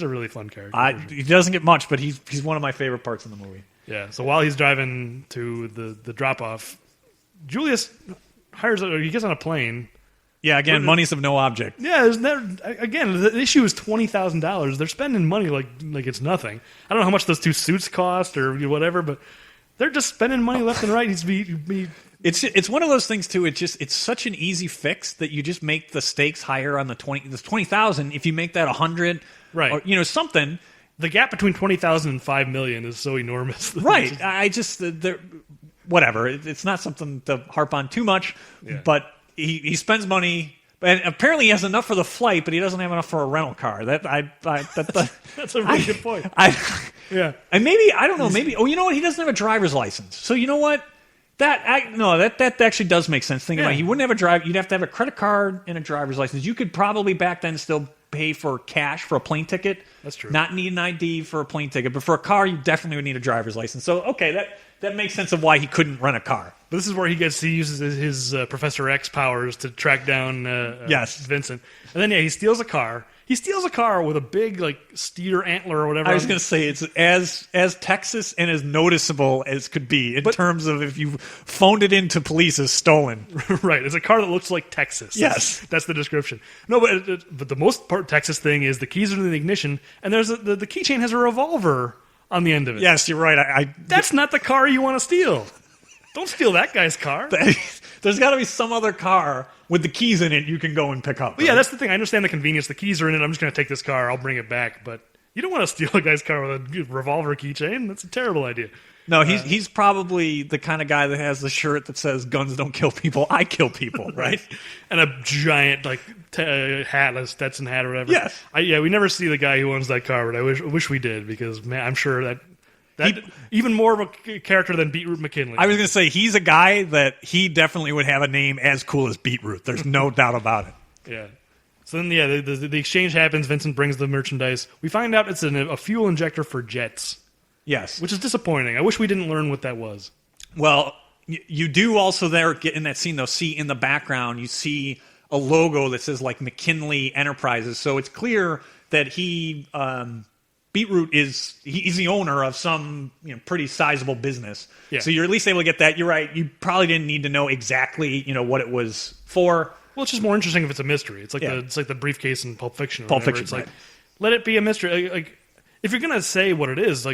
a really fun character. He doesn't get much, but he's one of my favorite parts in the movie. Yeah. So while he's driving to the drop off, Julius he gets on a plane. Yeah, again, money's of no object. Yeah, again, the issue is $20,000. They're spending money like it's nothing. I don't know how much those two suits cost or whatever, but they're just spending money left and right. It's one of those things too. It's such an easy fix that you just make the stakes higher on the 20,000. If you make that 100, right, or something. The gap between 20,000 and 5 million is so enormous. Right. Whatever. It's not something to harp on too much, but. He spends money And apparently he has enough for the flight, but he doesn't have enough for a rental car. That's a really good point. Yeah. And maybe, I don't know, maybe, you know what? He doesn't have a driver's license. So you know what? That actually does make sense. Think about it. He wouldn't have a drive. You'd have to have a credit card and a driver's license. You could probably back then still pay for cash for a plane ticket. That's true. Not need an ID for a plane ticket, but for a car, you definitely would need a driver's license. So, okay, that makes sense of why he couldn't rent a car. But this is where he uses his Professor X powers to track down Vincent. And then, he steals a car. He steals a car with a big, steer antler or whatever. I was going to say, it's as Texas and as noticeable as could be in terms of if you phoned it into police as stolen. Right. It's a car that looks like Texas. Yes. That's the description. No, but the most part Texas thing is the keys are in the ignition, and there's the keychain has a revolver on the end of it. Yes, you're right. That's not the car you want to steal. Don't steal that guy's car. There's got to be some other car with the keys in it you can go and pick up. Right? Yeah, that's the thing. I understand the convenience. The keys are in it. I'm just going to take this car. I'll bring it back. But you don't want to steal a guy's car with a revolver keychain. That's a terrible idea. No, he's probably the kind of guy that has the shirt that says "Guns don't kill people, I kill people," right? And a giant hat, a Stetson hat or whatever. Yes. We never see the guy who owns that car, but I wish we did because man, I'm sure that even more of a character than Beetroot McKinley. I was going to say he's a guy that he definitely would have a name as cool as Beetroot. There's no doubt about it. Yeah. So then, the exchange happens. Vincent brings the merchandise. We find out it's a fuel injector for jets. Yes. Which is disappointing. I wish we didn't learn what that was. Well, you do also there get in that scene, though, see in the background, you see a logo that says, McKinley Enterprises. So it's clear that Beetroot he's the owner of some pretty sizable business. Yeah. So you're at least able to get that. You're right. You probably didn't need to know exactly what it was for. Well, it's just more interesting if it's a mystery. It's like the briefcase in Pulp Fiction. Pulp Fiction. It's let it be a mystery. If you're gonna say what it is,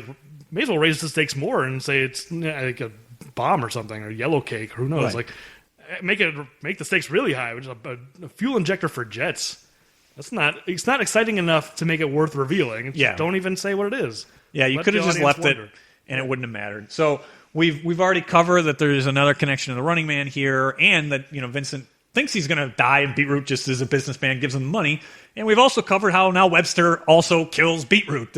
may as well raise the stakes more and say it's like a bomb or something or yellow cake. Who knows? Right. Make the stakes really high. Which is a fuel injector for jets. It's not exciting enough to make it worth revealing. Don't even say what it is. Yeah, you could have just left it, and it wouldn't have mattered. So we've already covered that there's another connection to the Running Man here, and that Vincent thinks he's going to die, and Beetroot just as a businessman gives him money. And we've also covered how now Webster also kills Beetroot.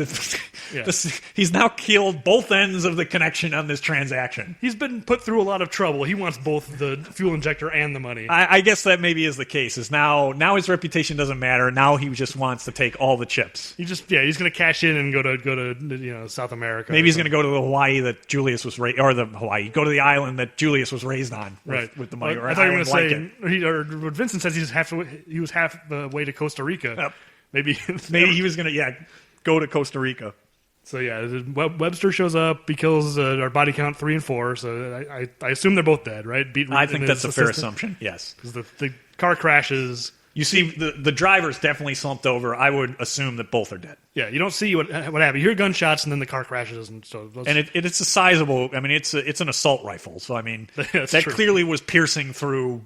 He's now killed both ends of the connection on this transaction. He's been put through a lot of trouble. He wants both the fuel injector and the money. I guess that maybe is the case. Is now his reputation doesn't matter. Now he just wants to take all the chips. He's going to cash in and go to South America. Maybe he's going to go to the Hawaii that Julius was raised, or go to the island that Julius was raised on, with the money. I thought you were going to say, or what Vincent says he was half the way to Costa Rica. Yep. Maybe he was going to go to Costa Rica. So Webster shows up. He kills our body count 3 and 4. So I assume they're both dead, right? I think that's a fair assumption. Yes, because the car crashes. You see, the driver's definitely slumped over. I would assume that both are dead. Yeah, you don't see what happened. You hear gunshots, and then the car crashes, and so. It's a sizable. I mean, it's an assault rifle. So I mean, that clearly was piercing through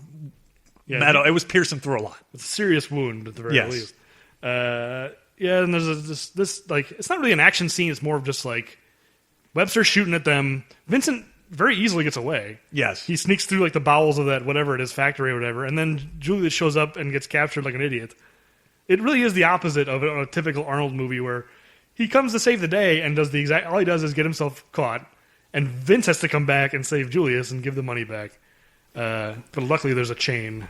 metal. It was piercing through a lot. It's a serious wound at the very least. And there's this it's not really an action scene. It's more of just Webster shooting at them. Vincent very easily gets away. Yes, he sneaks through the bowels of that whatever it is factory or whatever, and then Julius shows up and gets captured like an idiot. It really is the opposite of a typical Arnold movie where he comes to save the day and does all he does is get himself caught, and Vince has to come back and save Julius and give the money back. But luckily, there's a chain.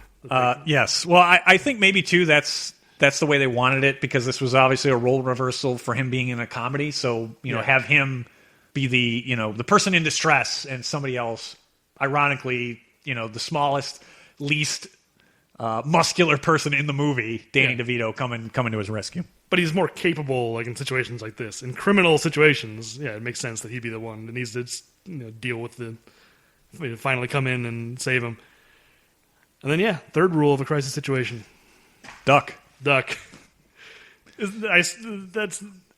Yes. Well, I think maybe too that's the way they wanted it, because this was obviously a role reversal for him being in a comedy. So have him be the person in distress, and somebody else, ironically, the smallest, least muscular person in the movie, Danny DeVito, coming to his rescue. But he's more capable, in situations like this, in criminal situations. Yeah, it makes sense that he'd be the one that needs to deal with finally come in and save him. And then third rule of a crisis situation: duck. That's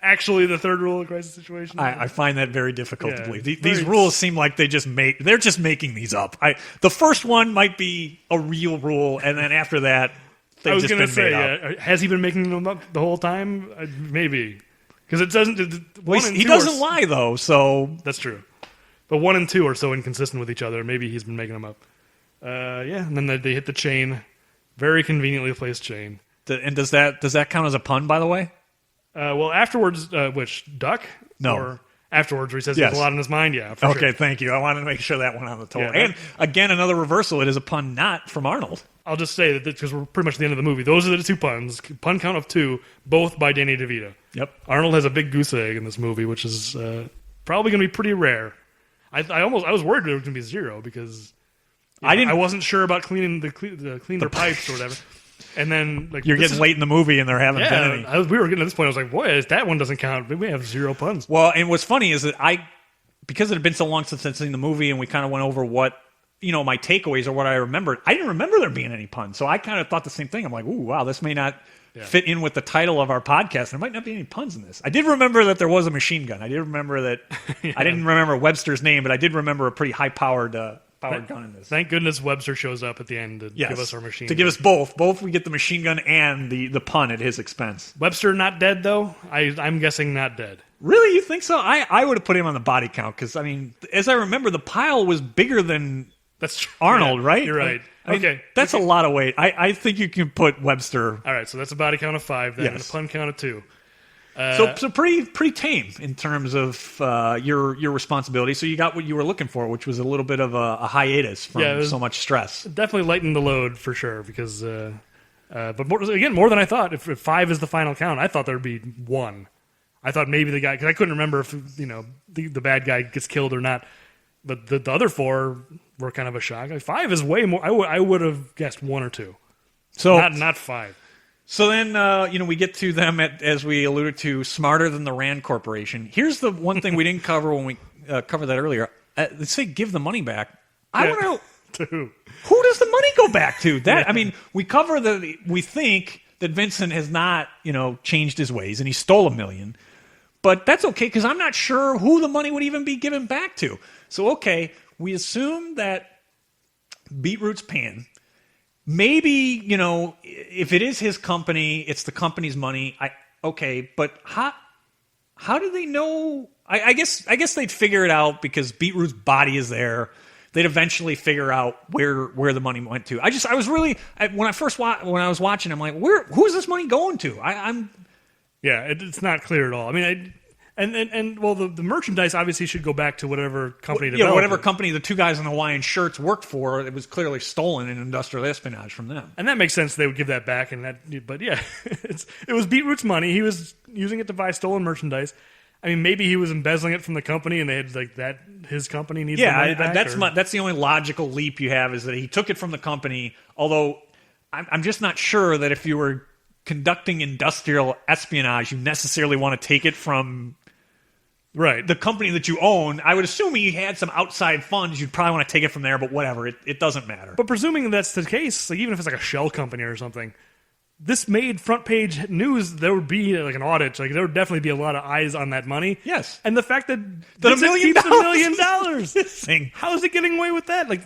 actually the third rule of a crisis situation. I find that very difficult to believe. These rules seem like they're just making these up. The first one might be a real rule, and then after that, they've just been made up. Has he been making them up the whole time? Maybe, because it doesn't. He doesn't lie though, so that's true. But 1 and 2 are so inconsistent with each other. Maybe he's been making them up. And then they hit the chain. Very conveniently placed chain. And does that count as a pun, by the way? Well, afterwards, which duck? No. Or afterwards, where he says Yes. there's a lot in his mind. Yeah. For Okay, sure. thank you. I wanted to make sure that went on the total. Yeah, And again, another reversal. It is a pun not from Arnold. I'll just say that because we're pretty much at the end of the movie. Those are the two puns. Pun count of 2, both by Danny DeVito. Yep. Arnold has a big goose egg in this movie, which is probably going to be pretty rare. I was worried there was going to be 0 because I wasn't sure about cleaning their pipes or whatever. And then You're getting late in the movie and there haven't been any. We were getting to this point. I was like, boy, that one doesn't count. We have 0 puns. Well, and what's funny is that because it had been so long since I'd seen the movie and we kind of went over what, my takeaways or what I remembered, I didn't remember there being any puns. So I kind of thought the same thing. I'm like, ooh, wow, this may not fit in with the title of our podcast. There might not be any puns in this. I did remember that there was a machine gun. I did remember that. I didn't remember Webster's name, but I did remember a pretty high-powered gun in this. Thank goodness Webster shows up at the end to give us our machine gun. Give us both. Both we get the machine gun and the pun at his expense. Webster not dead, though? I'm guessing not dead. Really? You think so? I would have put him on the body count because, as I remember, the pile was bigger than That's true. Arnold, Yeah, right? You're right. Okay. That's a lot of weight. I think you can put Webster. All right, so that's a body count of 5 then, and a Yes. pun count of 2. So pretty tame in terms of your responsibility. So you got what you were looking for, which was a little bit of a hiatus from so much stress. Definitely lightened the load for sure, because but more than I thought. If 5 is the final count, I thought there'd be 1. I thought maybe the guy, because I couldn't remember if the bad guy gets killed or not. But the other 4 were kind of a shock. 5 is way more. I would have guessed 1 or 2. So not 5. So then, we get to them, as we alluded to, smarter than the Rand Corporation. Here's the one thing we didn't cover when we covered that earlier. They say give the money back. I want to know, To who? who does the money go back to? We cover we think that Vincent has not, changed his ways, and he stole $1 million. But that's okay, because I'm not sure who the money would even be given back to. So, okay, we assume that Beetroot's paying. Maybe, if it is his company, it's the company's money. Okay, but how do they know? I guess they'd figure it out because Beetroot's body is there. They'd eventually figure out where the money went to. I was really when I was watching, I'm like, who's this money going to? Yeah, it's not clear at all. I mean, the merchandise obviously should go back to whatever company developed whatever it. company the two guys in Hawaiian shirts worked for. It was clearly stolen in industrial espionage from them. And that makes sense. They would give that back, but yeah, it was Beetroot's money. He was using it to buy stolen merchandise. I mean, maybe he was embezzling it from the company, and they had that his company needs the money back. That's the only logical leap you have, is that he took it from the company. Although I'm just not sure that if you were conducting industrial espionage, you necessarily want to take it from the company that you own. I would assume he had some outside funds. You'd probably want to take it from there, but whatever. It doesn't matter. But presuming that's the case, even if it's like a shell company or something, this made front page news. There would be like an audit. Like there would definitely be a lot of eyes on that money. Yes. And the fact that $1 million keeps $1 million, missing. how is it getting away with that? Like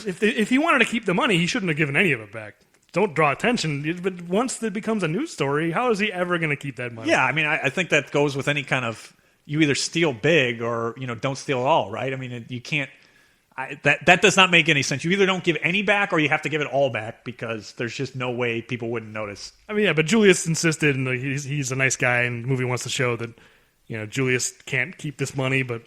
if he wanted to keep the money, he shouldn't have given any of it back. Don't draw attention. But once it becomes a news story, how is he ever going to keep that money? Yeah, I mean, I think that goes with any kind of, you either steal big or, don't steal at all, right? I mean, you can't, that does not make any sense. You either don't give any back or you have to give it all back, because there's just no way people wouldn't notice. I mean, yeah, but Julius insisted, and he's a nice guy, and the movie wants to show that, Julius can't keep this money, but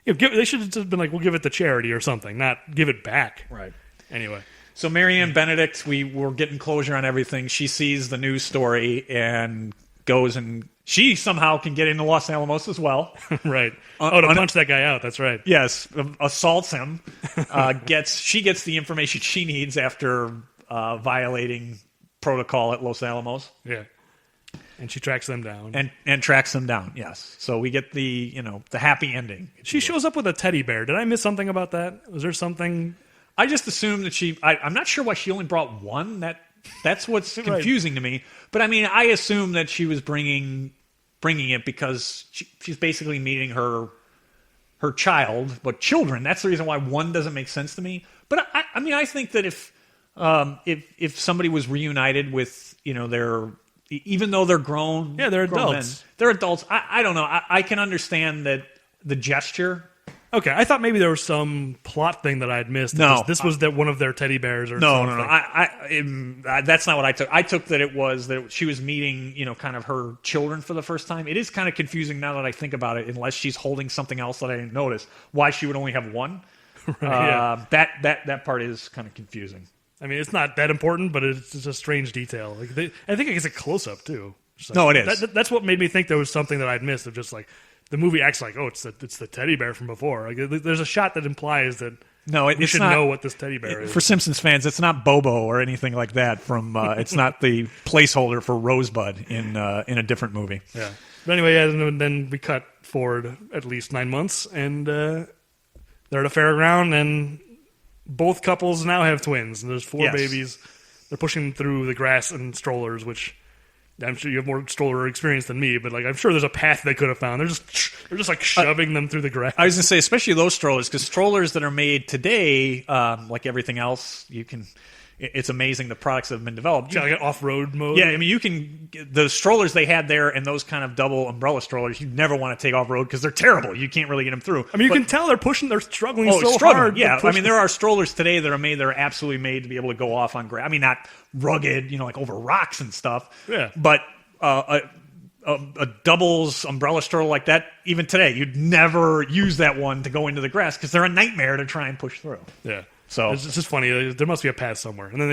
they should have just been like, we'll give it to charity or something, not give it back. Right. Anyway. So Marianne Benedict, we were getting closure on everything. She sees the news story and goes, and she somehow can get into Los Alamos as well. Right. To punch that guy out. That's right. Yes. Assaults him. She gets the information she needs after violating protocol at Los Alamos. Yeah. And she tracks them down. And tracks them down, yes. So we get the happy ending. She shows up with a teddy bear. Did I miss something about that? Was there something? I just assumed that I'm not sure why she only brought one. That's what's confusing to me. But I mean, I assume that she was bringing it because she's basically meeting her child, but children. That's the reason why one doesn't make sense to me. But I mean, I think that if somebody was reunited with even though they're grown, yeah, they're grown adults. Men, they're adults. I don't know. I can understand that the gesture Okay, I thought maybe there was some plot thing that I had missed. No. This was that one of their teddy bears or No, something. no. That's not what I took. I took that it was that she was meeting, kind of her children for the first time. It is kind of confusing now that I think about it, unless she's holding something else that I didn't notice, why she would only have one. Yeah. That part is kind of confusing. I mean, it's not that important, but it's just a strange detail. Like I think it gets a close-up, too. Just like, No, it is. That's what made me think there was something that I'd missed, of just like, the movie acts like, oh, it's the teddy bear from before. Like, there's a shot that implies that we should know what this teddy bear is. For Simpsons fans, it's not Bobo or anything like that. It's not the placeholder for Rosebud in a different movie. Yeah. But anyway, and then we cut forward at least 9 months, and they're at a fairground, and both couples now have twins. And there's 4 babies. They're pushing through the grass in strollers, which I'm sure you have more stroller experience than me, but like I'm sure there's a path they could have found. They're just like shoving them through the grass. I was going to say, especially those strollers, because strollers that are made today, like everything else, it's amazing the products that have been developed. Like an off-road mode. Yeah, I mean, the strollers they had there and those kind of double umbrella strollers, you never want to take off-road because they're terrible. You can't really get them through. I mean, you can tell they're struggling so hard. Yeah, I mean, there are strollers today that are absolutely made to be able to go off on grass. I mean, not rugged, like over rocks and stuff. Yeah. But a doubles umbrella stroller like that, even today, you'd never use that one to go into the grass because they're a nightmare to try and push through. Yeah. So it's just funny. There must be a path somewhere. And then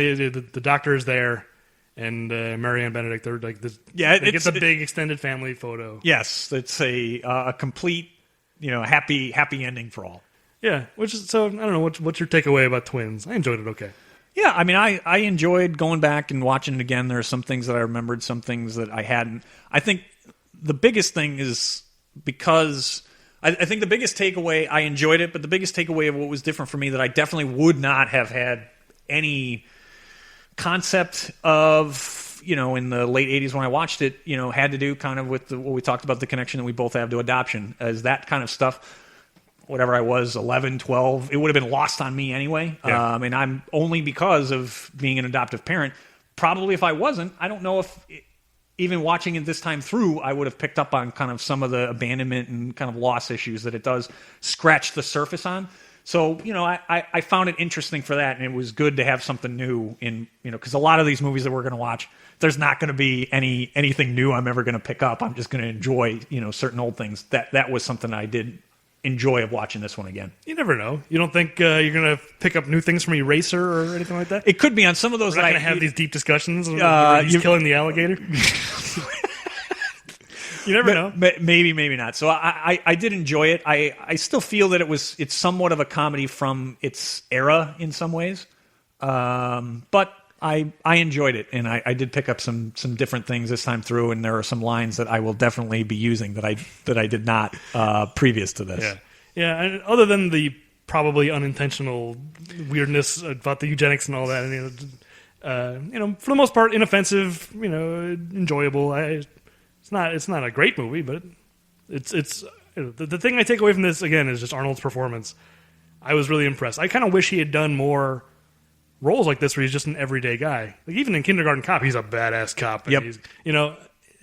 the doctor is there, and Mary Ann Benedict. They're like this. Yeah, they get the big extended family photo. Yes, it's a complete, happy ending for all. Yeah, I don't know. What's your takeaway about Twins? I enjoyed it. Okay. Yeah, I mean, I enjoyed going back and watching it again. There are some things that I remembered, some things that I hadn't. I think the biggest thing is because. I think the biggest takeaway, I enjoyed it, but the biggest takeaway of what was different for me that I definitely would not have had any concept of, in the late 80s when I watched it, had to do kind of with what we talked about, the connection that we both have to adoption, as that kind of stuff, whatever I was, 11, 12, it would have been lost on me anyway. Yeah. And I'm only because of being an adoptive parent. Probably if I wasn't, I don't know if... even watching it this time through, I would have picked up on kind of some of the abandonment and kind of loss issues that it does scratch the surface on. So, I found it interesting for that, and it was good to have something new in, because a lot of these movies that we're going to watch, there's not going to be anything new I'm ever going to pick up. I'm just going to enjoy, certain old things. That was something I did enjoy of watching this one again. You never know. You don't think you're going to pick up new things from Eraser or anything like that? It could be on some of those. We're not going to have these deep discussions. He's killing the alligator. You never know. Maybe not. So I did enjoy it. I still feel that it's somewhat of a comedy from its era in some ways. But I enjoyed it, and I did pick up some different things this time through, and there are some lines that I will definitely be using that I did not previous to this. Yeah. And other than the probably unintentional weirdness about the eugenics and all that, and for the most part, inoffensive, enjoyable. It's not a great movie, but it's the thing I take away from this again is just Arnold's performance. I was really impressed. I kind of wish he had done more roles like this where he's just an everyday guy. Like even in Kindergarten Cop, he's a badass cop. And yep.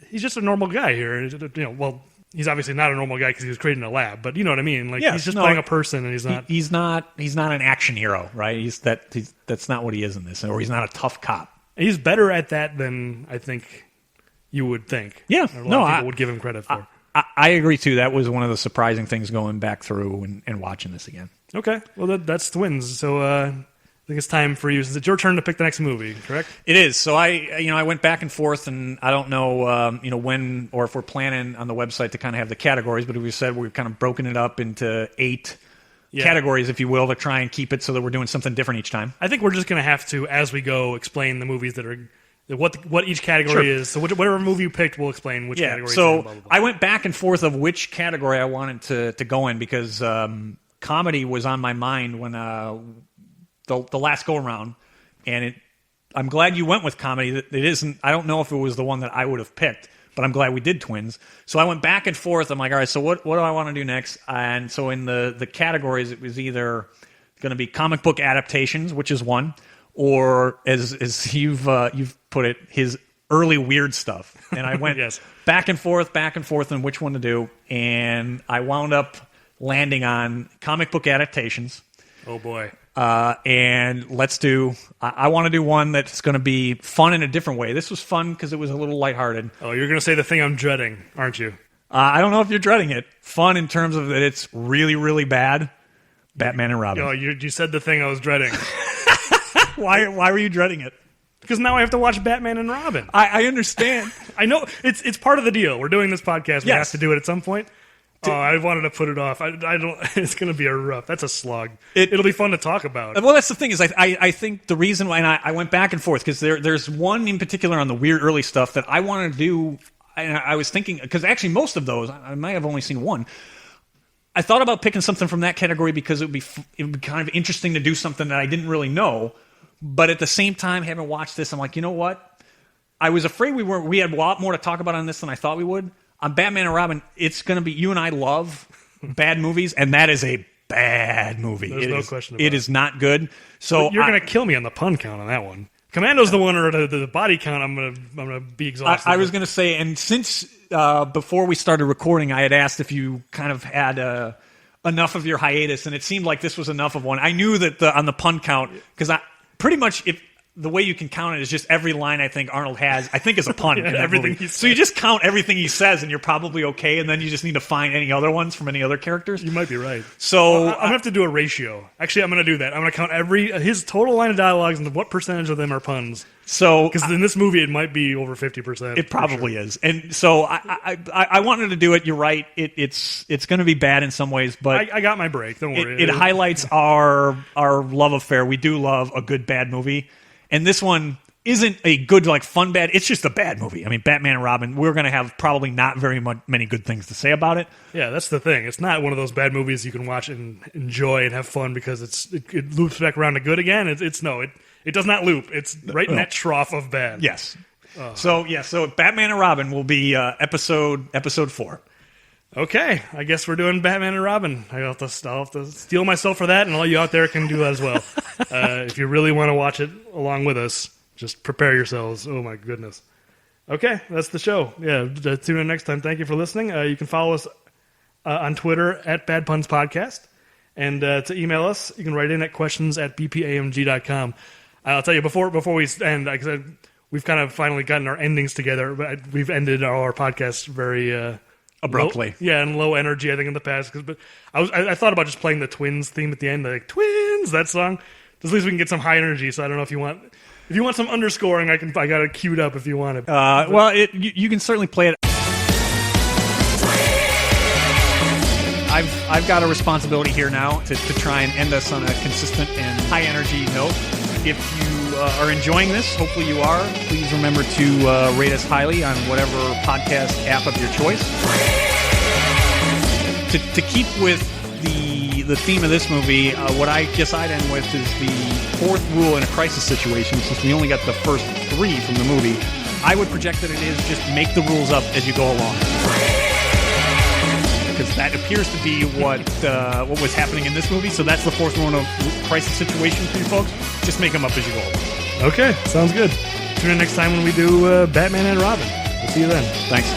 He's just a normal guy here. Well, he's obviously not a normal guy because he was created in a lab, but you know what I mean. Like he's just playing a person, and he's not. He's not an action hero, right? That's not what he is in this, or he's not a tough cop. He's better at that than I think you would think. Yeah, a lot of people would give him credit for. I agree too. That was one of the surprising things going back through and watching this again. Okay, well that's Twins. So I think it's time for you. Since it's your turn to pick the next movie, correct? It is. So I went back and forth, and I don't know when or if we're planning on the website to kind of have the categories, but we said we've kind of broken it up into 8 categories, if you will, to try and keep it so that we're doing something different each time. I think we're just going to have to, as we go, explain the movies that are. What each category is. So whatever movie you picked, we'll explain which category. So blah, blah, blah. I went back and forth of which category I wanted to go in because comedy was on my mind when the last go around, and I'm glad you went with comedy. It isn't. I don't know if it was the one that I would have picked, but I'm glad we did Twins. So I went back and forth. I'm like, all right, so what do I want to do next? And so in the categories, it was either going to be comic book adaptations, which is one, or as you've put it, his early weird stuff. And I went yes. back and forth on which one to do, and I wound up landing on comic book adaptations. Oh boy. And let's do. I want to do one that's going to be fun in a different way. This was fun because it was a little lighthearted. Oh, you're going to say the thing I'm dreading, aren't you? I don't know if you're dreading it. Fun in terms of that it's really, really bad. Batman and Robin. Oh, you said the thing I was dreading. Why were you dreading it? Because now I have to watch Batman and Robin. I understand. I know it's part of the deal. We're doing this podcast. We Yes. have to do it at some point. Oh, I wanted to put it off. I don't. It's going to be a rough. That's a slog. It'll be fun to talk about. Well, that's the thing is I think the reason why, and I went back and forth because there's one in particular on the weird early stuff that I wanted to do. And I was thinking because actually most of those I might have only seen one. I thought about picking something from that category because it would be kind of interesting to do something that I didn't really know. But at the same time, having watched this, I'm like, you know what? I was afraid we had a lot more to talk about on this than I thought we would. On Batman and Robin, it's going to be, you and I love bad movies, and that is a bad movie. There's no question about it. It is not good. So you're going to kill me on the pun count on that one. Commando's the one, or the body count. I'm gonna be exhausted. I was going to say, and since before we started recording, I had asked if you kind of had enough of your hiatus, and it seemed like this was enough of one. I knew that on the pun count, because I pretty much the way you can count it is just every line I think Arnold has, I think is a pun. Yeah, in that everything movie. he So you just count everything he says, and you're probably okay, and then you just need to find any other ones from any other characters. You might be right. So I'm gonna have to do a ratio. Actually, I'm gonna do that. I'm gonna count his total line of dialogues and what percentage of them are puns. So because in this movie, it might be over 50%. It probably is, and so I wanted to do it. You're right. It's going to be bad in some ways, but I got my break. Don't worry. It highlights our love affair. We do love a good bad movie, and this one isn't a good fun bad. It's just a bad movie. I mean, Batman and Robin. We're going to have probably not many good things to say about it. Yeah, that's the thing. It's not one of those bad movies you can watch and enjoy and have fun because it loops back around to good again. It does not loop. It's right in that trough of bad. Yes. So Batman and Robin will be episode 4. Okay, I guess we're doing Batman and Robin. I'll have to steal myself for that, and all you out there can do that as well. If you really want to watch it along with us, just prepare yourselves. Oh my goodness. Okay, that's the show. Yeah, tune in next time. Thank you for listening. You can follow us on Twitter at Bad Puns Podcast, and to email us, you can write in at questions@bpamg.com. I'll tell you before we end, because we've kind of finally gotten our endings together, but we've ended our podcast very abruptly. And low energy, I think, in the past. But I thought about just playing the Twins theme at the end, like Twins, that song. At least we can get some high energy. So I don't know if you want some underscoring, I got it queued up if you want it. Well, you can certainly play it. I've got a responsibility here now to try and end us on a consistent and high energy note. If you are enjoying this, hopefully you are, please remember to rate us highly on whatever podcast app of your choice. To keep with the theme of this movie, what I guess I'd end with is the fourth rule in a crisis situation. Since we only got the first 3 from the movie, I would project that it is just make the rules up as you go along. Because that appears to be what was happening in this movie. So that's the fourth rule in a crisis situation for you folks. Just make them up as you go along. Okay, sounds good. Tune in next time when we do Batman and Robin. We'll see you then. Thanks.